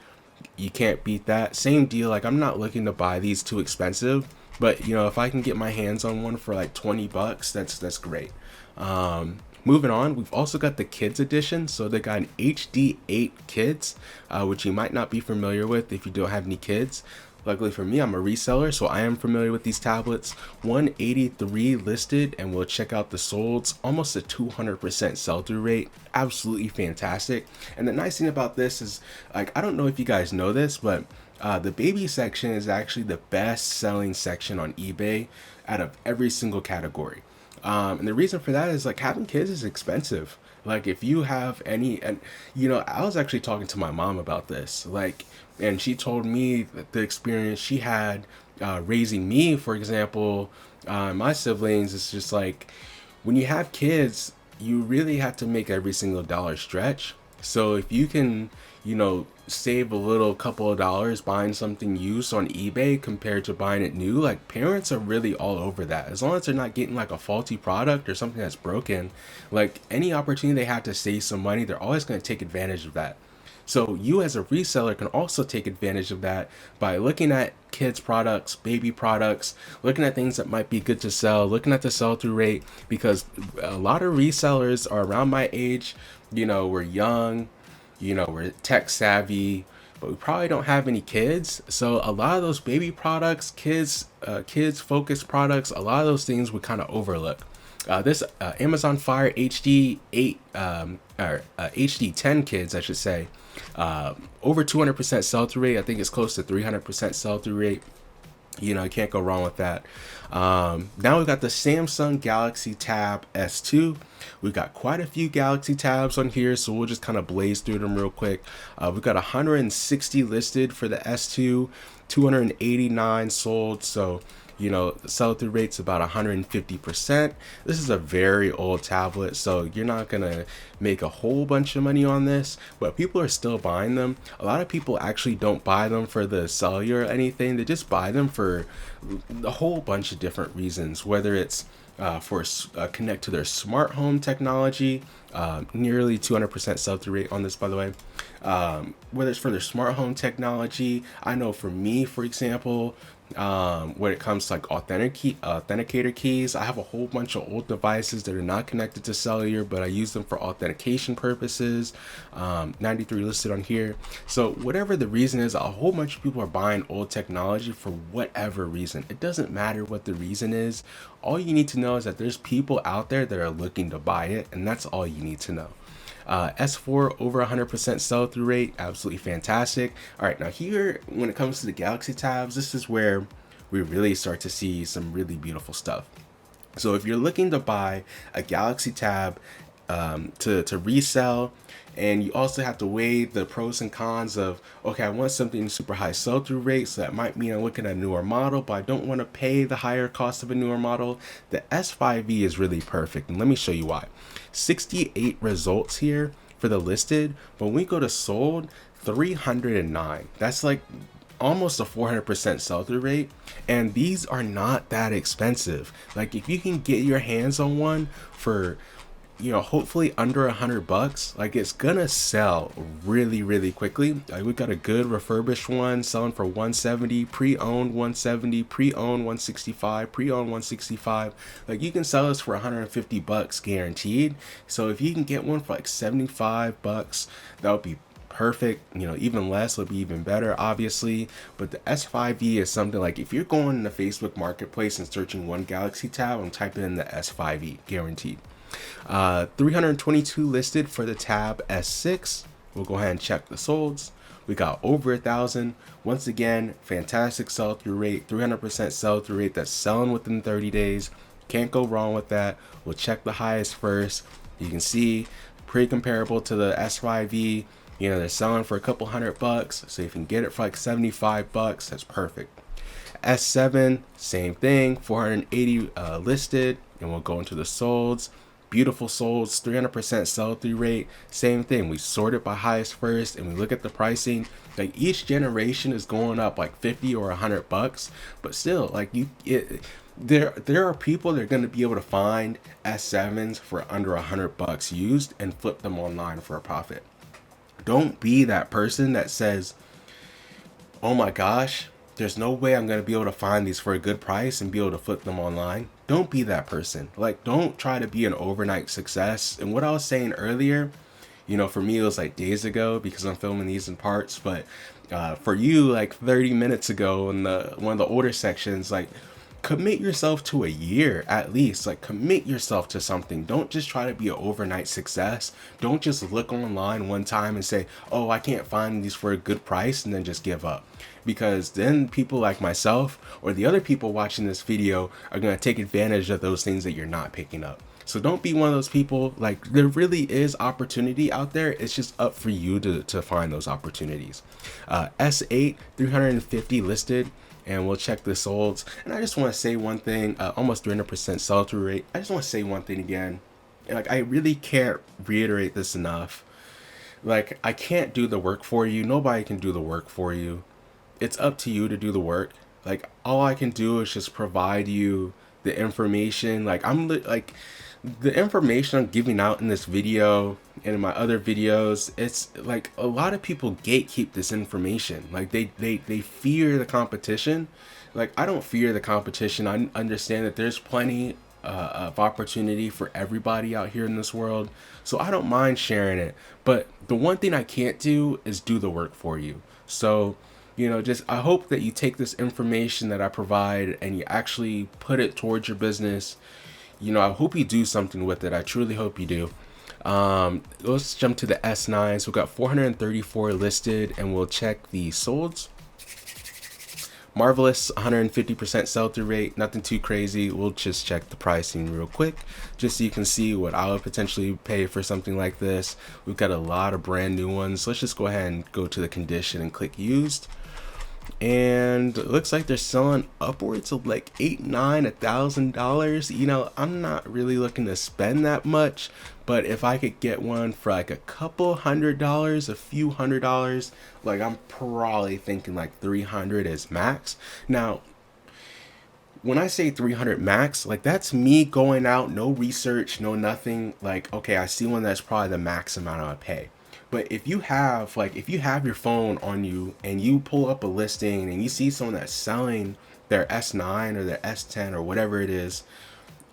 S1: You can't beat that. Same deal, like I'm not looking to buy these too expensive. But, you know, if I can get my hands on one for like 20 bucks, that's great. Moving on, we've also got the kids edition. So they got an HD8 kids, which you might not be familiar with if you don't have any kids. Luckily for me, I'm a reseller, so I am familiar with these tablets. 183 listed, and we'll check out the solds. Almost a 200% sell-through rate. Absolutely fantastic. And the nice thing about this is, like, I don't know if you guys know this, but the baby section is actually the best selling section on eBay out of every single category. And the reason for that is like having kids is expensive. Like if you have any, and you know, I was actually talking to my mom about this, like, and she told me that the experience she had raising me, for example, my siblings, is just like when you have kids, you really have to make every single dollar stretch. So if you can, you know, save a little couple of dollars buying something used on eBay compared to buying it new, like parents are really all over that. As long as they're not getting like a faulty product or something that's broken, like any opportunity they have to save some money, they're always going to take advantage of that. So you as a reseller can also take advantage of that by looking at kids products, baby products, looking at things that might be good to sell, looking at the sell-through rate, because a lot of resellers are around my age. You know, we're young, you know, we're tech savvy, but we probably don't have any kids. So a lot of those baby products, kids focused products, a lot of those things we kind of overlook. This Amazon Fire HD8 or HD10 kids, I should say, over 200% sell-through rate. I think it's close to 300% sell-through rate. You know, you can't go wrong with that. Now we've got the Samsung Galaxy Tab S2. We've got quite a few Galaxy Tabs on here, so we'll just kind of blaze through them real quick. We've got 160 listed for the S2, 289 sold. So, you know, the sell-through rate's about 150%. This is a very old tablet, so you're not gonna make a whole bunch of money on this, but people are still buying them. A lot of people actually don't buy them for the cellular or anything. They just buy them for a whole bunch of different reasons, whether it's for connect to their smart home technology. Nearly 200% sell-through rate on this, by the way. Whether it's for their smart home technology, I know for me, for example, when it comes to like authenticator keys, I have a whole bunch of old devices that are not connected to cellular, but I use them for authentication purposes. 93 listed on here. So whatever the reason is, a whole bunch of people are buying old technology for whatever reason. It doesn't matter what the reason is. All you need to know is that there's people out there that are looking to buy it, and that's all you need to know. S4 over 100% sell-through rate, absolutely fantastic. All right, now here, when it comes to the Galaxy Tabs, this is where we really start to see some really beautiful stuff. So if you're looking to buy a Galaxy Tab to resell, and you also have to weigh the pros and cons of, okay, I want something super high sell-through rate, so that might mean I'm looking at a newer model, but I don't want to pay the higher cost of a newer model. The S5e is really perfect, and let me show you why. 68 results here for the listed, but when we go to sold, 309. That's like almost a 400% sell-through rate, and these are not that expensive. Like if you can get your hands on one for hopefully under $100. Like, it's gonna sell really, really quickly. Like, we got a good refurbished one selling for 170, pre-owned 170, pre-owned 165, pre-owned 165. Like, you can sell this for $150 guaranteed. So if you can get one for like $75, that would be perfect. Even less would be even better, obviously. But the S5e is something like, if you're going in the Facebook marketplace and searching one Galaxy tab, I'm typing in the S5e, guaranteed. 322 listed for the Tab S6. We'll go ahead and check the solds. We got over 1,000. Once again, fantastic sell-through rate, 300% sell-through rate. That's selling within 30 days. Can't go wrong with that. We'll check the highest first. You can see pretty comparable to the S5e. They're selling for a couple $100, so if you can get it for like $75, that's perfect. S7, same thing, 480 listed, and we'll go into the solds. Beautiful solds, 300% sell-through rate. Same thing, we sort it by highest first, and we look at the pricing. Like, each generation is going up like 50 or $100, but still, like, there are people that are going to be able to find S7s for under $100 used and flip them online for a profit. Don't be that person that says, oh my gosh, there's no way I'm going to be able to find these for a good price and be able to flip them online. Don't be that person. Like, don't try to be an overnight success. And what I was saying earlier, for me, it was like days ago because I'm filming these in parts. But for you, like 30 minutes ago in one of the older sections, like, commit yourself to a year at least. Like, commit yourself to something. Don't just try to be an overnight success. Don't just look online one time and say, oh, I can't find these for a good price, and then just give up. Because then people like myself or the other people watching this video are going to take advantage of those things that you're not picking up. So don't be one of those people. Like, there really is opportunity out there. It's just up for you to find those opportunities. S8, 350 listed. And we'll check the solds. And I just want to say one thing, almost 300% sell-through rate. I just want to say one thing again. Like, I really can't reiterate this enough. Like, I can't do the work for you. Nobody can do the work for you. It's up to you to do the work. Like, all I can do is just provide you the information. Like, the information I'm giving out in this video and in my other videos, it's like a lot of people gatekeep this information. Like, they fear the competition. Like, I don't fear the competition. I understand that there's plenty of opportunity for everybody out here in this world, so I don't mind sharing it. But the one thing I can't do is do the work for you. So I hope that you take this information that I provide and you actually put it towards your business. I hope you do something with it. I truly hope you do. Let's jump to the S9s. We've got 434 listed, and we'll check the solds. Marvelous, 150% sell-through rate. Nothing too crazy. We'll just check the pricing real quick, just so you can see what I would potentially pay for something like this. We've got a lot of brand new ones. Let's just go ahead and go to the condition and click used. And it looks like they're selling upwards of like $1,000. I'm not really looking to spend that much, but if I could get one for like a couple $100, a few $100, like, I'm probably thinking like 300 is max. Now, when I say 300 max, like, that's me going out, no research, no nothing. Like, okay, I see one that's probably the max amount I would pay. But if you have your phone on you and you pull up a listing and you see someone that's selling their S9 or their S10 or whatever it is,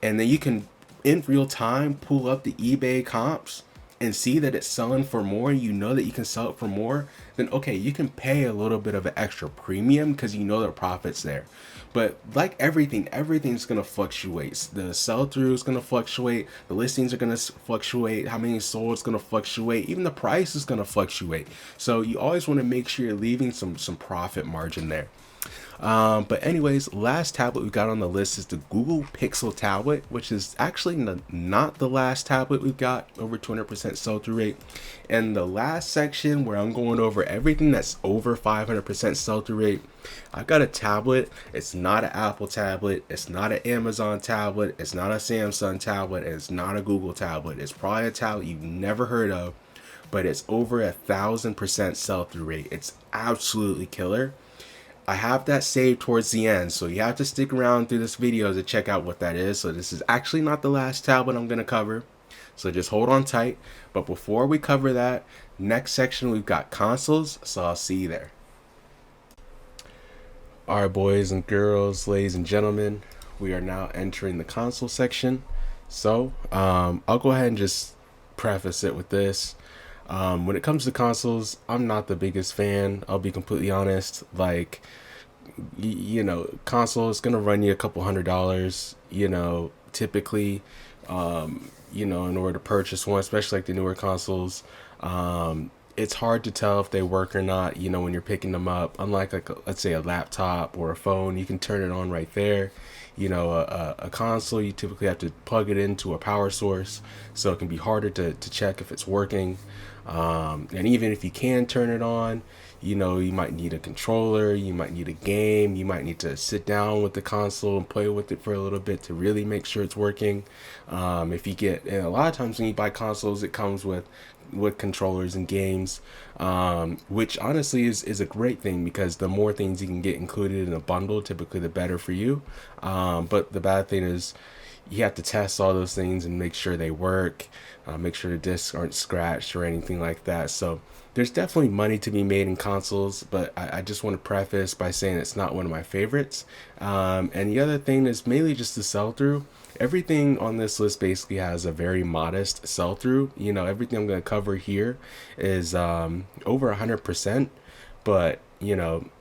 S1: and then you can in real time pull up the eBay comps and see that it's selling for more, that you can sell it for more, then okay, you can pay a little bit of an extra premium because the profit's there. But like everything's going to fluctuate. The sell-through is going to fluctuate. The listings are going to fluctuate. How many sold is going to fluctuate. Even the price is going to fluctuate. So you always want to make sure you're leaving some profit margin there. But anyways, last tablet we got on the list is the Google Pixel tablet, which is actually not the last tablet we've got, over 200% sell-through rate. And the last section where I'm going over everything that's over 500% sell-through rate, I've got a tablet. It's not an Apple tablet. It's not an Amazon tablet. It's not a Samsung tablet. And it's not a Google tablet. It's probably a tablet you've never heard of, but it's over 1,000% sell-through rate. It's absolutely killer. I have that saved towards the end, so you have to stick around through this video to check out what that is. So this is actually not the last tablet I'm going to cover. So just hold on tight. But before we cover that, next section we've got consoles, so I'll see you there. All right, boys and girls, ladies and gentlemen, we are now entering the console section. So I'll go ahead and just preface it with this. When it comes to consoles, I'm not the biggest fan. I'll be completely honest. Like, console is gonna run you a couple $100. Typically, in order to purchase one, especially like the newer consoles. It's hard to tell if they work or not, when you're picking them up. Unlike let's say a laptop or a phone, you can turn it on right there. A console, you typically have to plug it into a power source, so it can be harder to check if it's working. And even if you can turn it on, you might need a controller, you might need a game, you might need to sit down with the console and play with it for a little bit to really make sure it's working. And a lot of times when you buy consoles, it comes with controllers and games, which honestly is a great thing, because the more things you can get included in a bundle, typically the better for you. But the bad thing is you have to test all those things and make sure they work, make sure the discs aren't scratched or anything like that. So there's definitely money to be made in consoles, but I just want to preface by saying it's not one of my favorites. And the other thing is mainly just the sell-through. Everything on this list basically has a very modest sell-through. Everything I'm going to cover here is over 100%, but you're not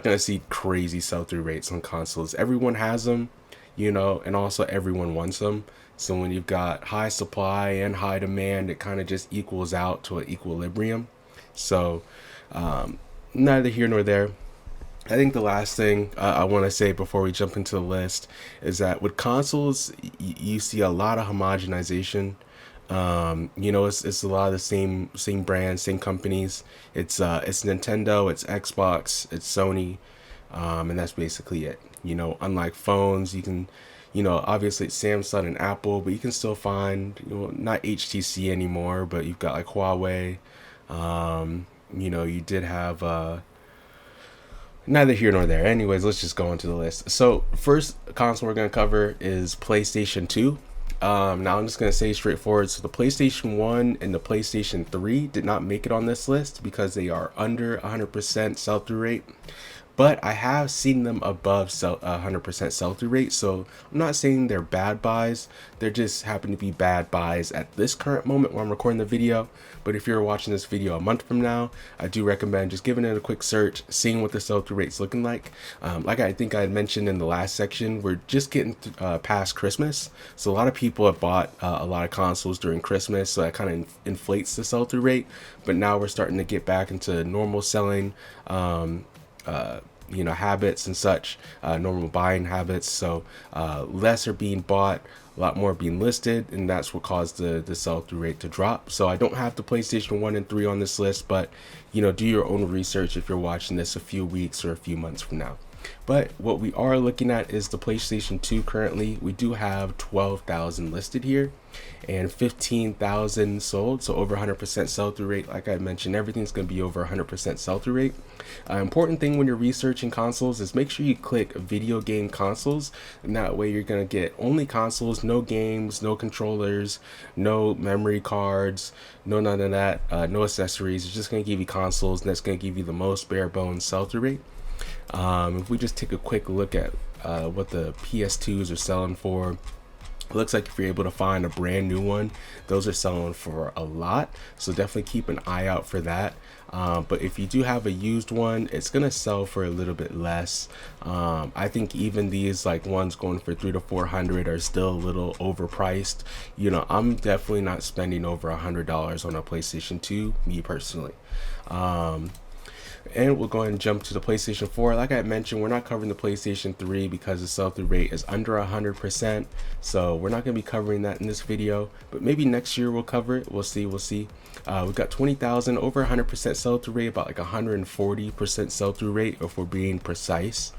S1: going to see crazy sell-through rates on consoles. Everyone has them, and also everyone wants them. So when you've got high supply and high demand, it kind of just equals out to an equilibrium. So neither here nor there. I think the last thing I want to say before we jump into the list is that with consoles, you see a lot of homogenization. It's a lot of the same brands, same companies. It's Nintendo, it's Xbox, it's Sony, and that's basically it. Unlike phones, you can, obviously it's Samsung and Apple, but you can still find, not HTC anymore, but you've got like Huawei. You did have neither here nor there. Anyways, let's just go into the list. So first console we're going to cover is PlayStation 2. Now I'm just going to say straightforward. So the PlayStation 1 and the PlayStation 3 did not make it on this list because they are under 100% sell-through rate. But I have seen them above 100% sell-through rate, so I'm not saying they're bad buys. They're just happen to be bad buys at this current moment when I'm recording the video. But if you're watching this video a month from now, I do recommend just giving it a quick search, seeing what the sell-through rate's looking like. Like I think I had mentioned in the last section, we're just getting past Christmas, so a lot of people have bought a lot of consoles during Christmas, so that kind of inflates the sell-through rate. But now we're starting to get back into normal selling. Habits and such, normal buying habits. So less are being bought, a lot more being listed, and that's what caused the sell-through rate to drop. So I don't have the PlayStation 1 and 3 on this list, but do your own research if you're watching this a few weeks or a few months from now. But what we are looking at is the PlayStation 2 currently. We do have 12,000 listed here and 15,000 sold, so over 100% sell-through rate. Like I mentioned, everything's going to be over 100% sell-through rate. Important thing when you're researching consoles is make sure you click video game consoles, and that way you're going to get only consoles, no games, no controllers, no memory cards, none of that, no accessories. It's just going to give you consoles, and that's going to give you the most bare bones sell-through rate. If we just take a quick look at what the PS2s are selling for, it looks like if you're able to find a brand new one, those are selling for a lot, so definitely keep an eye out for that. But if you do have a used one, it's gonna sell for a little bit less. I think even these like ones going for $300 to $400 are still a little overpriced. I'm definitely not spending over $100 on a PlayStation 2, me personally. And we'll go ahead and jump to the PlayStation 4. Like I mentioned, we're not covering the PlayStation 3 because the sell-through rate is under 100%. So we're not going to be covering that in this video. But maybe next year we'll cover it. We'll see. We've got 20,000, over 100% sell-through rate, about like 140% sell-through rate if we're being precise.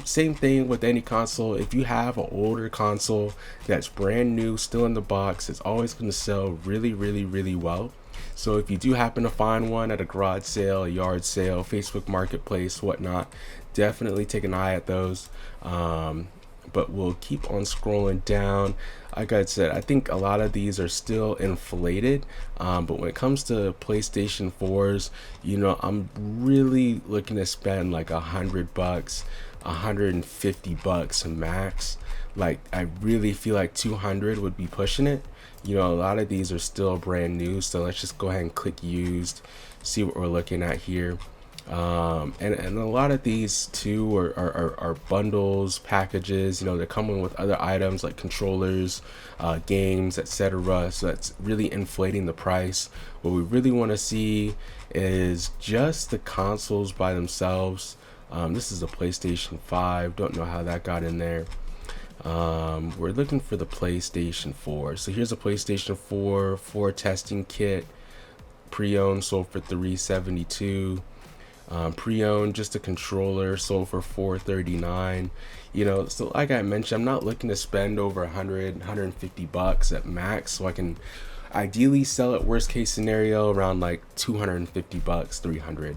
S1: Same thing with any console. If you have an older console that's brand new, still in the box, it's always going to sell really, really, really well. So if you do happen to find one at a garage sale, a yard sale, Facebook Marketplace, whatnot, definitely take an eye at those. but we'll keep on scrolling down. Like I said, I think a lot of these are still inflated, but when it comes to PlayStation 4s, I'm really looking to spend like $100, $150 max. Like, I really feel like 200 would be pushing it. A lot of these are still brand new, so let's just go ahead and click used, see what we're looking at here. And a lot of these too are bundles, packages. They're coming with other items like controllers, games, etc. So that's really inflating the price. What we really want to see is just the consoles by themselves. This is a PlayStation 5. Don't know how that got in there. We're looking for the PlayStation 4. So here's a PlayStation 4 testing kit, pre-owned, sold for $372. Pre-owned, just a controller, sold for $439. So like I mentioned, I'm not looking to spend over $150 at max, so I can ideally sell it, worst case scenario, around like $250, $300.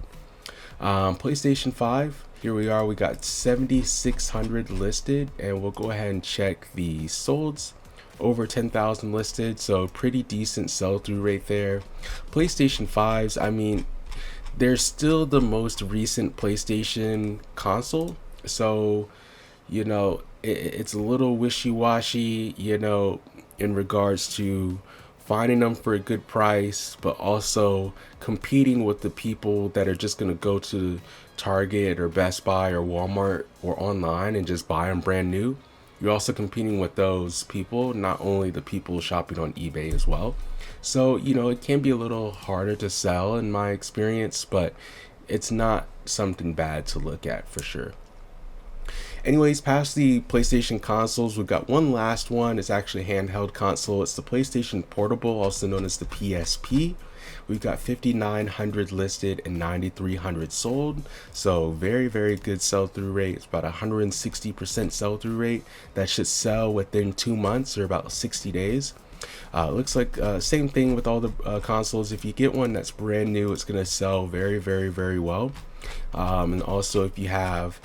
S1: PlayStation 5, here we are. We got 7,600 listed, and we'll go ahead and check the solds. Over 10,000 listed, so pretty decent sell-through rate there. PlayStation 5s, I mean, they're still the most recent PlayStation console, so it's a little wishy-washy, in regards to finding them for a good price, but also competing with the people that are just going to go to Target or Best Buy or Walmart or online and just buy them brand new. You're also competing with those people, not only the people shopping on eBay as well. So, it can be a little harder to sell in my experience, but it's not something bad to look at for sure. Anyways, past the PlayStation consoles, we've got one last one. It's actually a handheld console. It's the PlayStation Portable, also known as the PSP. We've got 5,900 listed and 9,300 sold. So very, very good sell-through rate. It's about 160% sell-through rate. That should sell within 2 months or about 60 days. Looks like same thing with all the consoles. If you get one that's brand new, it's going to sell very, very, very well. And also if you have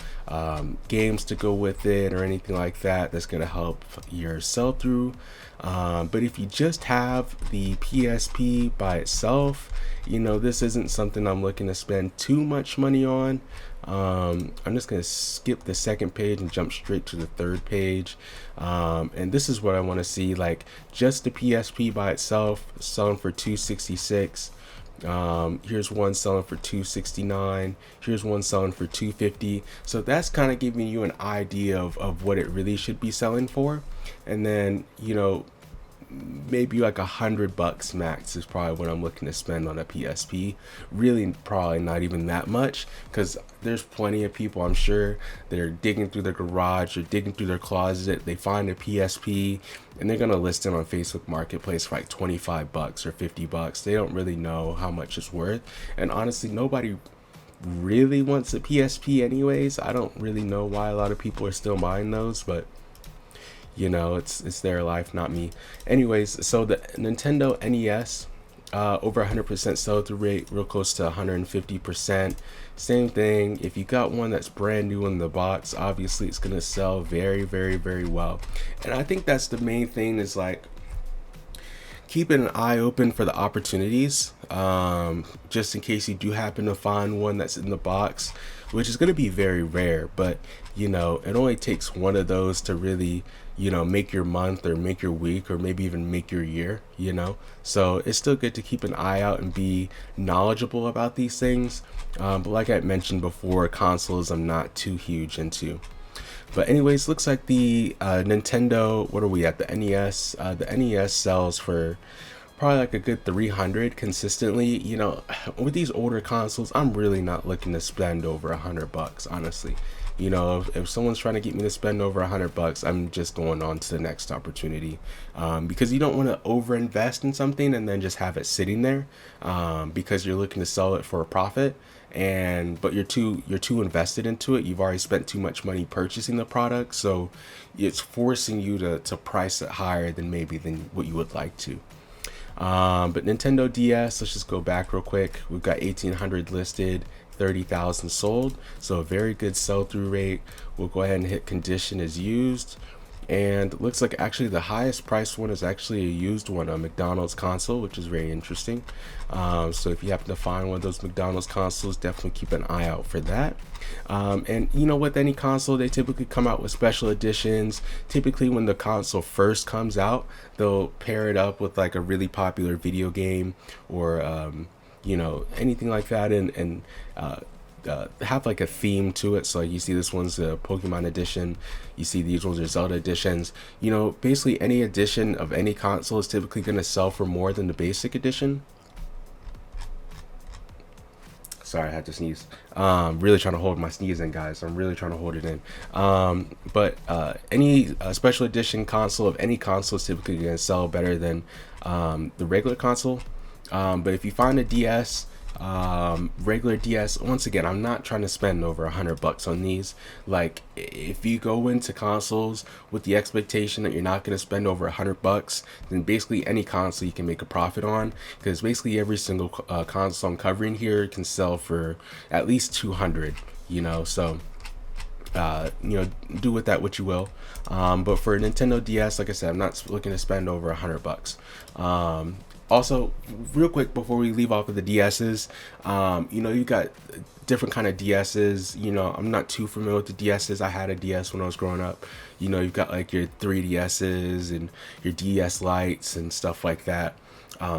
S1: games to go with it or anything like that, that's going to help your sell-through. But if you just have the PSP by itself, this isn't something I'm looking to spend too much money on. I'm just going to skip the second page and jump straight to the third page. And this is what I want to see, like just the PSP by itself, selling for $266. Here's one selling for $269. Here's one selling for $250. So that's kind of giving you an idea of what it really should be selling for. And then, maybe like $100 max is probably what I'm looking to spend on a PSP. Really, probably not even that much, because there's plenty of people, I'm sure, that are digging through their garage or digging through their closet. They find a PSP and they're gonna list it on Facebook Marketplace for like $25 or $50. They don't really know how much it's worth, and honestly, nobody really wants a PSP anyways. I don't really know why a lot of people are still buying those, but it's their life, not me. Anyways, so the Nintendo NES, over 100% sell-through rate, real close to 150%. Same thing, if you got one that's brand new in the box, obviously it's going to sell very, very, very well. And I think that's the main thing, is like keeping an eye open for the opportunities, just in case you do happen to find one that's in the box, which is going to be very rare. But it only takes one of those to really make your month or make your week or maybe even make your year. So it's still good to keep an eye out and be knowledgeable about these things, but like I mentioned before, consoles I'm not too huge into. But anyways, looks like the Nintendo, what are we at, the NES? The NES sells for probably like a good 300 consistently. With these older consoles, I'm really not looking to spend over $100, honestly. If someone's trying to get me to spend over $100, I'm just going on to the next opportunity, because you don't want to overinvest in something and then just have it sitting there, because you're looking to sell it for a profit, but you're too invested into it. You've already spent too much money purchasing the product, so it's forcing you to price it higher than what you would like to. But Nintendo DS, let's just go back real quick. We've got 1,800 listed, 30,000 sold, so a very good sell-through rate. We'll go ahead and hit condition as used, and it looks like actually the highest priced one is actually a used one, a McDonald's console, which is very interesting. So if you happen to find one of those McDonald's consoles, definitely keep an eye out for that. And you know, with any console, they typically come out with special editions. Typically when the console first comes out, they'll pair it up with like a really popular video game, or you know, anything like that, and have like a theme to it. So like you see this one's a Pokemon edition, you see these ones are Zelda editions. You know, basically any edition of any console is typically going to sell for more than the basic edition. Sorry, I had to sneeze. Really trying to hold my sneeze in, guys. I'm really trying to hold it in. But any special edition console of any console is typically going to sell better than the regular console. But if you find a DS, regular DS, once again, I'm not trying to spend over $100 on these. Like, if you go into consoles with the expectation that you're not going to spend over $100, then basically any console you can make a profit on, because basically every single console I'm covering here can sell for at least 200, you know. So you know, do with that what you will. But for a Nintendo DS, like I said, I'm not looking to spend over $100. Also, real quick before we leave off of the DSs, you know, you got different kind of DSs. You know, I'm not too familiar with the DSs. I had a DS when I was growing up. You know, you've got like your 3DSs and your DS Lites and stuff like that.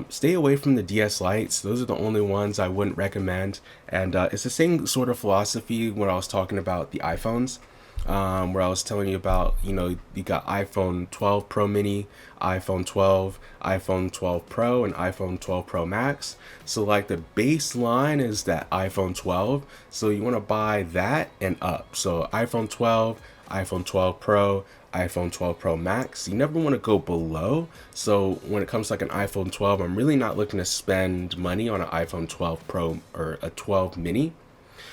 S1: Stay away from the DS Lites. Those are the only ones I wouldn't recommend. And it's the same sort of philosophy when I was talking about the iPhones. Where I was telling you about, you know, you got iPhone 12 Pro Mini, iPhone 12, iPhone 12 Pro, and iPhone 12 Pro Max. So like the baseline is that iPhone 12. So you want to buy that and up. So iPhone 12, iPhone 12 Pro, iPhone 12 Pro Max. You never want to go below. So when it comes to like an iPhone 12, I'm really not looking to spend money on an iPhone 12 Pro or a 12 Mini.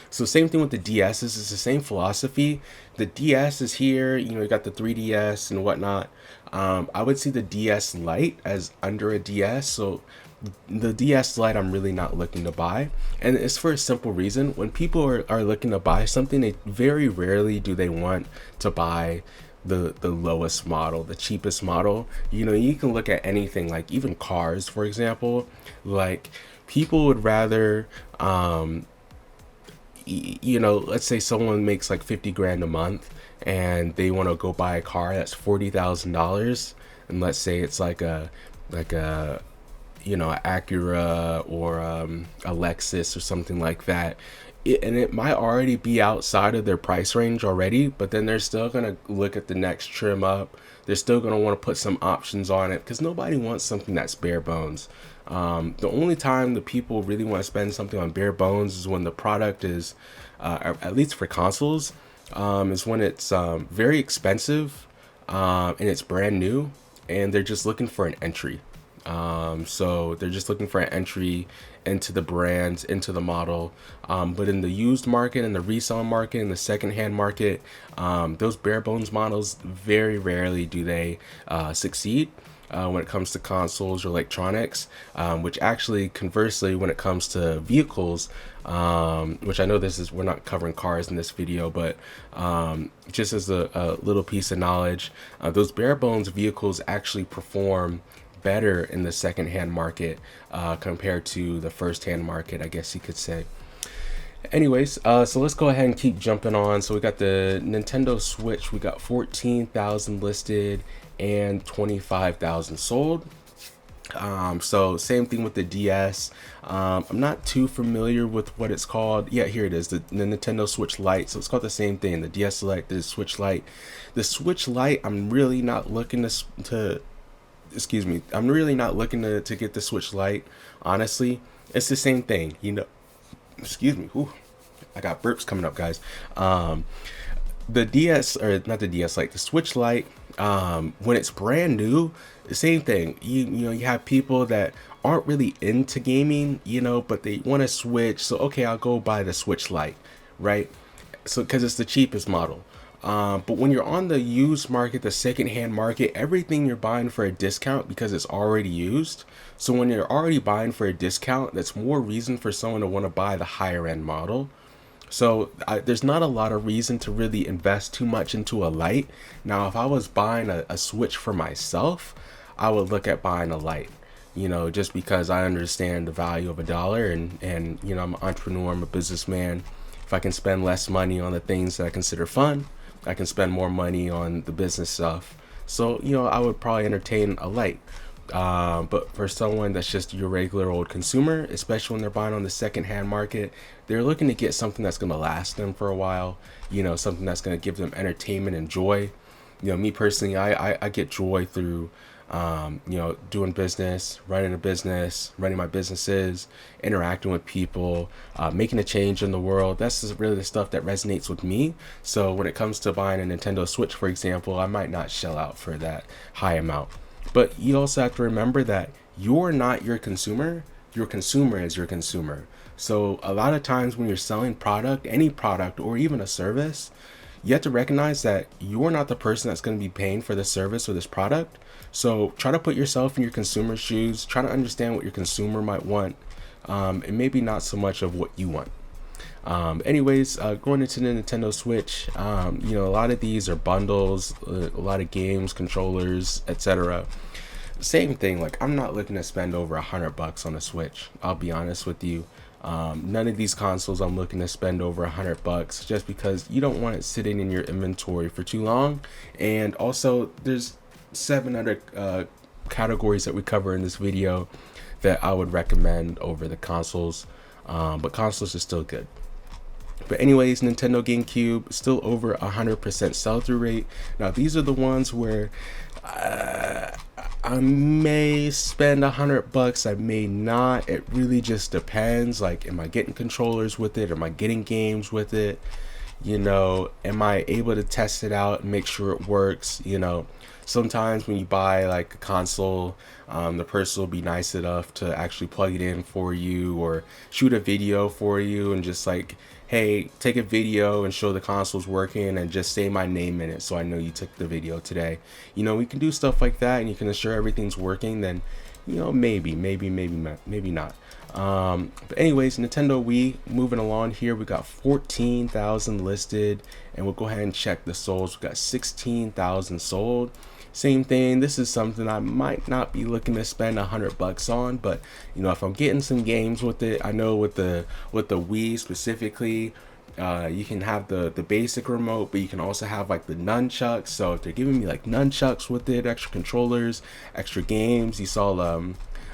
S1: So same thing with the DSs, it's the same philosophy. The DS is here, you know, you got the 3DS and whatnot. I would see the DS Lite as under a DS. So the DS Lite I'm really not looking to buy. And it's for a simple reason. When people are looking to buy something, they very rarely do they want to buy the lowest model, the cheapest model. You know, you can look at anything, like even cars, for example. Like people would rather you know, let's say someone makes like 50 grand a month and they want to go buy a car that's $40,000, and let's say it's like a you know, Acura or a Lexus or something like that. And it might already be outside of their price range already, but then they're still going to look at the next trim up. They're still going to want to put some options on it, because nobody wants something that's bare bones. The only time the people really want to spend something on bare bones is when the product is, at least for consoles, is when it's very expensive and it's brand new, and they're just looking for an entry. So they're just looking for an entry into the brand, into the model. But in the used market and the resale market and the secondhand market, those bare bones models, very rarely do they succeed when it comes to consoles or electronics, which actually conversely, when it comes to vehicles, which I know we're not covering cars in this video, but just as a little piece of knowledge, those bare bones vehicles actually perform better in the secondhand market compared to the first-hand market, I guess you could say. Anyways, so let's go ahead and keep jumping on. So we got the Nintendo Switch. We got 14,000 listed and 25,000 sold. So same thing with the DS. I'm not too familiar with what it's called. Yeah, here it is, the Nintendo Switch Lite. So it's called the same thing, the DS Lite, the Switch Lite. The Switch Lite, I'm really not looking I'm really not looking to get the Switch Lite. Honestly, it's the same thing, you know. Excuse me. Ooh, I got burps coming up, guys. The DS, or not the DS Lite, the Switch Lite, when it's brand new, the same thing. You know, you have people that aren't really into gaming, you know, but they want to switch. So okay, I'll go buy the Switch Lite, right? So because it's the cheapest model. But when you're on the used market, the secondhand market, everything you're buying for a discount because it's already used. So when you're already buying for a discount, that's more reason for someone to want to buy the higher end model, So there's not a lot of reason to really invest too much into a light. Now, if I was buying a Switch for myself, I would look at buying a light. Just because I understand the value of a dollar, and I'm an entrepreneur, I'm a businessman. If I can spend less money on the things that I consider fun, I can spend more money on the business stuff. So, I would probably entertain a light. But for someone that's just your regular old consumer, especially when they're buying on the secondhand market, they're looking to get something that's going to last them for a while, something that's going to give them entertainment and joy. Me personally, I get joy through, doing business, running a business, running my businesses, interacting with people, making a change in the world. That's just really the stuff that resonates with me. So when it comes to buying a Nintendo Switch, for example, I might not shell out for that high amount. But you also have to remember that you're not your consumer is your consumer. So a lot of times when you're selling product, any product or even a service, you have to recognize that you're not the person that's going to be paying for this service or this product. So try to put yourself in your consumer's shoes, try to understand what your consumer might want, and maybe not so much of what you want. Going into the Nintendo Switch, a lot of these are bundles, a lot of games, controllers, etc. Same thing, like I'm not looking to spend over $100 on a Switch. I'll be honest with you. None of these consoles I'm looking to spend over $100 just because you don't want it sitting in your inventory for too long. And also, there's 7 other categories that we cover in this video that I would recommend over the consoles. But consoles are still good. But anyways, Nintendo GameCube still over 100% sell-through rate. Now these are the ones where I may spend $100, I may not. It really just depends. Like, am I getting controllers with it? Am I getting games with it? Am I able to test it out and make sure it works? Sometimes when you buy like a console, the person will be nice enough to actually plug it in for you or shoot a video for you and just like, hey, take a video and show the console's working and just say my name in it so I know you took the video today. We can do stuff like that, and you can assure everything's working. Then, maybe not. But anyways, Nintendo Wii, moving along here, we got 14,000 listed, and we'll go ahead and check the solds. We got 16,000 sold. Same thing, this is something I might not be looking to spend $100 on, but if I'm getting some games with it, I know with the Wii specifically, you can have the basic remote, but you can also have like the nunchucks. So if they're giving me like nunchucks with it, extra controllers, extra games, you saw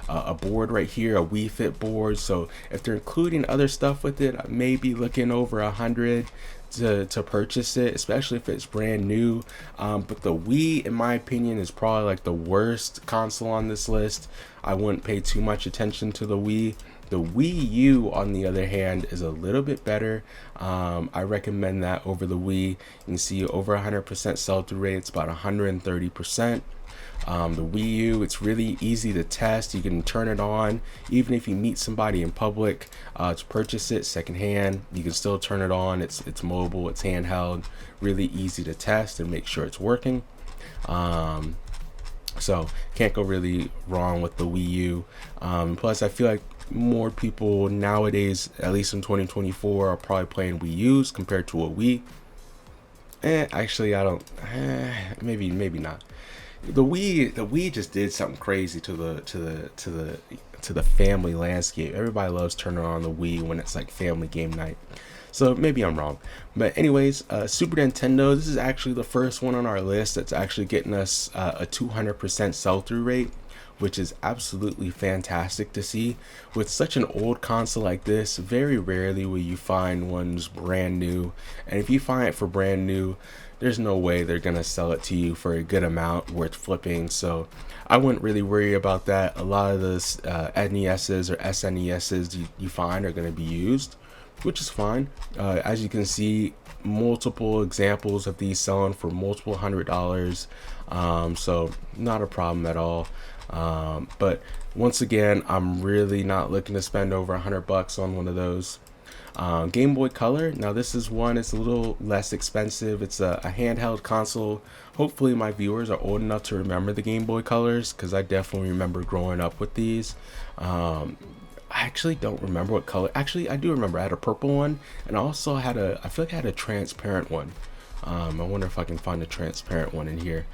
S1: a board right here, a Wii Fit board. So if they're including other stuff with it, I may be looking over 100 to purchase it, especially if it's brand new. But the Wii, in my opinion, is probably like the worst console on this list. I wouldn't pay too much attention to the Wii. The Wii U, on the other hand, is a little bit better. I recommend that over the Wii. You can see over 100% sell-through rate. It's about 130%. The Wii U, it's really easy to test. You can turn it on even if you meet somebody in public to purchase it secondhand. You can still turn it on. It's mobile, it's handheld, really easy to test and make sure it's working. So can't go really wrong with the Wii U. Plus, I feel like more people nowadays, at least in 2024, are probably playing Wii U's compared to a Wii. Actually, I don't. Maybe not. The Wii just did something crazy to the family landscape. Everybody loves turning on the Wii when it's like family game night. So maybe I'm wrong. But anyways, Super Nintendo, this is actually the first one on our list that's actually getting us a 200% sell-through rate, which is absolutely fantastic to see. With such an old console like this, very rarely will you find one's brand new. And if you find it for brand new, there's no way they're going to sell it to you for a good amount worth flipping. So I wouldn't really worry about that. A lot of those NESs or SNESs you find are going to be used, which is fine. As you can see, multiple examples of these selling for multiple $100s. So not a problem at all. But once again, I'm really not looking to spend over $100 on one of those. Game Boy Color, now this is one, it's a little less expensive. It's a handheld console. Hopefully my viewers are old enough to remember the Game Boy Colors, because I definitely remember growing up with these. I actually don't remember what color. Actually, I do remember. I had a purple one, and I also had I feel like I had a transparent one. I wonder if I can find a transparent one in here,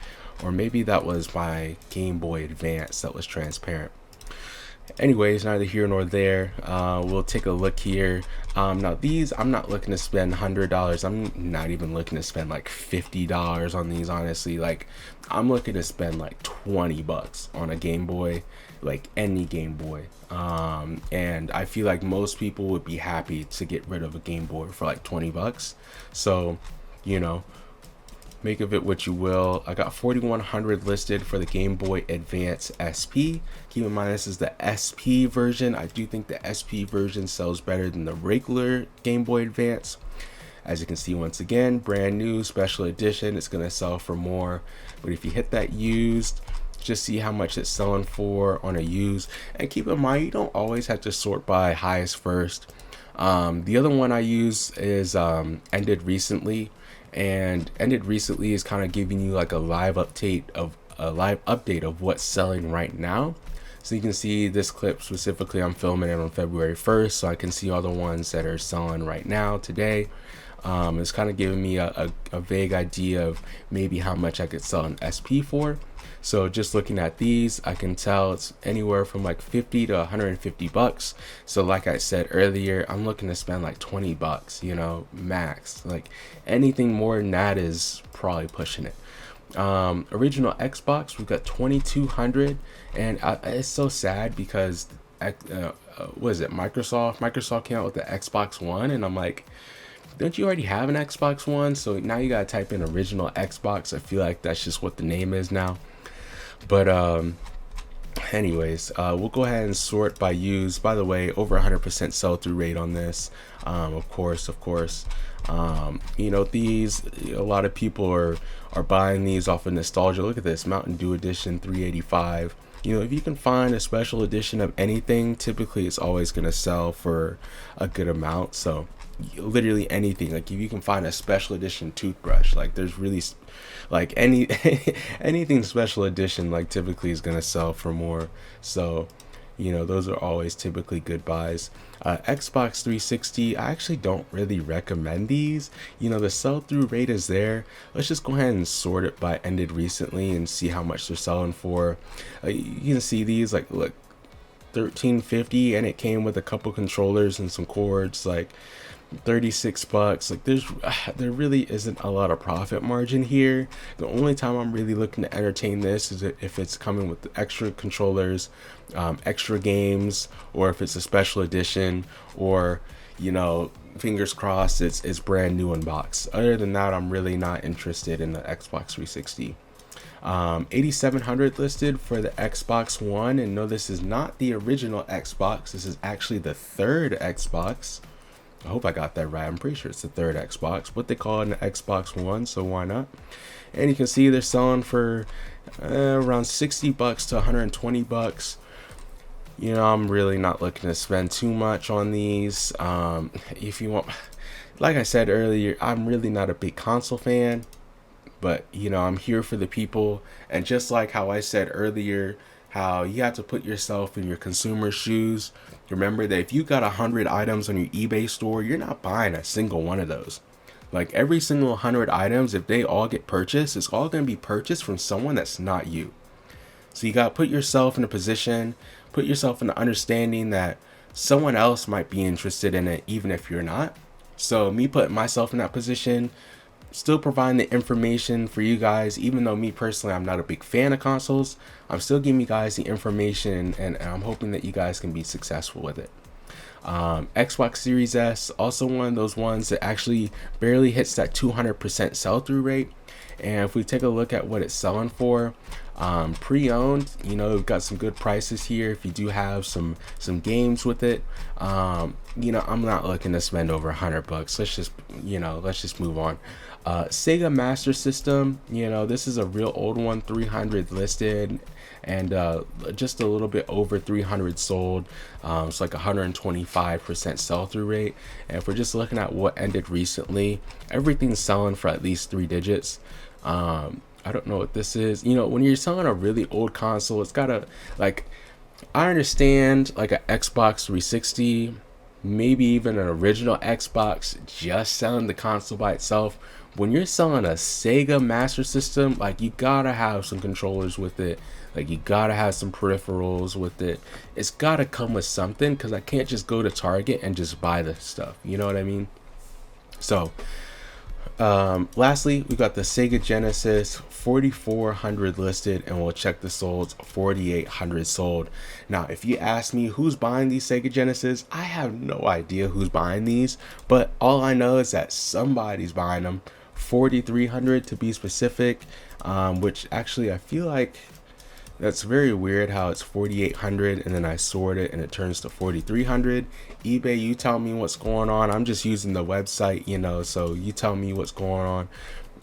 S1: or maybe that was my Game Boy Advance that was transparent. Anyways, neither here nor there. We'll take a look here. Now these, I'm not looking to spend $100. I'm not even looking to spend like $50 on these, honestly. Like, I'm looking to spend like 20 bucks on a Game Boy, like any Game Boy. And I feel like most people would be happy to get rid of a Game Boy for like 20 bucks. So, you know, make of it what you will. I got 4100 listed for the Game Boy Advance SP. Keep in mind, this is the SP version. I do think the SP version sells better than the regular Game Boy Advance. As you can see, once again, brand new special edition. It's going to sell for more. But if you hit that used, just see how much it's selling for on a used. And keep in mind, you don't always have to sort by highest first. The other one I use is Ended Recently. And Ended Recently is kind of giving you like a live update of what's selling right now. So you can see this clip specifically, I'm filming it on February 1st, so I can see all the ones that are selling right now today. It's kind of giving me a vague idea of maybe how much I could sell an SP for. So just looking at these, I can tell it's anywhere from like 50 to 150 bucks. So like I said earlier, I'm looking to spend like 20 bucks, you know, max. Like anything more than that is probably pushing it. Original Xbox, we've got 2200, and it's so sad because what is it, Microsoft came out with the Xbox One, and I'm like, don't you already have an Xbox One? So now you gotta type in original Xbox. I feel like that's just what the name is now. But anyways, we'll go ahead and sort by use. By the way, over 100% sell-through rate on this. Of course. You know, these, a lot of people are buying these off of nostalgia. Look at this, Mountain Dew edition, 385. You know, if you can find a special edition of anything, typically it's always going to sell for a good amount. So literally anything, like if you can find a special edition toothbrush, like there's really like anything special edition, like typically is going to sell for more. So, you know, those are always typically good buys. Xbox 360, I actually don't really recommend these. You know, the sell-through rate is there. Let's just go ahead and sort it by Ended Recently and see how much they're selling for. You can see these, like, look, $13.50, and it came with a couple controllers and some cords, like 36 bucks. Like there really isn't a lot of profit margin here. The only time I'm really looking to entertain this is if it's coming with the extra controllers, extra games, or if it's a special edition, or, you know, fingers crossed it's brand new in box. Other than that, I'm really not interested in the Xbox 360. 8700 listed for the Xbox One, and no, this is not the original Xbox. This is actually the third Xbox. I hope I got that right. I'm pretty sure it's the third Xbox, what they call it in the Xbox One, so why not? And you can see they're selling for around 60 bucks to 120 bucks. You know, I'm really not looking to spend too much on these. If you want, like I said earlier, I'm really not a big console fan, but, you know, I'm here for the people. And just like how I said earlier, how you have to put yourself in your consumer's shoes. Remember that if you got 100 items on your eBay store, you're not buying a single one of those. Like every single 100 items, if they all get purchased, it's all going to be purchased from someone that's not you. So you got to put yourself in a position, put yourself in the understanding that someone else might be interested in it, even if you're not. So me putting myself in that position, still providing the information for you guys, even though me personally, I'm not a big fan of consoles, I'm still giving you guys the information, and I'm hoping that you guys can be successful with it. Xbox Series S, also one of those ones that actually barely hits that 200% sell-through rate. And if we take a look at what it's selling for, pre-owned, you know, we've got some good prices here if you do have some games with it. You know, I'm not looking to spend over 100 bucks. Let's just move on. Sega Master System, you know, this is a real old one, 300 listed, and just a little bit over 300 sold. It's like 125% sell-through rate. And if we're just looking at what ended recently, everything's selling for at least 3 digits. I don't know what this is. You know, when you're selling a really old console, it's gotta, like, I understand like an Xbox 360, maybe even an original Xbox, just selling the console by itself. When you're selling a Sega Master System, like you gotta have some controllers with it. Like you gotta have some peripherals with it. It's gotta come with something because I can't just go to Target and just buy the stuff. You know what I mean? So lastly, we got the Sega Genesis 4400 listed, and we'll check the solds. 4800 sold. Now, if you ask me who's buying these Sega Genesis, I have no idea who's buying these, but all I know is that somebody's buying them. 4300 to be specific, which actually I feel like that's very weird how it's 4800 and then I sort it and it turns to 4300. eBay, you tell me what's going on. I'm just using the website, you know, so you tell me what's going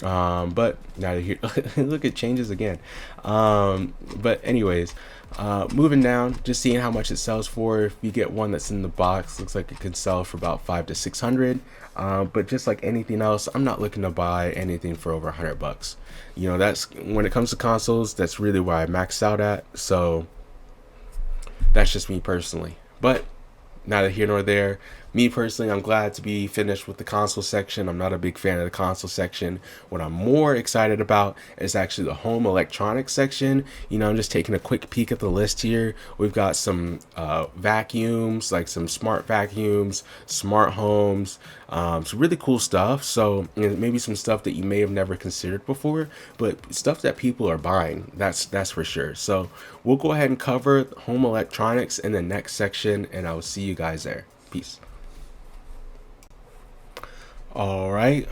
S1: on. But now here, look, it changes again. But anyways, moving down, just seeing how much it sells for. If you get one that's in the box, looks like it could sell for about 500 to 600. But just like anything else, I'm not looking to buy anything for over $100. You know, that's when it comes to consoles, that's really where I maxed out at. So that's just me personally. But neither here nor there. Me personally, I'm glad to be finished with the console section. I'm not a big fan of the console section. What I'm more excited about is actually the home electronics section. You know, I'm just taking a quick peek at the list here. We've got some vacuums, like some smart vacuums, smart homes, some really cool stuff. So maybe some stuff that you may have never considered before, but stuff that people are buying. That's for sure. So we'll go ahead and cover home electronics in the next section, and I will see you guys there. Peace. All right,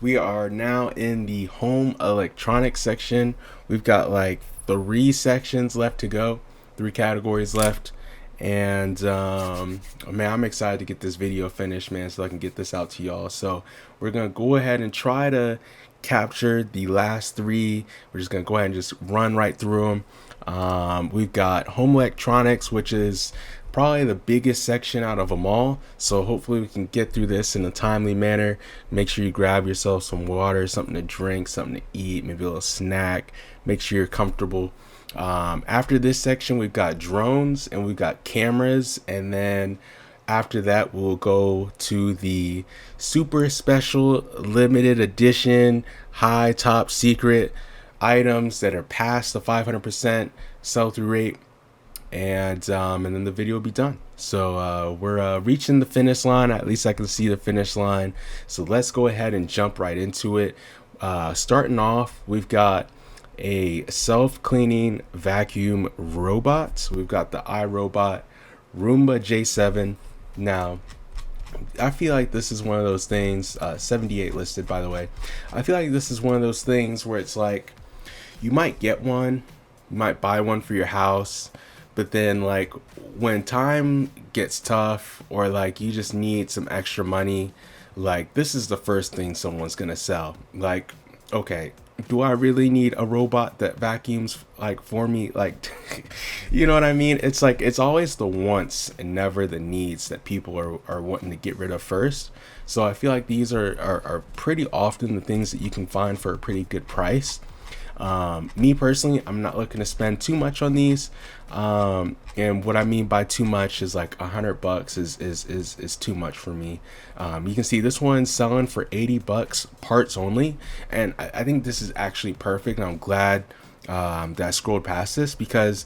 S1: we are now in the home electronics section. We've got like 3 sections left to go, 3 categories left. And man, I'm excited to get this video finished, man, so I can get this out to y'all. So we're gonna go ahead and try to capture the last 3. We're just gonna go ahead and just run right through them. We've got home electronics, which is probably the biggest section out of them all. So hopefully we can get through this in a timely manner. Make sure you grab yourself some water, something to drink, something to eat, maybe a little snack. Make sure you're comfortable. After this section, we've got drones and we've got cameras, and then after that we'll go to the super special limited edition high top secret items that are past the 500% sell-through rate, and then the video will be done. So we're reaching the finish line. At least I can see the finish line. So let's go ahead and jump right into it. Starting off, we've got a self-cleaning vacuum robot. We've got the iRobot Roomba J7. Now, I feel like this is one of those things, 78 listed by the way. I feel like this is one of those things where it's like, you might get one, you might buy one for your house, but then like when time gets tough or like you just need some extra money, like this is the first thing someone's gonna sell. Like, okay, do I really need a robot that vacuums like for me? Like, you know what I mean? It's like, it's always the wants and never the needs that people are wanting to get rid of first. So I feel like these are pretty often the things that you can find for a pretty good price. Me personally, I'm not looking to spend too much on these. And what I mean by too much is like $100 is too much for me. You can see this one's selling for $80 parts only. And I think this is actually perfect. And I'm glad, that I scrolled past this, because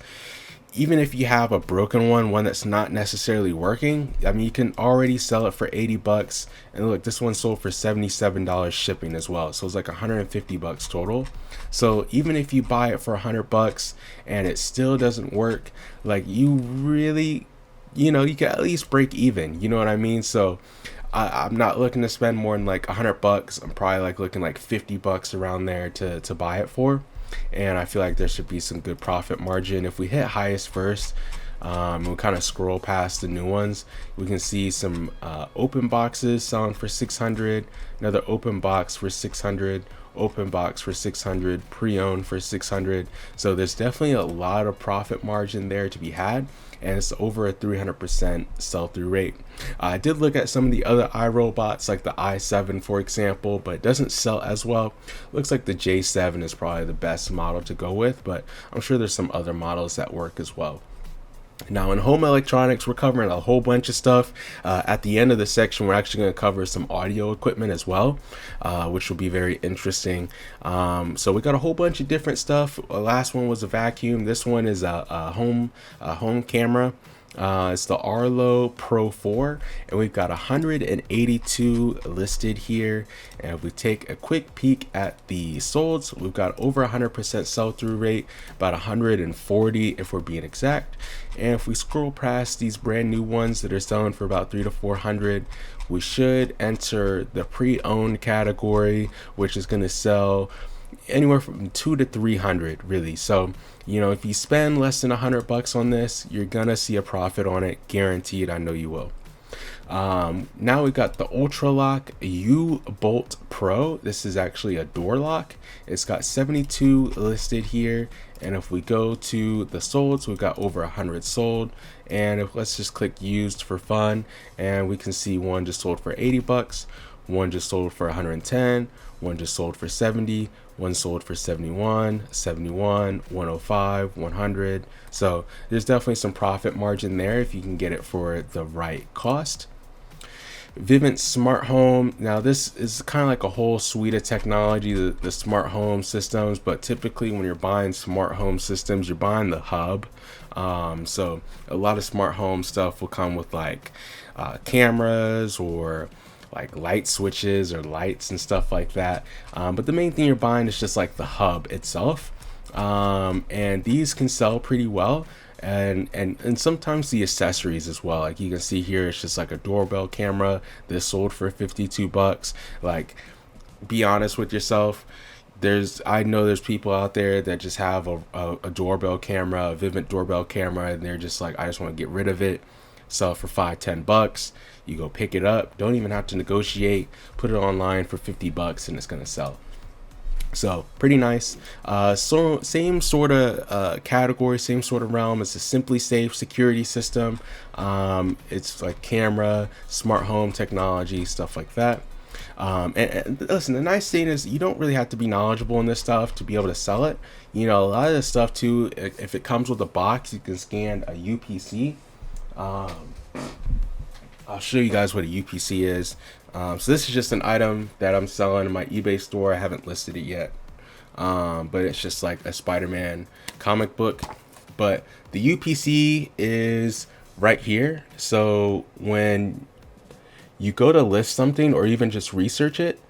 S1: even if you have a broken one that's not necessarily working, I mean, you can already sell it for $80. And look, this one sold for $77 shipping as well. So it's like $150 total. So even if you buy it for $100 and it still doesn't work, like you really, you know, you can at least break even. You know what I mean? So I'm not looking to spend more than like $100. I'm probably like looking like $50 around there to buy it for. And I feel like there should be some good profit margin. If we hit highest first, we kind of scroll past the new ones, we can see some open boxes selling for 600, another open box for 600, open box for 600, pre-owned for 600. So there's definitely a lot of profit margin there to be had, and it's over a 300% sell-through rate. I did look at some of the other iRobots, like the i7 for example, but it doesn't sell as well. Looks like the J7 is probably the best model to go with, but I'm sure there's some other models that work as well. Now in home electronics, we're covering a whole bunch of stuff. At the end of the section, we're actually going to cover some audio equipment as well, which will be very interesting. So we got a whole bunch of different stuff. Last one was a vacuum. This one is a home camera. It's the Arlo Pro 4, and we've got 182 listed here. And if we take a quick peek at the solds, we've got over 100% sell-through rate, about 140 if we're being exact. And if we scroll past these brand new ones that are selling for about 300 to 400, we should enter the pre-owned category, which is going to sell anywhere from 200 to 300 really. So if you spend less than $100 on this, you're gonna see a profit on it, guaranteed. I know you will. Now we got the Ultra Lock U-Bolt Pro. This is actually a door lock. It's got 72 listed here, and if we go to the solds, we've got over 100 sold. And let's just click used for fun, and we can see one just sold for $80, one just sold for 110, one just sold for 70, one sold for 71, 105, 100. So there's definitely some profit margin there if you can get it for the right cost. Vivint Smart Home. Now this is kind of like a whole suite of technology, the smart home systems, but typically when you're buying smart home systems, you're buying the hub. So a lot of smart home stuff will come with like cameras or like light switches or lights and stuff like that. But the main thing you're buying is just like the hub itself. And these can sell pretty well. And sometimes the accessories as well. Like you can see here, it's just like a doorbell camera that's sold for $52. Like, be honest with yourself. I know there's people out there that just have a doorbell camera, a Vivint doorbell camera, and they're just like, I just want to get rid of it. Sell for $5-10. You go pick it up, don't even have to negotiate, put it online for $50 and it's gonna sell. So pretty nice. So same sort of category, same sort of realm as the Simply Safe security system. It's like camera, smart home technology, stuff like that. And listen, the nice thing is you don't really have to be knowledgeable in this stuff to be able to sell it. A lot of this stuff too, if it comes with a box, you can scan a UPC. I'll show you guys what a UPC is. So this is just an item that I'm selling in my eBay store. I haven't listed it yet, but it's just like a Spider-Man comic book. But the UPC is right here. So when you go to list something or even just research it,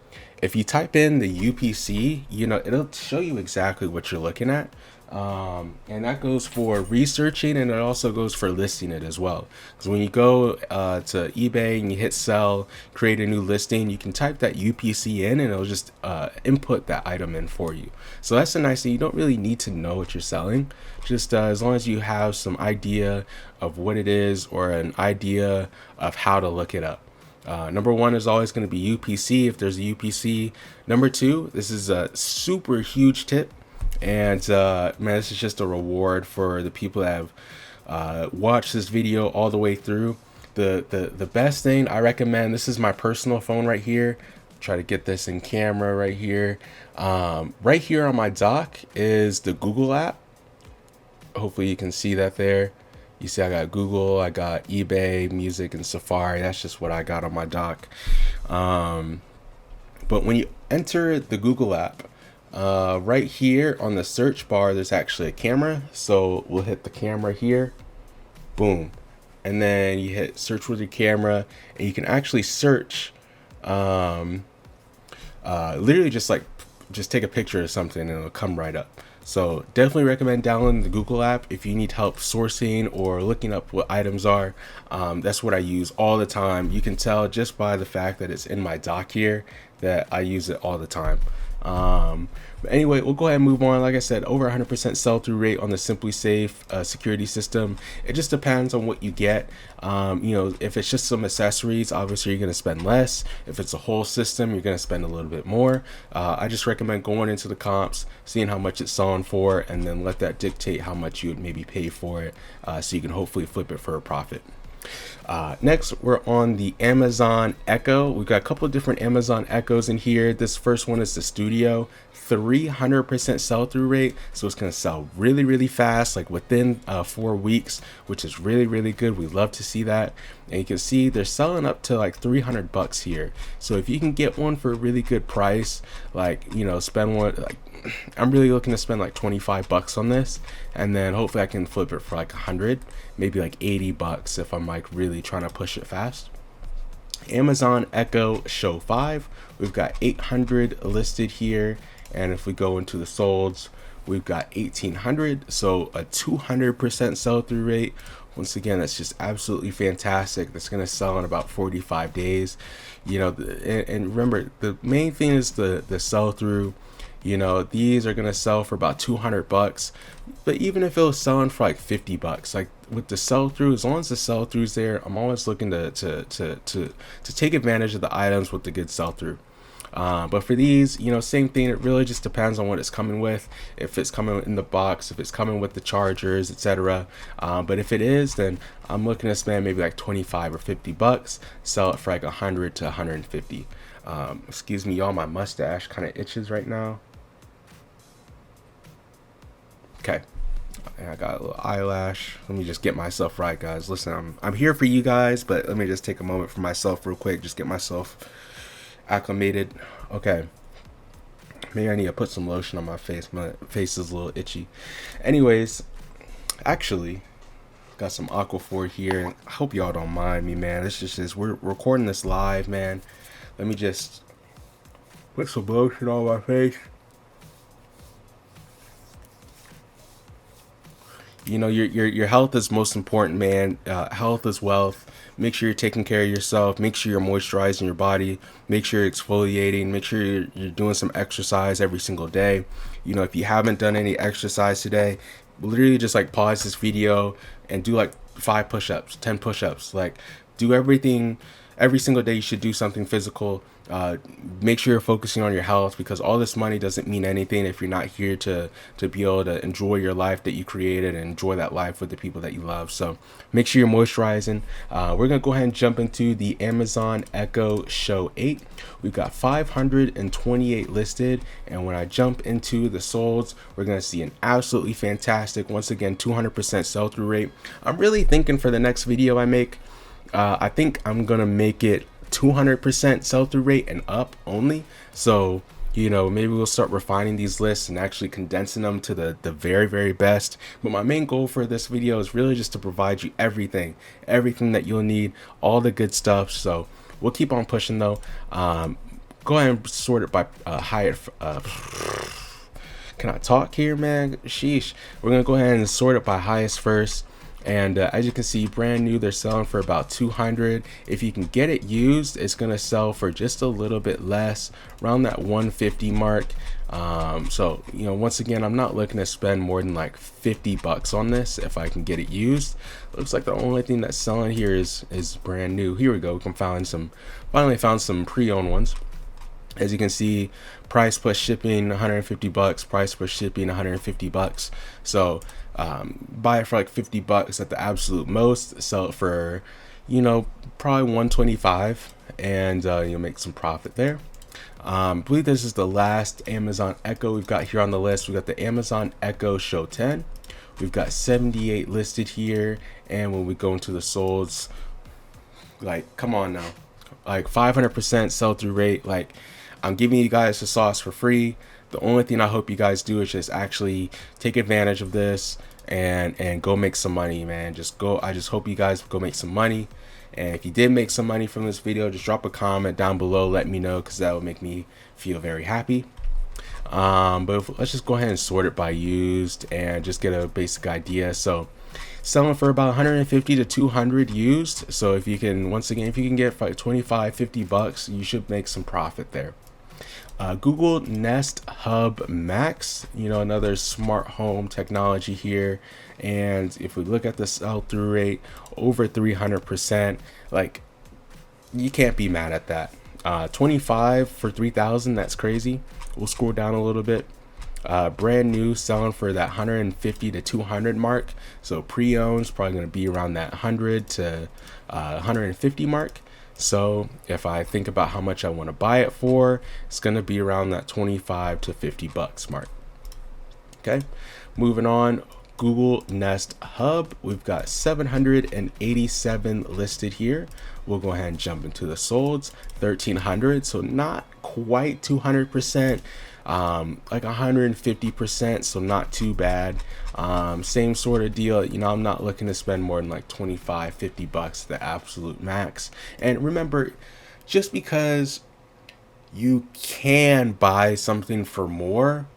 S1: if you type in the UPC, it'll show you exactly what you're looking at. And that goes for researching, and it also goes for listing it as well. Because when you go to eBay and you hit sell, create a new listing, you can type that UPC in and it'll just input that item in for you. So that's the nice thing. You don't really need to know what you're selling. Just as long as you have some idea of what it is or an idea of how to look it up. Number one is always going to be UPC if there's a UPC. Number two, this is a super huge tip. And man, this is just a reward for the people that have watched this video all the way through. The best thing I recommend, this is my personal phone right here. Try to get this in camera right here. Right here on my dock is the Google app. Hopefully you can see that there. You see I got Google, I got eBay, music, and Safari. That's just what I got on my dock. But when you enter the Google app, right here on the search bar, there's actually a camera. So we'll hit the camera here, boom. And then you hit search with your camera and you can actually search, literally just take a picture of something and it'll come right up. So definitely recommend downloading the Google app if you need help sourcing or looking up what items are. That's what I use all the time. You can tell just by the fact that it's in my dock here that I use it all the time. But anyway, we'll go ahead and move on. Like I said, over 100% sell-through rate on the Simply Safe security system. It just depends on what you get. If it's just some accessories, obviously you're going to spend less. If it's a whole system, you're going to spend a little bit more. I just recommend going into the comps, seeing how much it's selling for, and then let that dictate how much you would maybe pay for it, so you can hopefully flip it for a profit. Next, we're on the Amazon Echo. We've got a couple of different Amazon Echoes in here. This first one is the Studio, 300% sell-through rate. So it's going to sell really, really fast, like within 4 weeks, which is really, really good. We love to see that. And you can see they're selling up to like $300 here. So if you can get one for a really good price, like, you know, spend one, like, I'm really looking to spend like $25 on this, and then hopefully I can flip it for like 100, maybe like $80 if I'm like really trying to push it fast. Amazon Echo Show 5, we've got 800 listed here, and if we go into the solds, we've got 1800, so a 200% sell-through rate. Once again, that's just absolutely fantastic. That's going to sell in about 45 days. You know, and remember, the main thing is the sell-through. You know, these are gonna sell for about $200, but even if it was selling for like $50, like with the sell through, as long as the sell through's there, I'm always looking to take advantage of the items with the good sell through. But for these, you know, same thing. It really just depends on what it's coming with. If it's coming in the box, if it's coming with the chargers, etc. But if it is, then I'm looking to spend maybe like 25 or $50, sell it for like 100 to 150. Excuse me, y'all, my mustache kind of itches right now. Okay, I got a little eyelash. Let me just get myself right, guys. Listen, I'm here for you guys, but let me just take a moment for myself real quick. Just get myself acclimated. Okay, maybe I need to put some lotion on my face. My face is a little itchy. Anyways, actually, got some Aquaphor here. I hope y'all don't mind me, man. This just is, we're recording this live, man. Let me just put some lotion on my face. You know, your health is most important, man. Health is wealth. Make sure you're taking care of yourself. Make sure you're moisturizing your body. Make sure you're exfoliating. Make sure you're doing some exercise every single day. You know, if you haven't done any exercise today, literally just like pause this video and do like 5 push-ups, 10 push-ups. Like, do everything. Every single day you should do something physical. Make sure you're focusing on your health, because all this money doesn't mean anything if you're not here to be able to enjoy your life that you created and enjoy that life with the people that you love. So make sure you're moisturizing. We're gonna go ahead and jump into the Amazon Echo Show 8. We've got 528 listed, and when I jump into the solds, we're gonna see an absolutely fantastic, once again, 200% sell-through rate. I'm really thinking for the next video I make, I think I'm gonna make it 200% sell-through rate and up only. So, you know, maybe we'll start refining these lists and actually condensing them to the very, very best. But my main goal for this video is really just to provide you everything that you'll need, all the good stuff. So we'll keep on pushing though. Go ahead and sort it by highest. Can I talk here, man? Sheesh. We're gonna go ahead and sort it by highest first. And as you can see, brand new, they're selling for about 200. If you can get it used, it's gonna sell for just a little bit less, around that 150 mark. So, you know, once again, I'm not looking to spend more than like $50 on this if I can get it used. Looks like the only thing that's selling here is brand new. Here we go. We can finally found some pre-owned ones. As you can see, price plus shipping $150, price plus shipping $150. So buy it for like $50 at the absolute most, sell it for, you know, probably 125, and you'll make some profit there. I believe this is the last Amazon Echo we've got here on the list. We've got the Amazon Echo Show 10. We've got 78 listed here, and when we go into the solds, like, come on now, like 500% sell-through rate. Like, I'm giving you guys the sauce for free. The only thing I hope you guys do is just actually take advantage of this and go make some money, man. I just hope you guys go make some money. And if you did make some money from this video, just drop a comment down below, let me know, because that would make me feel very happy. Let's just go ahead and sort it by used and just get a basic idea. So selling for about 150 to 200 used. So if you can, once again, if you can get like 25, $50, you should make some profit there. Google Nest Hub Max, you know, another smart home technology here. And if we look at the sell-through rate, over 300%, like, you can't be mad at that. 25 for 3,000, that's crazy. We'll scroll down a little bit. Brand new selling for that 150 to 200 mark. So pre-owned is probably going to be around that 100 to 150 mark. So if I think about how much I want to buy it for, it's going to be around that 25 to 50 bucks mark. Okay, moving on. Google Nest Hub, we've got 787 listed here. We'll go ahead and jump into the solds. 1,300, so not quite 200%, like 150%, so not too bad. Same sort of deal, you know, I'm not looking to spend more than like 25, 50 bucks, the absolute max. And remember, just because you can buy something for more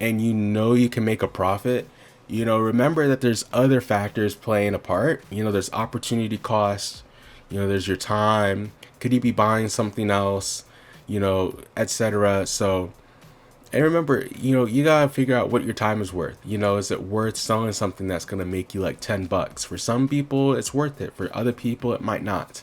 S1: and you know you can make a profit, you know, remember that there's other factors playing a part. You know, there's opportunity costs, you know, there's your time. Could you be buying something else, you know, etc. So, and remember, you know, you gotta figure out what your time is worth. You know, is it worth selling something that's gonna make you like 10 bucks? For some people, it's worth it. For other people, it might not.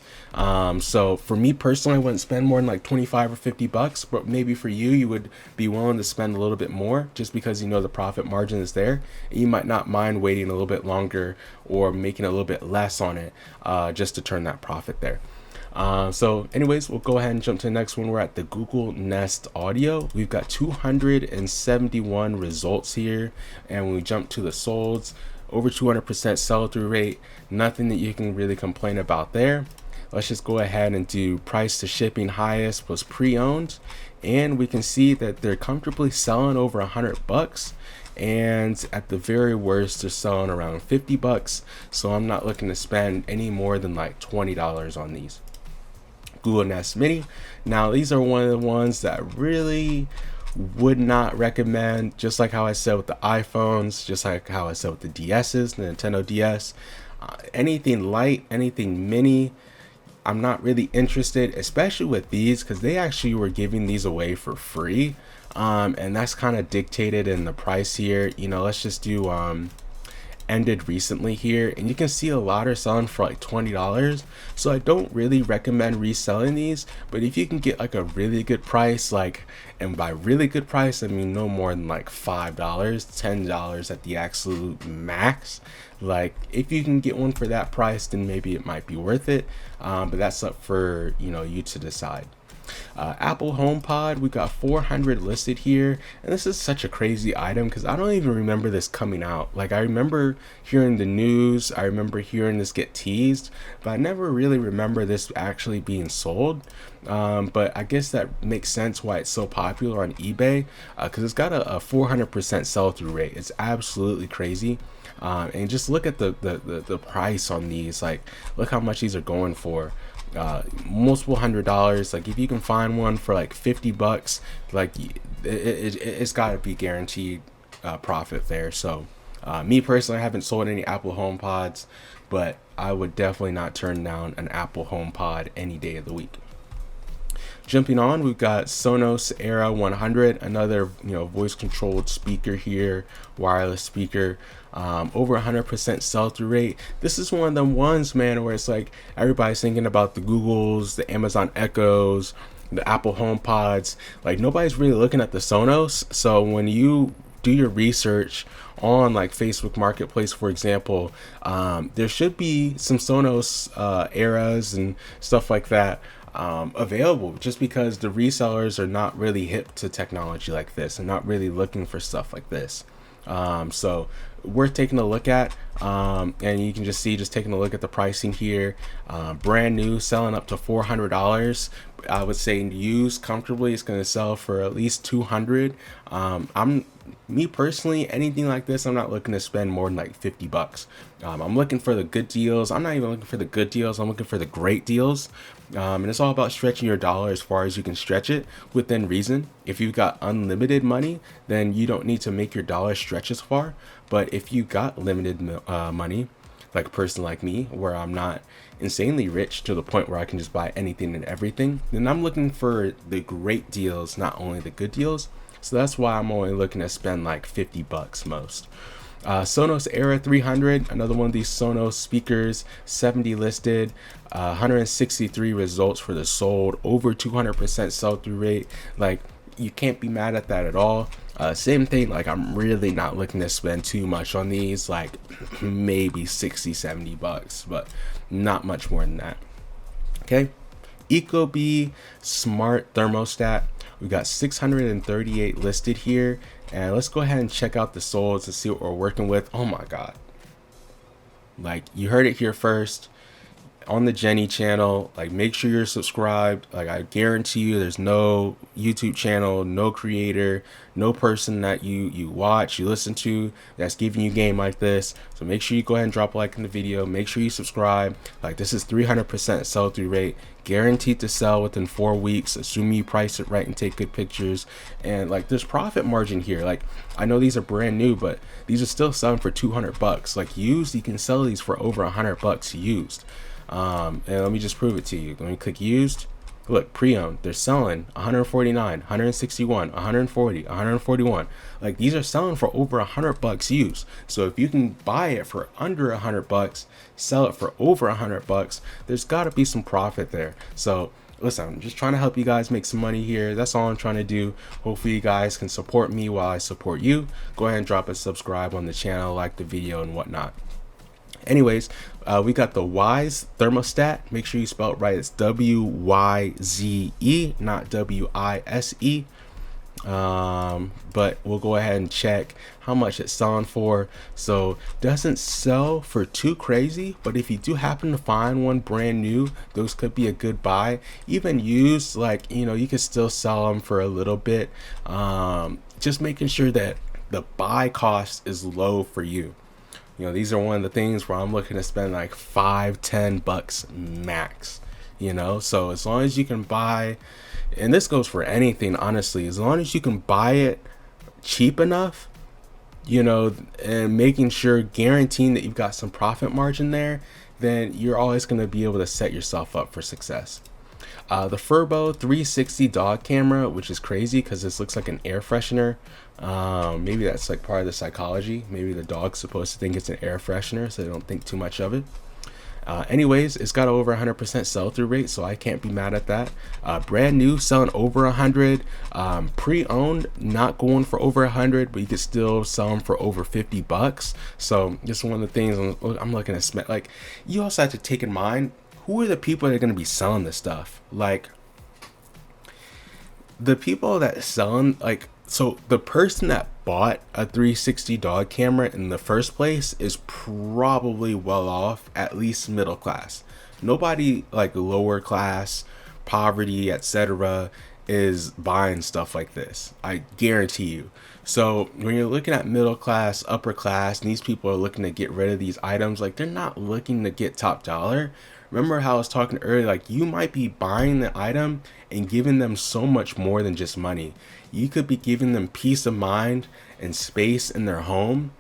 S1: So for me personally, I wouldn't spend more than like 25 or 50 bucks, but maybe for you, you would be willing to spend a little bit more just because you know the profit margin is there. And you might not mind waiting a little bit longer or making a little bit less on it just to turn that profit there. So anyways, we'll go ahead and jump to the next one. We're at the Google Nest Audio. We've got 271 results here. And when we jump to the solds, over 200% sell-through rate, nothing that you can really complain about there. Let's just go ahead and do price to shipping highest plus pre-owned. And we can see that they're comfortably selling over 100 bucks. And at the very worst, they're selling around 50 bucks. So I'm not looking to spend any more than like $20 on these. Google Nest Mini. Now, these are one of the ones that I really would not recommend, just like how I said with the iPhones, just like how I said with the DSs, the Nintendo DS. Anything light, anything mini, I'm not really interested, especially with these, because they actually were giving these away for free. And that's kind of dictated in the price here. You know, let's just do ended recently here, and you can see a lot are selling for like $20. So I don't really recommend reselling these, but if you can get like a really good price, like, and by really good price I mean no more than like $5, $10 at the absolute max, like if you can get one for that price, then maybe it might be worth it, but that's up for, you know, you to decide. Apple HomePod, we got 400 listed here, and this is such a crazy item because I don't even remember this coming out. Like, I remember hearing the news, I remember hearing this get teased, but I never really remember this actually being sold. But I guess that makes sense why it's so popular on eBay, because it's got a 400% sell-through rate. It's absolutely crazy. And just look at the price on these. Like, look how much these are going for. Multiple $100s. Like, if you can find one for like 50 bucks, like it's got to be guaranteed profit there. So me personally, I haven't sold any Apple HomePods, but I would definitely not turn down an Apple HomePod any day of the week. Jumping on, we've got Sonos Era 100, another, you know, voice controlled speaker here, wireless speaker. Over 100% sell-through rate. This is one of them ones, man, where it's like everybody's thinking about the Googles, the Amazon Echoes, the Apple HomePods. Like, nobody's really looking at the Sonos. So when you do your research on like Facebook Marketplace, for example, there should be some Sonos Eras and stuff like that available, just because the resellers are not really hip to technology like this and not really looking for stuff like this. So worth taking a look at, and you can just see, just taking a look at the pricing here, brand new selling up to $400. I would say used comfortably it's going to sell for at least $200. Me personally, anything like this, I'm not looking to spend more than like 50 bucks. I'm looking for the good deals. I'm not even looking for the good deals, I'm looking for the great deals. And it's all about stretching your dollar as far as you can stretch it within reason. If you've got unlimited money, then you don't need to make your dollar stretch as far. But if you got limited money, like a person like me, where I'm not insanely rich to the point where I can just buy anything and everything, then I'm looking for the great deals, not only the good deals. So that's why I'm only looking to spend like 50 bucks most. Sonos Era 300, another one of these Sonos speakers, 70 listed, 163 results for the sold, over 200% sell-through rate. Like, you can't be mad at that at all. Same thing, like I'm really not looking to spend too much on these, like maybe 60-70 bucks, but not much more than that. Okay, Ecobee smart thermostat. We got 638 listed here, and let's go ahead and check out the solds and see what we're working with. Oh my god, like you heard it here first on the Jenny channel. Like, make sure you're subscribed. Like, I guarantee you there's no YouTube channel, no creator, no person that you watch, you listen to, that's giving you game like this. So make sure you go ahead and drop a like in the video. Make sure you subscribe. Like, this is 300% sell through rate, guaranteed to sell within 4 weeks, assuming you price it right and take good pictures. And like, there's profit margin here. Like, I know these are brand new, but these are still selling for 200 bucks. Like, used, you can sell these for over 100 bucks used. And let me just prove it to you. Let me click used. Look, pre-owned, they're selling 149, 161, 140, 141. Like, these are selling for over 100 bucks used. So if you can buy it for under 100 bucks, sell it for over 100 bucks, there's got to be some profit there. So listen, I'm just trying to help you guys make some money here. That's all I'm trying to do. Hopefully you guys can support me while I support you. Go ahead and drop a subscribe on the channel, like the video and whatnot. Anyways, we got the Wyze thermostat. Make sure you spell it right. It's W-Y-Z-E, not W-I-S-E. But we'll go ahead and check how much it's selling for. So doesn't sell for too crazy, but if you do happen to find one brand new, those could be a good buy. Even used, like, you know, you could still sell them for a little bit. Just making sure that the buy cost is low for you. You know, these are one of the things where I'm looking to spend like $5-10 max, you know. So as long as you can buy, and this goes for anything, honestly, as long as you can buy it cheap enough, you know, and making sure, guaranteeing that you've got some profit margin there, then you're always going to be able to set yourself up for success. The Furbo 360 dog camera, which is crazy because this looks like an air freshener. Maybe that's like part of the psychology. Maybe the dog's supposed to think it's an air freshener, so they don't think too much of it. Anyways, it's got over 100% sell-through rate, so I can't be mad at that. Brand new, selling over 100. Pre-owned, not going for over 100, but you could still sell them for over 50 bucks. So just one of the things I'm looking to spend. Like, you also have to take in mind, who are the people that are going to be selling this stuff? Like, the people that selling, like, so the person that bought a 360 dog camera in the first place is probably well off, at least middle class. Nobody like lower class, poverty, etc. is buying stuff like this. I guarantee you. So when you're looking at middle class, upper class, and these people are looking to get rid of these items, like, they're not looking to get top dollar. Remember how I was talking earlier, like, you might be buying the item and giving them so much more than just money. You could be giving them peace of mind and space in their home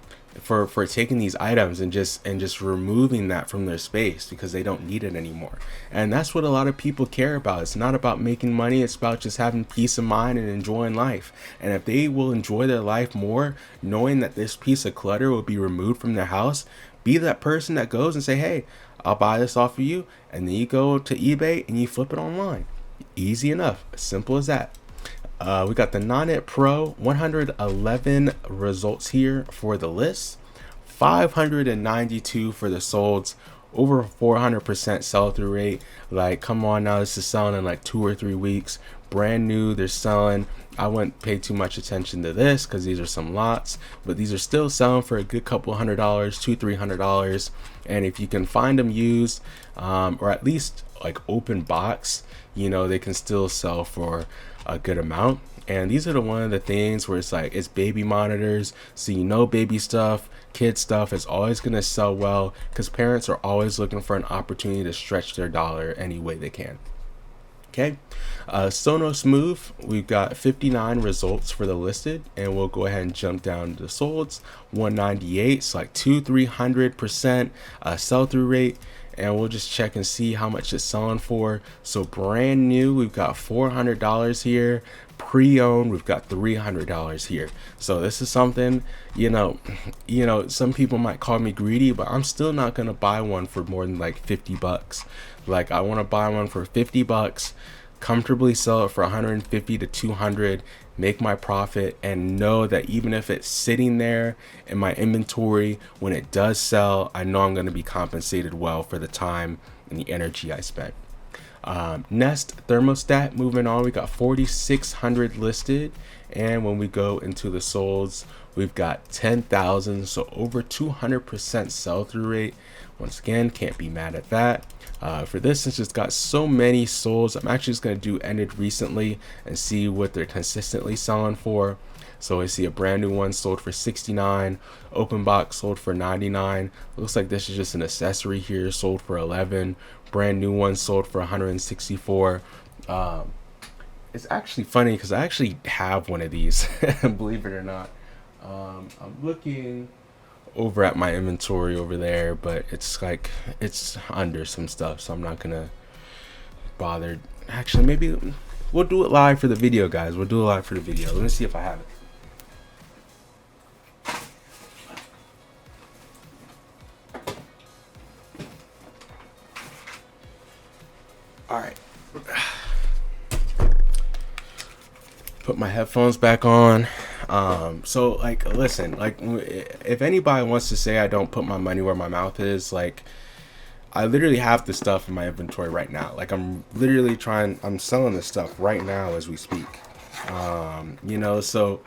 S1: for taking these items and just removing that from their space because they don't need it anymore. And that's what a lot of people care about. It's not about making money, it's about just having peace of mind and enjoying life. And if they will enjoy their life more, knowing that this piece of clutter will be removed from their house, be that person that goes and say, hey, I'll buy this off of you, and then you go to eBay and you flip it online. Easy enough, simple as that. We got the Nonet Pro, 111 results here for the list, 592 for the solds, over 400% sell-through rate. Like, come on now, this is selling in like 2 or 3 weeks. Brand new, they're selling. I wouldn't pay too much attention to this because these are some lots, but these are still selling for a good couple $100, $200-300. And if you can find them used, or at least like open box, you know, they can still sell for a good amount. And these are the one of the things where it's like, it's baby monitors, so you know, baby stuff, kid stuff is always going to sell well because parents are always looking for an opportunity to stretch their dollar any way they can. Okay, Sonos Move, we've got 59 results for the listed, and we'll go ahead and jump down to the solds. 198, so like 200-300% sell-through rate, and we'll just check and see how much it's selling for. So brand new, we've got $400 here. Pre-owned, we've got $300 here. So this is something, you know, some people might call me greedy, but I'm still not gonna buy one for more than like 50 bucks. Like, I want to buy one for 50 bucks, comfortably sell it for 150 to 200, make my profit, and know that even if it's sitting there in my inventory, when it does sell, I know I'm going to be compensated well for the time and the energy I spent. Nest thermostat, moving on, we got 4,600 listed, and when we go into the solds, we've got 10,000, so over 200% sell-through rate. Once again, can't be mad at that. For this, since it's got so many solds, I'm actually just going to do ended recently and see what they're consistently selling for. So I see a brand new one sold for 69, open box sold for 99. Looks like this is just an accessory here, sold for 11. Brand new one sold for 164. It's actually funny because I actually have one of these, believe it or not. I'm looking over at my inventory over there, but it's like it's under some stuff, so I'm not gonna bother. Actually, maybe we'll do it live for the video, guys. We'll do it live for the video. Let me see if I have it. All right. Put my headphones back on. So like, listen, like if anybody wants to say I don't put my money where my mouth is, like I literally have the stuff in my inventory right now. Like I'm selling this stuff right now as we speak. So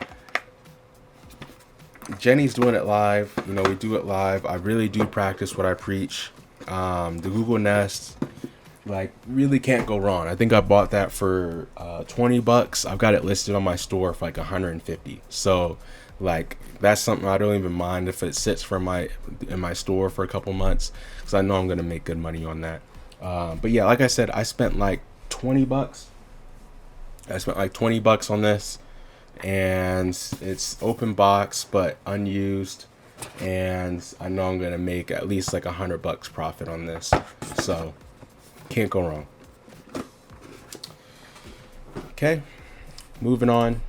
S1: Jenny's doing it live. We do it live. I really do practice what I preach. The Google Nest, like, really can't go wrong. I think I bought that for $20. I've got it listed on my store for like 150. So like that's something I don't even mind if it sits in my store for a couple months, because I know I'm gonna make good money on that. But yeah, like I said, I spent like $20. I spent like $20 on this, and it's open box but unused, and I know I'm gonna make at least like $100 profit on this. So can't go wrong. Okay, moving on.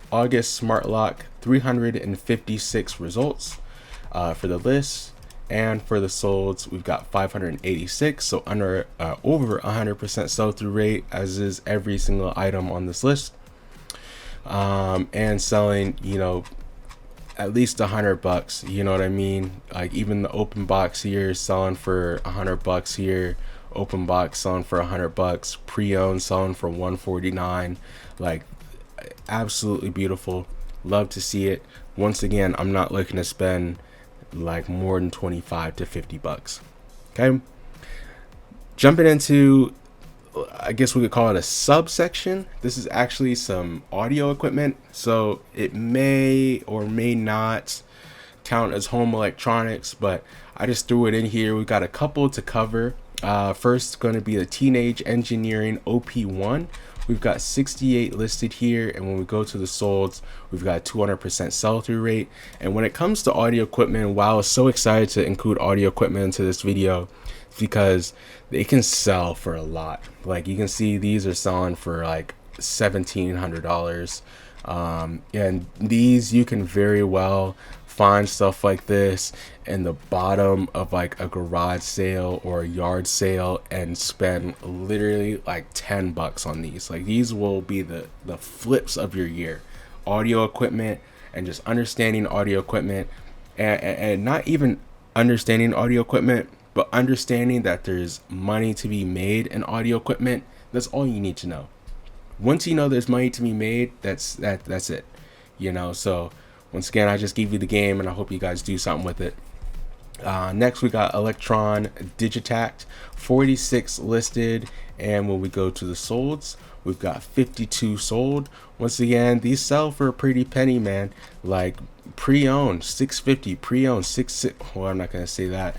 S1: August smart lock, 356 results for the list, and for the solds we've got 586, so over 100% sell-through rate, as is every single item on this list. And selling, at least $100. You know what I mean? Like even the open box here is selling for $100 here. Open box selling for $100. Pre-owned selling for $149. Like absolutely beautiful. Love to see it. Once again, I'm not looking to spend like more than $25 to $50. Okay. Jumping into, I guess we could call it a subsection. This is actually some audio equipment, so it may or may not count as home electronics, but I just threw it in here. We got a couple to cover. First, going to be the Teenage Engineering OP1. We've got 68 listed here, and when we go to the solds, we've got 200% sell-through rate. And when it comes to audio equipment, wow, I was so excited to include audio equipment into this video because they can sell for a lot. Like you can see, these are selling for like $1,700, and these you can very well find stuff like this in the bottom of like a garage sale or a yard sale and spend literally like $10 on these. Like these will be the flips of your year. Audio equipment, and just understanding audio equipment, and not even understanding audio equipment, but understanding that there's money to be made in audio equipment. That's all you need to know. Once you know there's money to be made, that's it. So once again, I just gave you the game, and I hope you guys do something with it. Next, we got Electron Digitact, 46 listed, and when we go to the solds, we've got 52 sold. Once again, these sell for a pretty penny, man. Like pre-owned $650, pre-owned $660. Well, I'm not gonna say that.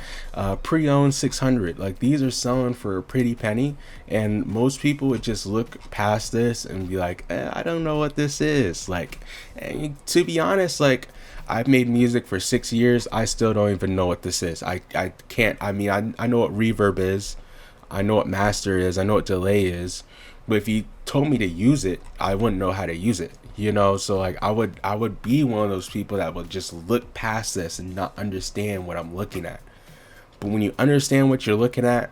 S1: Pre-owned $600. Like these are selling for a pretty penny, and most people would just look past this and be like, I don't know what this is. Like, and to be honest, like I've made music for 6 years. I still don't even know what this is. I can't. I mean, I know what reverb is. I know what master is. I know what delay is. But if you told me to use it, I wouldn't know how to use it. So like I would be one of those people that would just look past this and not understand what I'm looking at. But when you understand what you're looking at,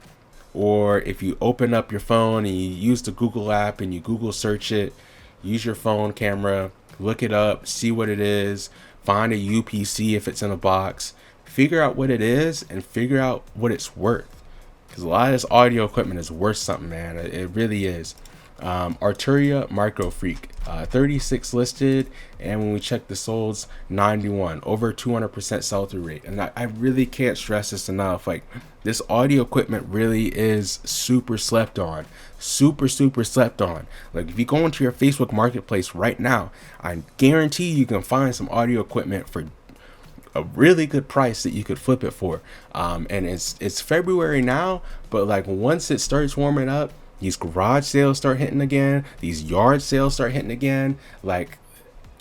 S1: or if you open up your phone and you use the Google app and you Google search it, use your phone camera, look it up, see what it is, find a UPC if it's in a box, figure out what it is and figure out what it's worth. Because a lot of this audio equipment is worth something, man. It really is. Arturia Micro Freak, 36 listed, and when we check the solds, 91, over 200% sell-through rate. And I really can't stress this enough. Like, this audio equipment really is super slept on, super slept on. Like, if you go into your Facebook Marketplace right now, I guarantee you can find some audio equipment for a really good price that you could flip it for. And it's February now, but like once it starts warming up, these garage sales start hitting again, these yard sales start hitting again, like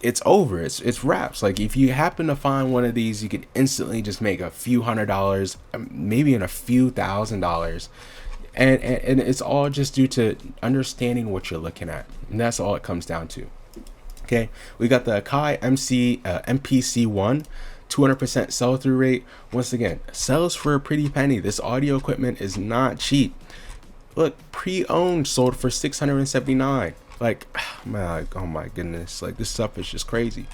S1: it's over, it's wraps. Like if you happen to find one of these, you could instantly just make a few $100s, maybe in a few $1,000s. And it's all just due to understanding what you're looking at, and that's all it comes down to. Okay, we got the Akai MPC1, 200% sell-through rate. Once again, sells for a pretty penny. This audio equipment is not cheap. Look, pre-owned sold for $679. Like, man, oh my goodness, like this stuff is just crazy.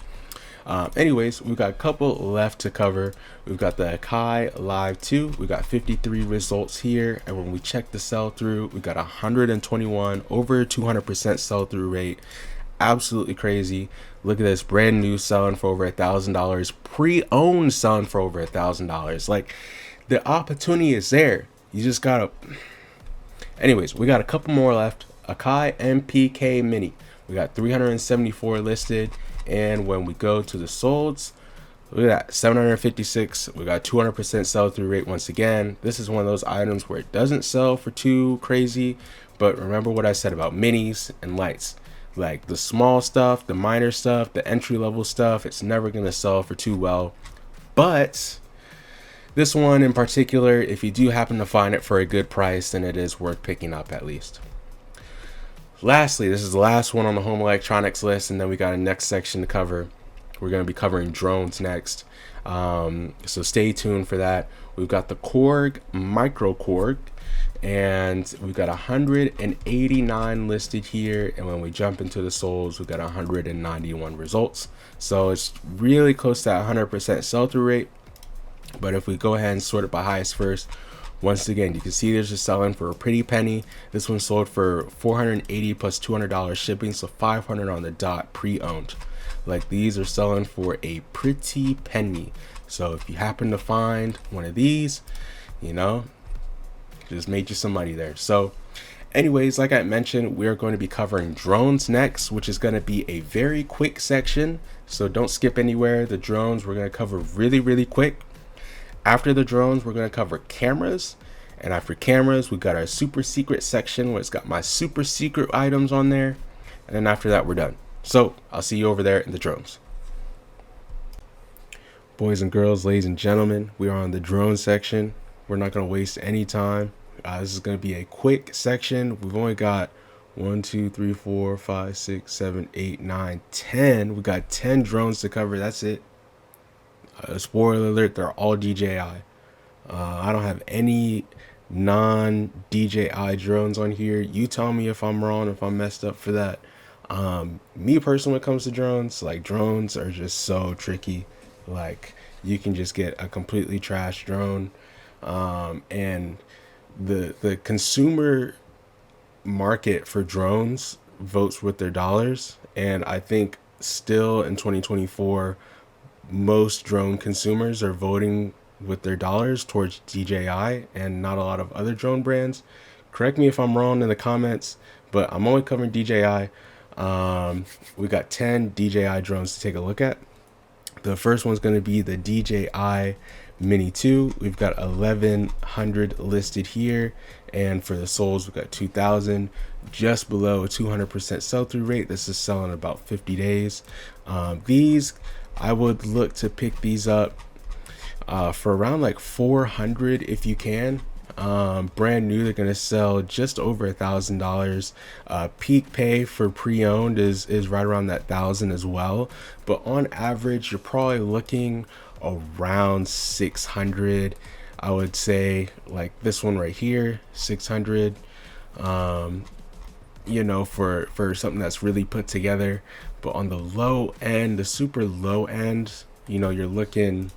S1: Anyways, we've got a couple left to cover. We've got the Akai Live 2. We got 53 results here, and when we check the sell-through, we got 121, over 200% sell-through rate. Absolutely crazy. Look at this, brand new selling for over $1,000, pre-owned selling for over $1,000. Like, the opportunity is there. You just gotta. Anyways, we got a couple more left. Akai MPK Mini. We got 374 listed, and when we go to the solds, look at that, 756. We got 200% sell-through rate once again. This is one of those items where it doesn't sell for too crazy, but remember what I said about minis and lights. Like the small stuff, the minor stuff, the entry-level stuff, it's never gonna sell for too well. But this one in particular, if you do happen to find it for a good price, then it is worth picking up at least. Lastly, this is the last one on the home electronics list, and then we got a next section to cover. We're going to be covering drones next, so stay tuned for that. We've got the Korg Micro Korg, and we've got 189 listed here, and when we jump into the solds, we've got 191 results. So it's really close to that 100% sell-through rate. But if we go ahead and sort it by highest first, once again, you can see there's just selling for a pretty penny. This one sold for $480 plus $200 shipping, so $500 on the dot, pre-owned. Like, these are selling for a pretty penny. So if you happen to find one of these, you know, just made you some money there. So anyways, like I mentioned, we're going to be covering drones next, which is going to be a very quick section. So don't skip anywhere. The drones we're going to cover really quick. After the drones, we're going to cover cameras. And after cameras, we got our super secret section where it's got my super secret items on there. And then after that, we're done. So I'll see you over there in the drones. Boys and girls, ladies and gentlemen, we are on the drone section. We're not going to waste any time. This is going to be a quick section. We've only got 1, 2, 3, 4, 5, 6, 7, 8, 9, 10. We got 10 drones to cover. That's it. Spoiler alert, they're all DJI. I don't have any non-DJI drones on here. You tell me if I'm wrong, if I'm messed up for that. Me personally, when it comes to drones, like, drones are just so tricky. Like, you can just get a completely trash drone, and the consumer market for drones votes with their dollars. And I think still in 2024, most drone consumers are voting with their dollars towards DJI and not a lot of other drone brands. Correct me if I'm wrong in the comments, but I'm only covering DJI. We got 10 DJI drones to take a look at. The first one's going to be the DJI Mini 2. We've got 1,100 listed here, and for the solds, we've got 2,000, just below a 200% sell-through rate. This is selling about 50 days. These, I would look to pick these up for around like 400 if you can. Brand new, they're gonna sell just over $1,000. Peak pay for pre-owned is right around that 1,000 as well, but on average you're probably looking around 600. I would say like this one right here, 600. For something that's really put together. But on the low end, the super low end, you're looking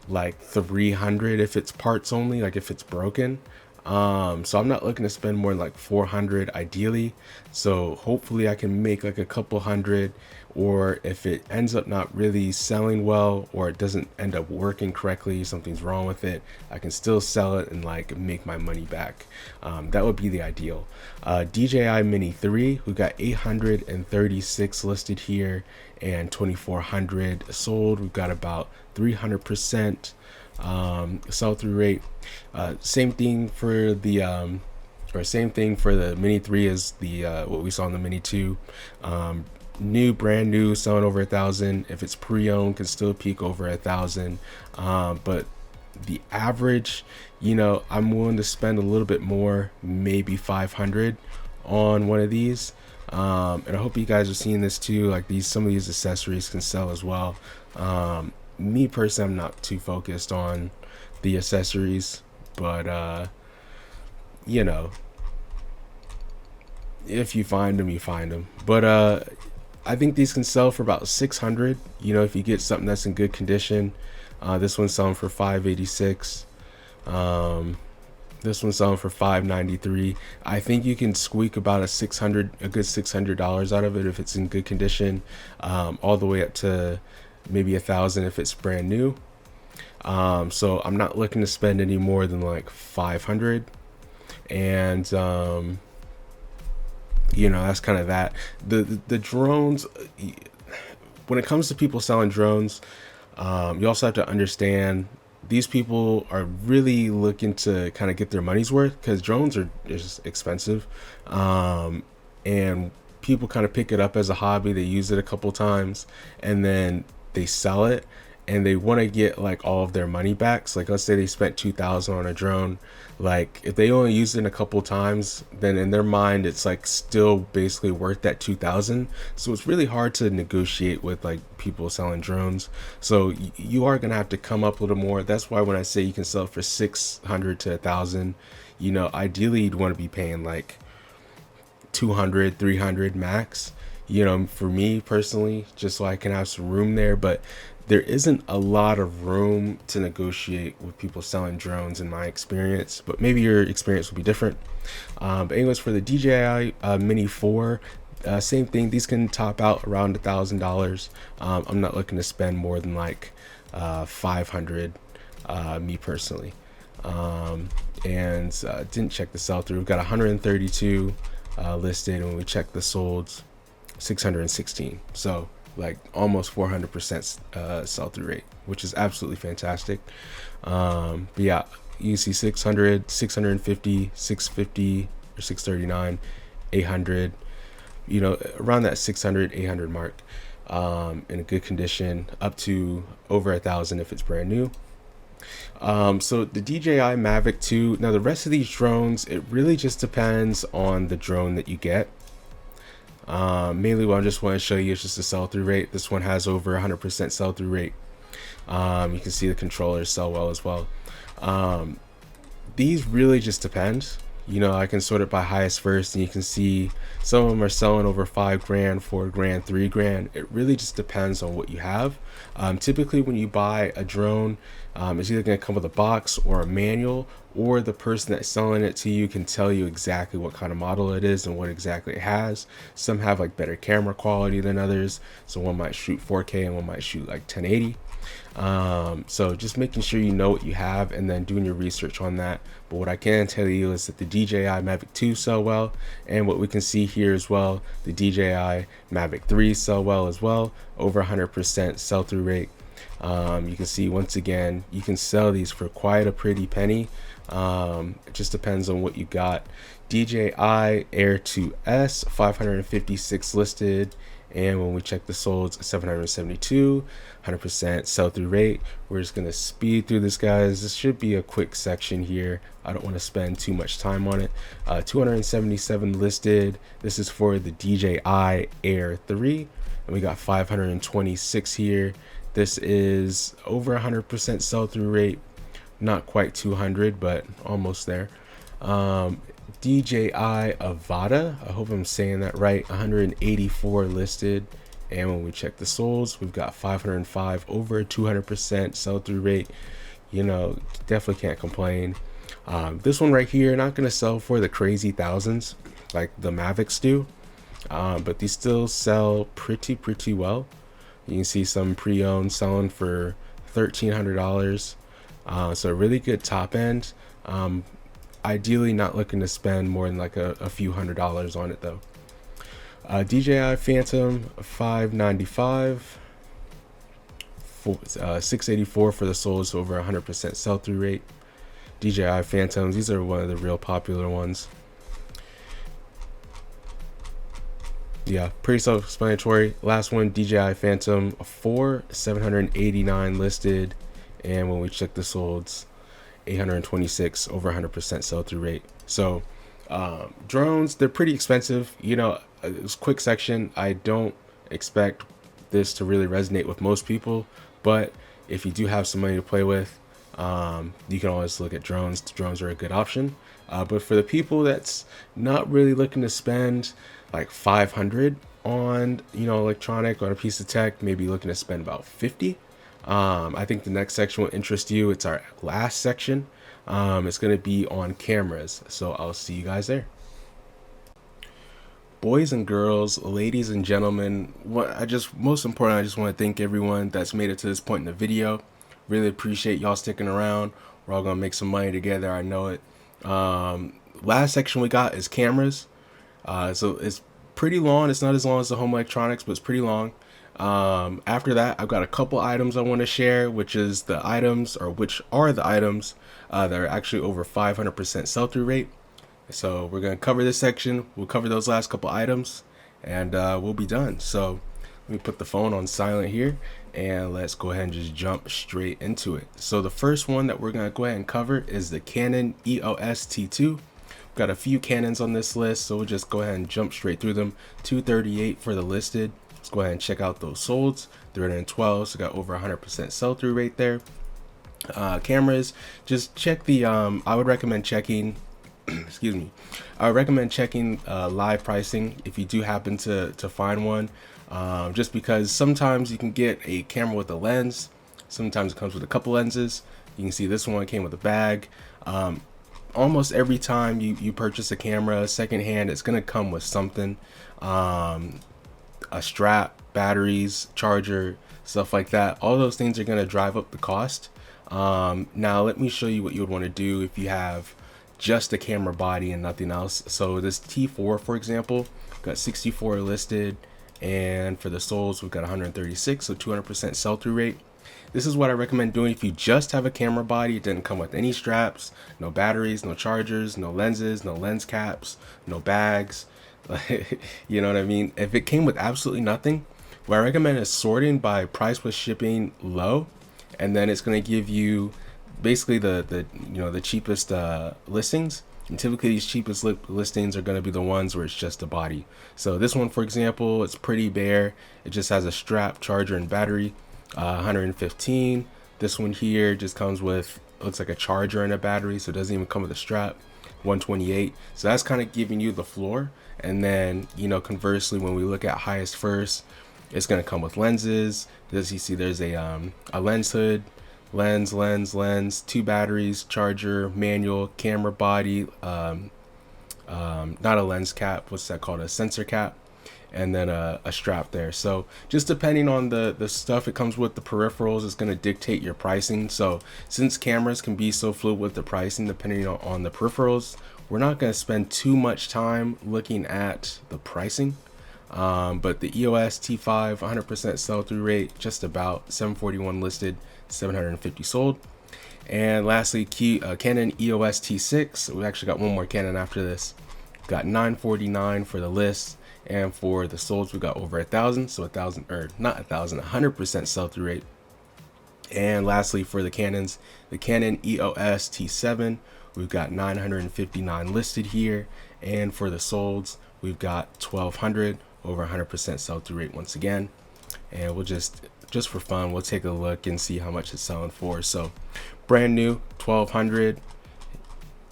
S1: like 300 if it's parts only, like if it's broken. So I'm not looking to spend more than like 400 ideally. So hopefully I can make like a couple hundred, or if it ends up not really selling well, or it doesn't end up working correctly, something's wrong with it, I can still sell it and like make my money back. That would be the ideal. DJI Mini 3, we got 836 listed here and 2,400 sold. We've got about 300% sell-through rate. Same thing for the Mini 3 as the what we saw in the Mini 2. Brand new, selling over 1,000. If it's pre-owned, can still peak over 1,000. But the average, I'm willing to spend a little bit more, maybe 500 on one of these. And I hope you guys are seeing this too. Like some of these accessories can sell as well. Me personally, I'm not too focused on the accessories, but if you find them, you find them. But I think these can sell for about 600. If you get something that's in good condition. This one's selling for 586. This one's selling for 593. I think you can squeak about a good $600 out of it if it's in good condition, all the way up to maybe 1,000 if it's brand new. So I'm not looking to spend any more than like 500, and that's kind of that. The drones, when it comes to people selling drones, you also have to understand these people are really looking to kind of get their money's worth, because drones are just expensive, and people kind of pick it up as a hobby. They use it a couple times and then they sell it, and they want to get like all of their money back. So like, let's say they spent 2,000 on a drone. Like if they only use it a couple times, then in their mind it's like still basically worth that 2,000. So it's really hard to negotiate with like people selling drones. So you are gonna have to come up a little more. That's why when I say you can sell for 600 to 1,000, ideally you'd want to be paying like 200, 300 max. For me personally, just so I can have some room there. But there isn't a lot of room to negotiate with people selling drones in my experience, but maybe your experience will be different. But anyways, for the DJI Mini 4, same thing. These can top out around $1,000. I'm not looking to spend more than like 500, me personally. And didn't check the sell through. We've got 132 listed, and when we check the solds, 616. So like almost 400% sell-through rate, which is absolutely fantastic. But yeah, you see 600, 650, 650 or 639, 800, around that 600, 800 mark, in a good condition, up to over 1,000 if it's brand new. So the DJI Mavic 2, now the rest of these drones, it really just depends on the drone that you get. Mainly what I just want to show you is just the sell-through rate. This one has over 100% sell-through rate. You can see the controllers sell well as well. These really just depend. I can sort it by highest first, and you can see some of them are selling over $5,000, $4,000, $3,000. It really just depends on what you have. Typically when you buy a drone, it's either going to come with a box or a manual, or the person that's selling it to you can tell you exactly what kind of model it is and what exactly it has. Some have like better camera quality than others, so one might shoot 4K and one might shoot like 1080. So just making sure you know what you have and then doing your research on that. But what I can tell you is that the DJI Mavic 2 sell well, and what we can see here as well, the DJI Mavic 3 sell well as well, over 100% sell-through rate. You can see once again, you can sell these for quite a pretty penny. It just depends on what you got. DJI Air 2S, 556 listed, and when we check the solds, 772, 100% sell-through rate. We're just gonna speed through this, guys. This should be a quick section here. I don't want to spend too much time on it. 277 listed. This is for the DJI Air 3, and we got 526 here. This is over 100% sell-through rate. not quite 200, but almost there. DJI Avata, I hope I'm saying that right, 184 listed. And when we check the solds, we've got 505, over 200% sell-through rate. You know, definitely can't complain. This one right here, not gonna sell for the crazy thousands like the Mavics do, but these still sell pretty well. You can see some pre-owned selling for $1,300, so a really good top end. Ideally not looking to spend more than like a few $100s on it though. DJI Phantom 595, 684 for the solds, over 100% sell-through rate. DJI Phantoms, these are one of the real popular ones. Yeah, pretty self-explanatory. Last one, DJI Phantom 4, 789 listed, and when we check the solds, 826, over 100% sell-through rate. So drones, they're pretty expensive. You know, it's quick section. I don't expect this to really resonate with most people, but if you do have some money to play with, you can always look at drones. Drones are a good option. But for the people that's not really looking to spend like 500 on, you know, electronic, on a piece of tech, maybe looking to spend about 50. I think the next section will interest you. It's our last section. It's going to be on cameras. So I'll see you guys there. Boys and girls, ladies and gentlemen, most important, I just want to thank everyone that's made it to this point in the video. Really appreciate y'all sticking around. We're all going to make some money together. I know it. Last section we got is cameras. So it's pretty long. It's not as long as the home electronics, but it's pretty long. After that, I've got a couple items I want to share, which are the items that are actually over 500% sell-through rate. So we're going to cover this section. We'll cover those last couple items, and we'll be done. So let me put the phone on silent here, and let's go ahead and just jump straight into it. So the first one that we're going to go ahead and cover is the Canon EOS T2. We've got a few Canons on this list, so we'll just go ahead and jump straight through them. 238 for the listed. Let's go ahead and check out those solds. 312, so got over 100% sell-through rate there. Cameras, just check the I would recommend checking excuse me, I would recommend checking live pricing if you do happen to find one, just because sometimes you can get a camera with a lens, sometimes it comes with a couple lenses. You can see this one came with a bag. Almost every time you purchase a camera secondhand, it's going to come with something, a strap, batteries, charger, stuff like that. All those things are going to drive up the cost. Now let me show you what you would want to do if you have just a camera body and nothing else. So this T4, for example, got 64 listed, and for the solds we've got 136, so 200% sell-through rate. This is what I recommend doing if you just have a camera body. It didn't come with any straps, no batteries, no chargers, no lenses, no lens caps, no bags. You know what I mean? If it came with absolutely nothing, what I recommend is sorting by price with shipping low, and then it's going to give you basically the cheapest listings. And typically these cheapest listings are going to be the ones where it's just a body. So this one, for example, it's pretty bare. It just has a strap, charger, and battery. 115. This one here just comes with, looks like a charger and a battery, so it doesn't even come with a strap. 128. So that's kind of giving you the floor. And then, you know, conversely, when we look at highest first, it's going to come with lenses. As you see, there's a lens hood, lens, 2 batteries, charger, manual, camera body, not a lens cap, what's that called, a sensor cap, and then a strap there. So just depending on the stuff it comes with, the peripherals is going to dictate your pricing. So since cameras can be so fluid with the pricing depending on the peripherals, we're not going to spend too much time looking at the pricing. But the EOS T5, 100% sell-through rate, just about 741 listed, 750 sold. And lastly, Canon EOS T6. We actually got one more Canon after this. Got 949 for the list, and for the solds we got over 1,000, so 1,000, or not 1,000, 100% sell-through rate. And lastly, for the Canons, the Canon EOS T7, we've got 959 listed here, and for the solds we've got 1,200, over 100% sell-through rate once again. And we'll just just for fun, we'll take a look and see how much it's selling for. So brand new, 1200.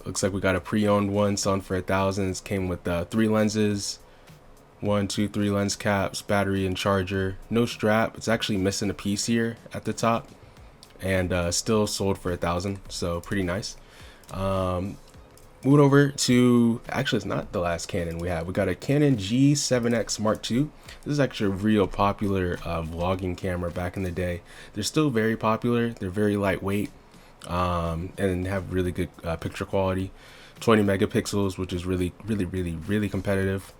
S1: Looks like we got a pre-owned one selling for 1,000. It came with 3 lenses, 1, 2, 3 lens caps, battery and charger. No strap. It's actually missing a piece here at the top, and still sold for 1,000. So pretty nice. Moving over to, actually it's not the last Canon we have. We got a Canon G7X Mark II. This is actually a real popular vlogging camera back in the day. They're still very popular. They're very lightweight. And have really good picture quality. 20 megapixels, which is really competitive.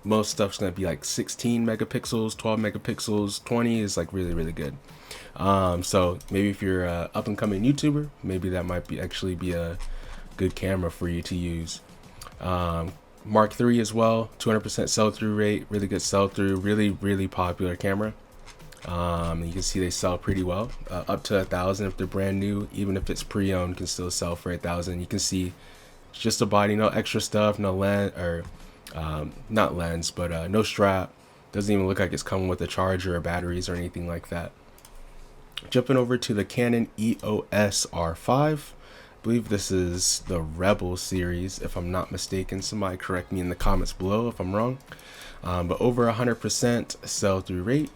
S1: Most stuff's gonna be like 16 megapixels, 12 megapixels. 20 is like really good. So maybe if you're a up and coming YouTuber, maybe that might be actually be a good camera for you to use. Mark III as well, 200% sell-through rate, really good sell-through, really popular camera. You can see they sell pretty well, up to 1,000 if they're brand new. Even if it's pre-owned, can still sell for 1,000. You can see it's just a body, no extra stuff, no lens, or not lens, but no strap. Doesn't even look like it's coming with a charger or batteries or anything like that. Jumping over to the Canon EOS R5. I believe this is the Rebel series, if I'm not mistaken. Somebody correct me in the comments below if I'm wrong. But over 100% sell-through rate.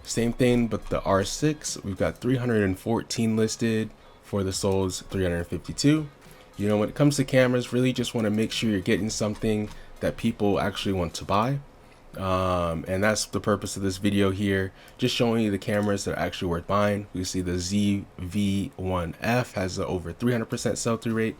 S1: Same thing, but the R6, we've got 314 listed, for the solds 352. You know, when it comes to cameras, really just want to make sure you're getting something that people actually want to buy. And that's the purpose of this video here, just showing you the cameras that are actually worth buying. We see the ZV-1F has a over 300% sell-through rate.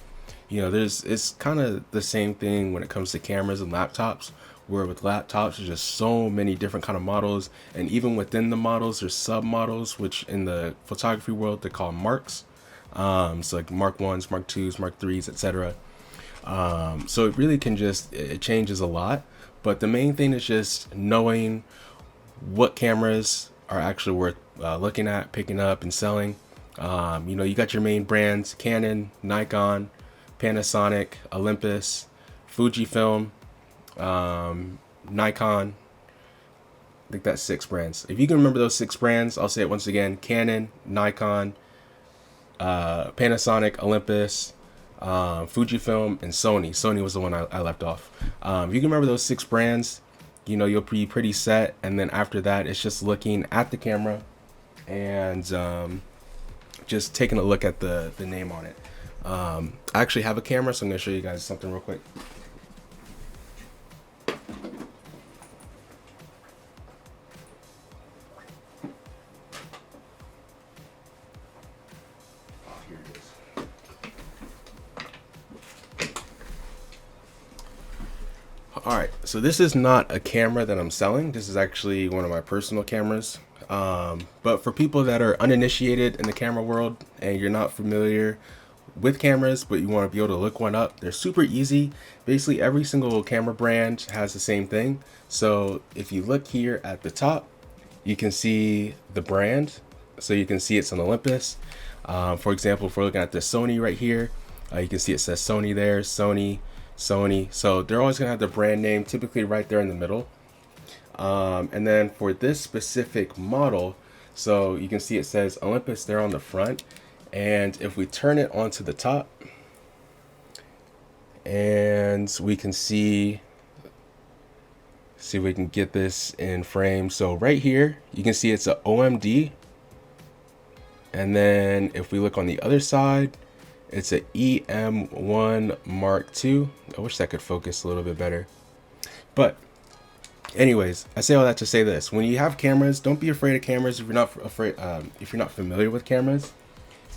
S1: You know, it's kind of the same thing when it comes to cameras and laptops, where with laptops there's just so many different kind of models, and even within the models there's sub models, which in the photography world they call marks. So like Mark 1s, Mark 2s, Mark 3s, etc. So it really can just, it changes a lot, but the main thing is just knowing what cameras are actually worth looking at, picking up and selling. You know, you got your main brands: Canon, Nikon, Panasonic, Olympus, Fujifilm, Nikon. I think that's 6 brands. If you can remember those 6 brands, I'll say it once again: Canon, Nikon, Panasonic, Olympus, Fujifilm, and Sony. Sony was the one I left off. If you can remember those 6 brands, you know, you'll be pretty set. And then after that, it's just looking at the camera and just taking a look at the name on it. I actually have a camera, so I'm going to show you guys something real quick. Alright, so this is not a camera that I'm selling. This is actually one of my personal cameras. But for people that are uninitiated in the camera world and you're not familiar with cameras, but you want to be able to look one up, they're super easy. Basically, every single camera brand has the same thing. So if you look here at the top, you can see the brand. So you can see it's an Olympus. For example, if we're looking at the Sony right here, you can see it says Sony there, Sony. So they're always gonna have the brand name typically right there in the middle. And then for this specific model, so you can see it says Olympus there on the front. And if we turn it onto the top, and we can see if we can get this in frame. So right here, you can see it's a OMD. And then if we look on the other side, it's a EM1 Mark II. I wish that could focus a little bit better. But anyways, I say all that to say this: when you have cameras, don't be afraid of cameras. If you're not afraid, if you're not familiar with cameras,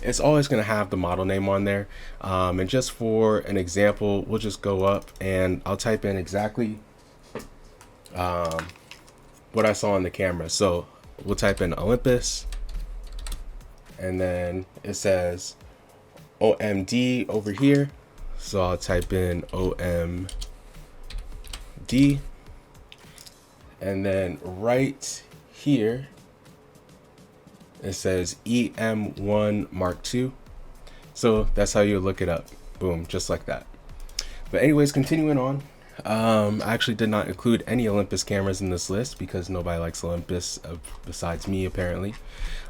S1: it's always going to have the model name on there. And just for an example, we'll just go up and I'll type in exactly what I saw on the camera. So we'll type in Olympus, and then it says OMD over here. So I'll type in OMD, and then right here it says EM1 Mark II. So that's how you look it up. Boom, just like that. But anyways, continuing on, I actually did not include any Olympus cameras in this list because nobody likes Olympus besides me apparently.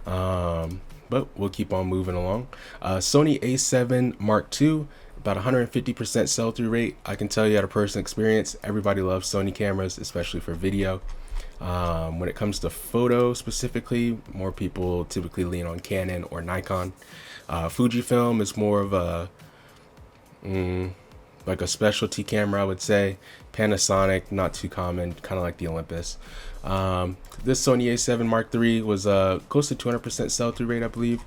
S1: But we'll keep on moving along. Sony A7 Mark II, about 150% sell-through rate. I can tell you out of personal experience, everybody loves Sony cameras, especially for video. When it comes to photo specifically, more people typically lean on Canon or Nikon. Fujifilm is more of a like a specialty camera, I would say. Panasonic, not too common, kind of like the Olympus. This Sony A7 Mark III was close to 200% sell-through rate, I believe.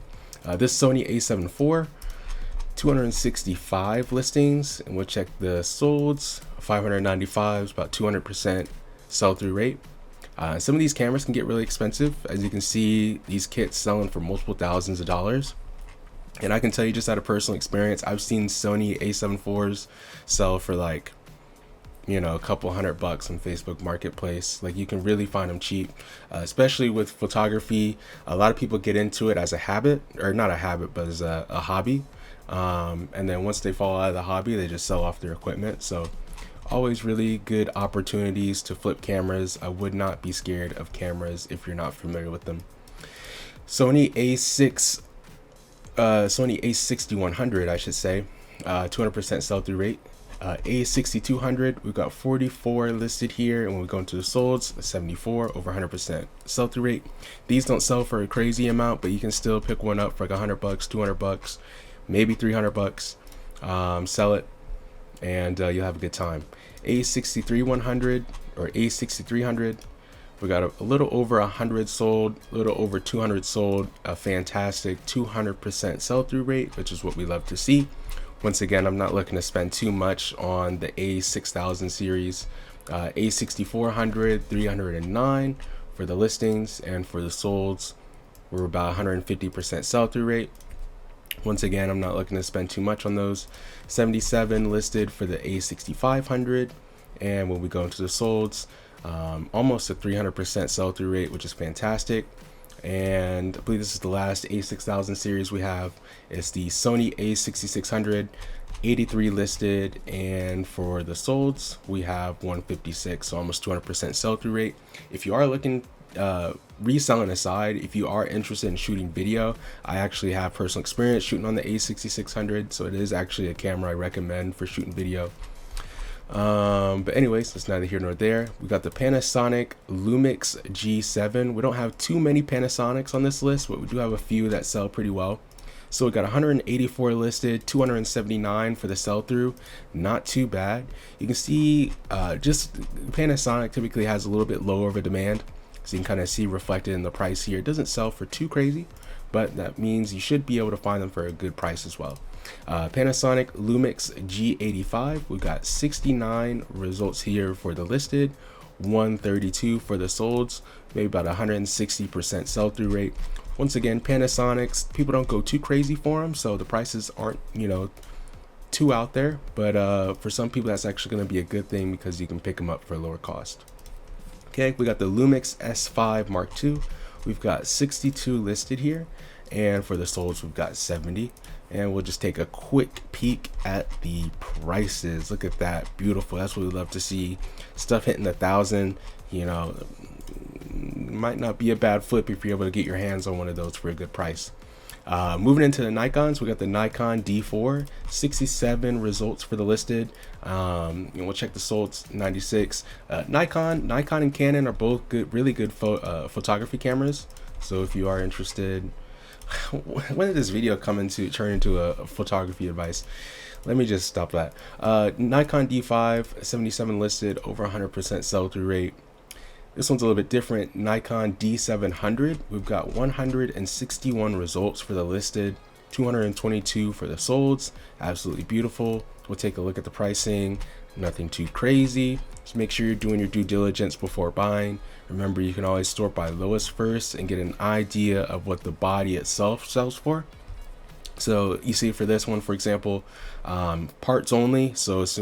S1: This Sony A7 IV, 265 listings, and we'll check the solds. 595 is about 200% sell-through rate. Some of these cameras can get really expensive. As you can see, these kits selling for multiple thousands of dollars. And I can tell you just out of personal experience, I've seen Sony A7 IVs sell for like, you know, a couple $100 on Facebook Marketplace. Like, you can really find them cheap, especially with photography. A lot of people get into it as a habit, or not a habit, but as a hobby. And then once they fall out of the hobby, they just sell off their equipment. So always really good opportunities to flip cameras. I would not be scared of cameras if you're not familiar with them. Sony A6100, I should say, 200% sell-through rate. A6200, we've got 44 listed here, and when we go into the solds, 74, over 100% sell-through rate. These don't sell for a crazy amount, but you can still pick one up for like $100, $200, maybe $300. Sell it, and you'll have a good time. A63100 or A6300. We got a little over 100 sold, a little over 200 sold, a fantastic 200% sell-through rate, which is what we love to see. Once again, I'm not looking to spend too much on the A6000 series. A6400, 309 for the listings, and for the solds, we're about 150% sell-through rate. Once again, I'm not looking to spend too much on those. 77 listed for the A6500, and when we go into the solds, almost a 300% sell-through rate, which is fantastic. And I believe this is the last A6000 series we have. It's the Sony A6600, 83 listed, and for the solds we have 156, so almost 200% sell-through rate. If you are looking, reselling aside, if you are interested in shooting video, I actually have personal experience shooting on the A6600, so it is actually a camera I recommend for shooting video. But anyways, that's neither here nor there. We got the Panasonic Lumix G7. We don't have too many Panasonics on this list, but we do have a few that sell pretty well. So we got 184 listed, 279 for the sell-through. Not too bad. You can see just Panasonic typically has a little bit lower of a demand, so you can kind of see reflected in the price here. It doesn't sell for too crazy, but that means you should be able to find them for a good price as well. Panasonic Lumix G85, we've got 69 results here for the listed, 132 for the solds, maybe about 160% sell-through rate. Once again, Panasonics, people don't go too crazy for them, so the prices aren't, you know, too out there, but for some people that's actually going to be a good thing because you can pick them up for a lower cost. Okay, we got the Lumix S5 Mark II. We've got 62 listed here, and for the solds we've got 70. And we'll just take a quick peek at the prices. Look at that, beautiful. That's what we love to see. Stuff hitting 1,000. You know, might not be a bad flip if you're able to get your hands on one of those for a good price. Moving into the Nikons, we got the Nikon D4, 67 results for the listed. And we'll check the solds, 96. Nikon and Canon are both good, really good photography cameras. So if you are interested, when did this video turn into a photography advice? Let me just stop that. Nikon D5, 77 listed, over 100% sell-through rate. This one's a little bit different. Nikon D700, we've got 161 results for the listed, 222 for the solds. Absolutely beautiful. We'll take a look at the pricing. Nothing too crazy. Just make sure you're doing your due diligence before buying. Remember, you can always sort by lowest first and get an idea of what the body itself sells for. So you see for this one, for example, parts only. So it's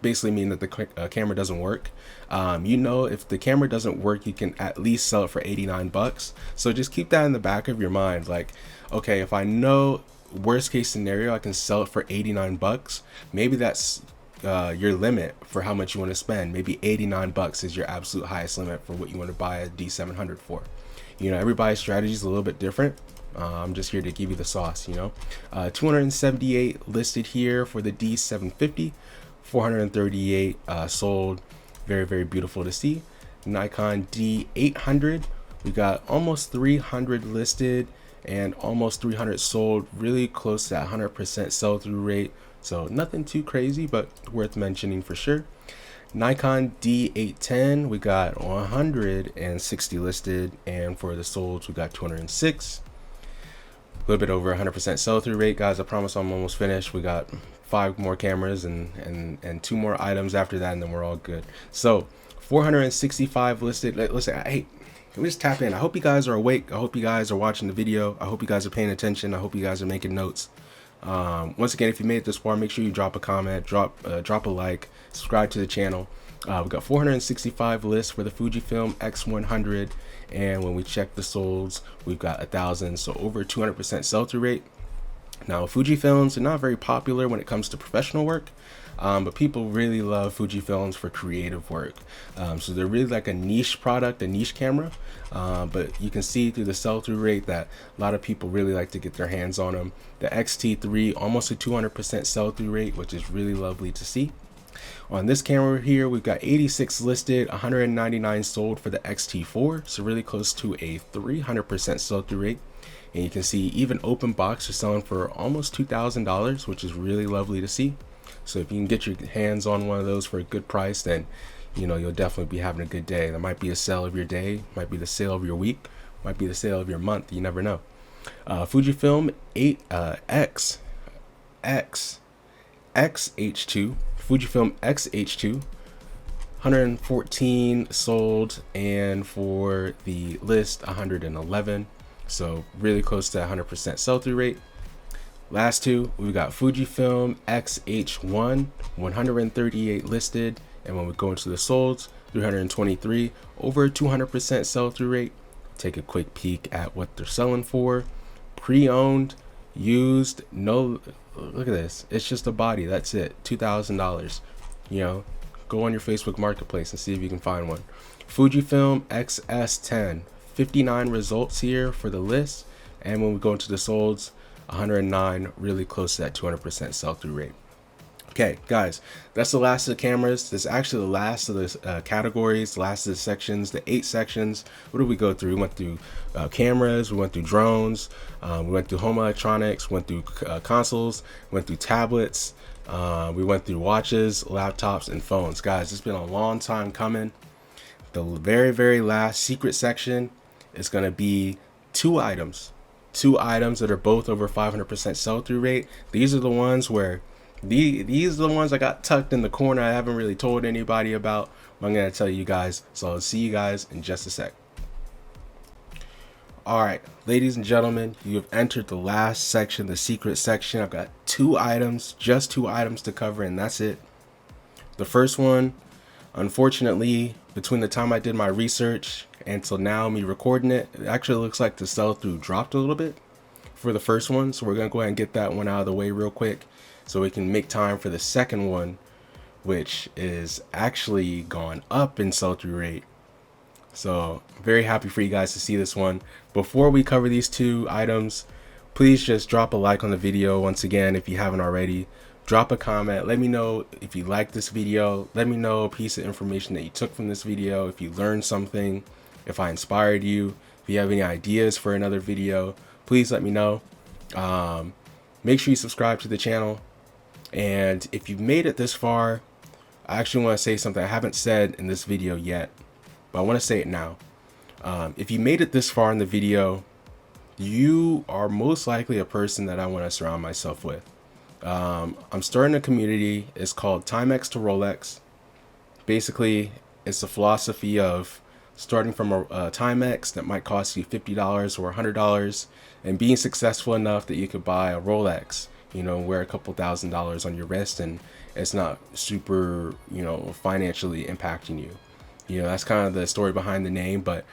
S1: basically mean that the camera doesn't work. You know, if the camera doesn't work, you can at least sell it for $89. So just keep that in the back of your mind. Like, okay, if I know worst case scenario, I can sell it for $89. Maybe that's your limit for how much you want to spend. Maybe 89 bucks is your absolute highest limit for what you want to buy a D700 for. You know, everybody's strategy is a little bit different. I'm just here to give you the sauce, you know. 278 listed here for the D750, 438 sold. Very, very beautiful to see. Nikon D800, we got almost 300 listed and almost 300 sold, really close to that 100% sell-through rate. So nothing too crazy, but worth mentioning for sure. Nikon D810, we got 160 listed, and for the solds, we got 206. A little bit over 100% sell-through rate, guys. I promise I'm almost finished. We got 5 more cameras and 2 more items after that, and then we're all good. So 465 listed. Listen, hey, can we just tap in? I hope you guys are awake. I hope you guys are watching the video. I hope you guys are paying attention. I hope you guys are making notes. Once again, if you made it this far, make sure you drop a comment, drop a like, subscribe to the channel. We've got 465 lists for the Fujifilm X100, and when we check the solds, we've got 1,000, so over 200% sell-through rate. Now, Fujifilms are not very popular when it comes to professional work, but people really love Fujifilms for creative work. So they're really like a niche product, a niche camera, but you can see through the sell-through rate that a lot of people really like to get their hands on them. The XT3, almost a 200% sell-through rate, which is really lovely to see. On this camera here, we've got 86 listed, 199 sold for the XT4, so really close to a 300% sell-through rate. And you can see even open box are selling for almost $2,000, which is really lovely to see. So if you can get your hands on one of those for a good price, then you know you'll definitely be having a good day. That might be a sale of your day, might be the sale of your week, might be the sale of your month. You never know. Fujifilm XH2, Fujifilm XH2, 114 sold, and for the list 111. So really close to 100% sell-through rate. Last two, we've got Fujifilm XH1, 138 listed, and when we go into the solds, 323, over 200% sell-through rate. Take a quick peek at what they're selling for. Pre-owned, used, no, look at this. It's just a body, that's it, $2,000. You know, go on your Facebook Marketplace and see if you can find one. Fujifilm XS10, 59 results here for the list, and when we go into the solds, 109, really close to that 200% sell-through rate. Okay, guys, that's the last of the cameras. This is actually the last of the categories, the last of the sections, the 8 sections. What did we go through? We went through cameras, we went through drones, we went through home electronics, went through consoles, went through tablets, we went through watches, laptops, and phones. Guys, it's been a long time coming. The very, very last secret section is going to be 2 items that are both over 500% sell-through rate. These are the ones where these are the ones I got tucked in the corner. I haven't really told anybody about, but I'm going to tell you guys. So I'll see you guys in just a sec. All right, ladies and gentlemen, you have entered the last section, the secret section. I've got 2 items, just 2 items to cover, and that's it. The first one, unfortunately, between the time I did my research until now, me recording it, it actually looks like the sell-through dropped a little bit for the first one. So we're going to go ahead and get that one out of the way real quick so we can make time for the second one, which is actually gone up in sell-through rate. So very happy for you guys to see this one. Before we cover these 2 items, please just drop a like on the video. Once again, if you haven't already, drop a comment. Let me know if you like this video. Let me know a piece of information that you took from this video. If you learned something, if I inspired you, if you have any ideas for another video, please let me know. Make sure you subscribe to the channel. And if you've made it this far, I actually want to say something I haven't said in this video yet, but I want to say it now. If you made it this far in the video, you are most likely a person that I want to surround myself with. I'm starting a community. It's called Timex to Rolex. Basically, it's a philosophy of starting from a Timex that might cost you $50 or $100 and being successful enough that you could buy a Rolex, you know, wear a couple $1,000s on your wrist, and it's not super, you know, financially impacting you. You know, that's kind of the story behind the name. But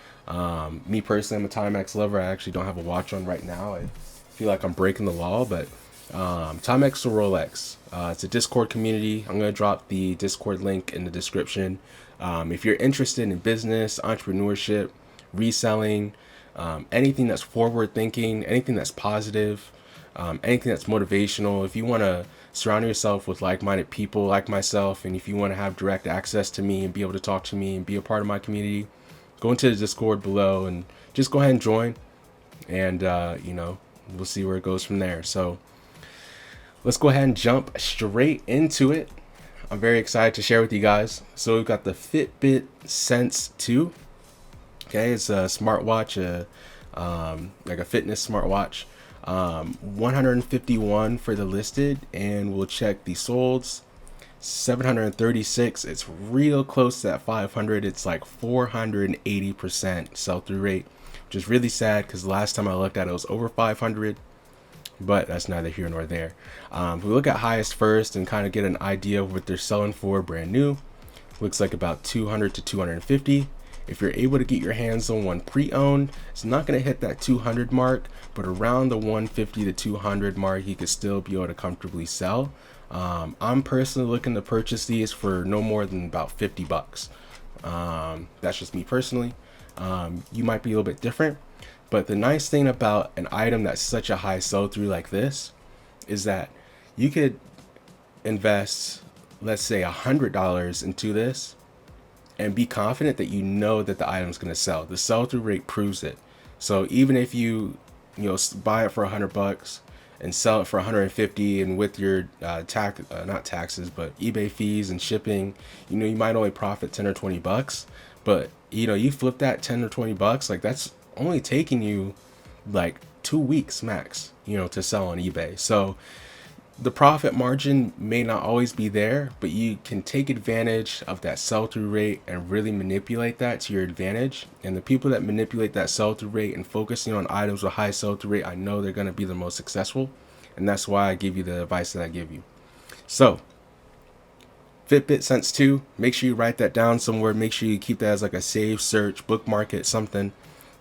S1: me personally, I'm a Timex lover. I actually don't have a watch on right now. I feel like I'm breaking the law, but Timex or Rolex. It's a Discord community. I'm going to drop the Discord link in the description. If you're interested in business, entrepreneurship, reselling, anything that's forward thinking, anything that's positive, anything that's motivational, if you want to surround yourself with like-minded people like myself, and if you want to have direct access to me and be able to talk to me and be a part of my community, go into the Discord below and just go ahead and join, and we'll see where it goes from there. So let's go ahead and jump straight into it. I'm very excited to share with you guys. So we've got the Fitbit Sense 2. Okay, it's a smartwatch, like a fitness smartwatch. 151 for the listed, and we'll check the solds. 736. It's real close to that 500. It's like 480% sell-through rate, which is really sad because the last time I looked at it was over 500. But that's neither here nor there. If we look at highest first and kind of get an idea of what they're selling for brand new, looks like about 200 to 250. If you're able to get your hands on one pre-owned, it's not going to hit that 200 mark, but around the 150 to 200 mark, you could still be able to comfortably sell. I'm personally looking to purchase these for no more than about $50. That's just me personally. You might be a little bit different. But the nice thing about an item that's such a high sell-through like this is that you could invest, let's say, $100 into this and be confident that you know that the item's going to sell. The sell-through rate proves it. So even if you buy it for $100 and sell it for 150, and with your not taxes, but eBay fees and shipping, you might only profit 10 or 20 bucks. But you flip that 10 or 20 bucks, like that's only taking you like 2 weeks max, to sell on eBay. So the profit margin may not always be there, but you can take advantage of that sell-through rate and really manipulate that to your advantage. And the people that manipulate that sell-through rate and focusing on items with high sell-through rate, I know they're going to be the most successful. And that's why I give you the advice that I give you. So Fitbit Sense 2, make sure you write that down somewhere. Make sure you keep that as like a save, search, bookmark it, something.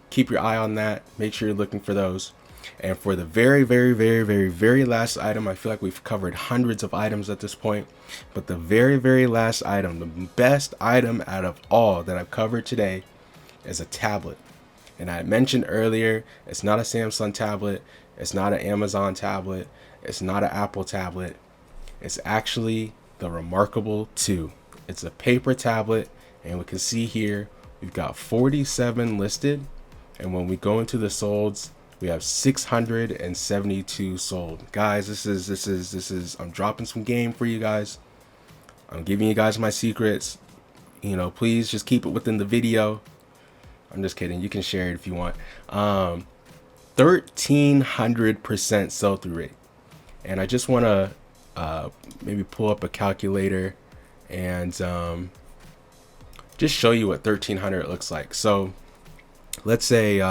S1: Keep your eye on that. Make sure you're looking for those. And for the very, very, very, very, very last item, I feel like we've covered hundreds of items at this point, but the very, very last item, the best item out of all that I've covered today, is a tablet. And I mentioned earlier, it's not a Samsung tablet, it's not an Amazon tablet, it's not an Apple tablet. It's actually the Remarkable 2. It's a paper tablet, and we can see here we've got 47 listed, and when we go into the solds, we have 672 sold. Guys, this is I'm dropping some game for you guys. I'm giving you guys my secrets. Please just keep it within the video. I'm just kidding. You can share it if you want. 1,300% sell-through rate. And I just want to maybe pull up a calculator and just show you what 1,300 looks like. So let's say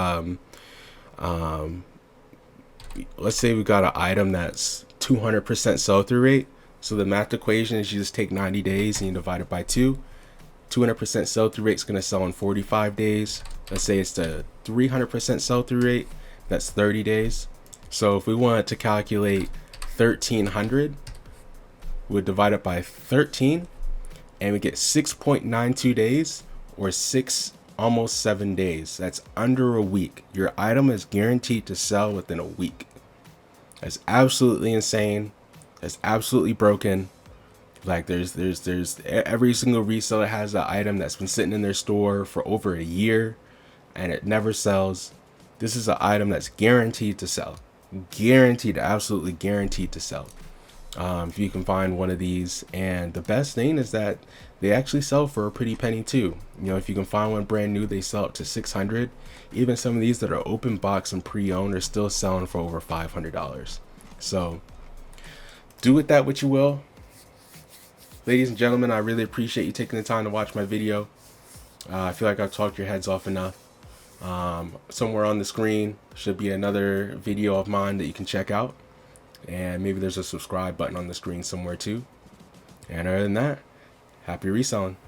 S1: we got an item that's 200% sell-through rate. So the math equation is you just take 90 days and you divide it by 2. 200% sell-through rate is going to sell in 45 days. Let's say it's the 300% sell-through rate. That's 30 days. So if we wanted to calculate 1,300, we would divide it by 13, and we get 6.92 days, or almost 7 days. That's under a week. Your item is guaranteed to sell within a week. That's absolutely insane. That's absolutely broken. Like there's every single reseller has an item that's been sitting in their store for over a year and it never sells. This is an item that's guaranteed to sell. Guaranteed, absolutely guaranteed to sell. If you can find one of these, and the best thing is that they actually sell for a pretty penny too. If you can find one brand new, they sell up to 600. Even some of these that are open box and pre-owned are still selling for over $500. So do with that what you will. Ladies and gentlemen, I really appreciate you taking the time to watch my video. I feel like I've talked your heads off enough. Somewhere on the screen should be another video of mine that you can check out. And maybe there's a subscribe button on the screen somewhere too. And other than that, happy reselling.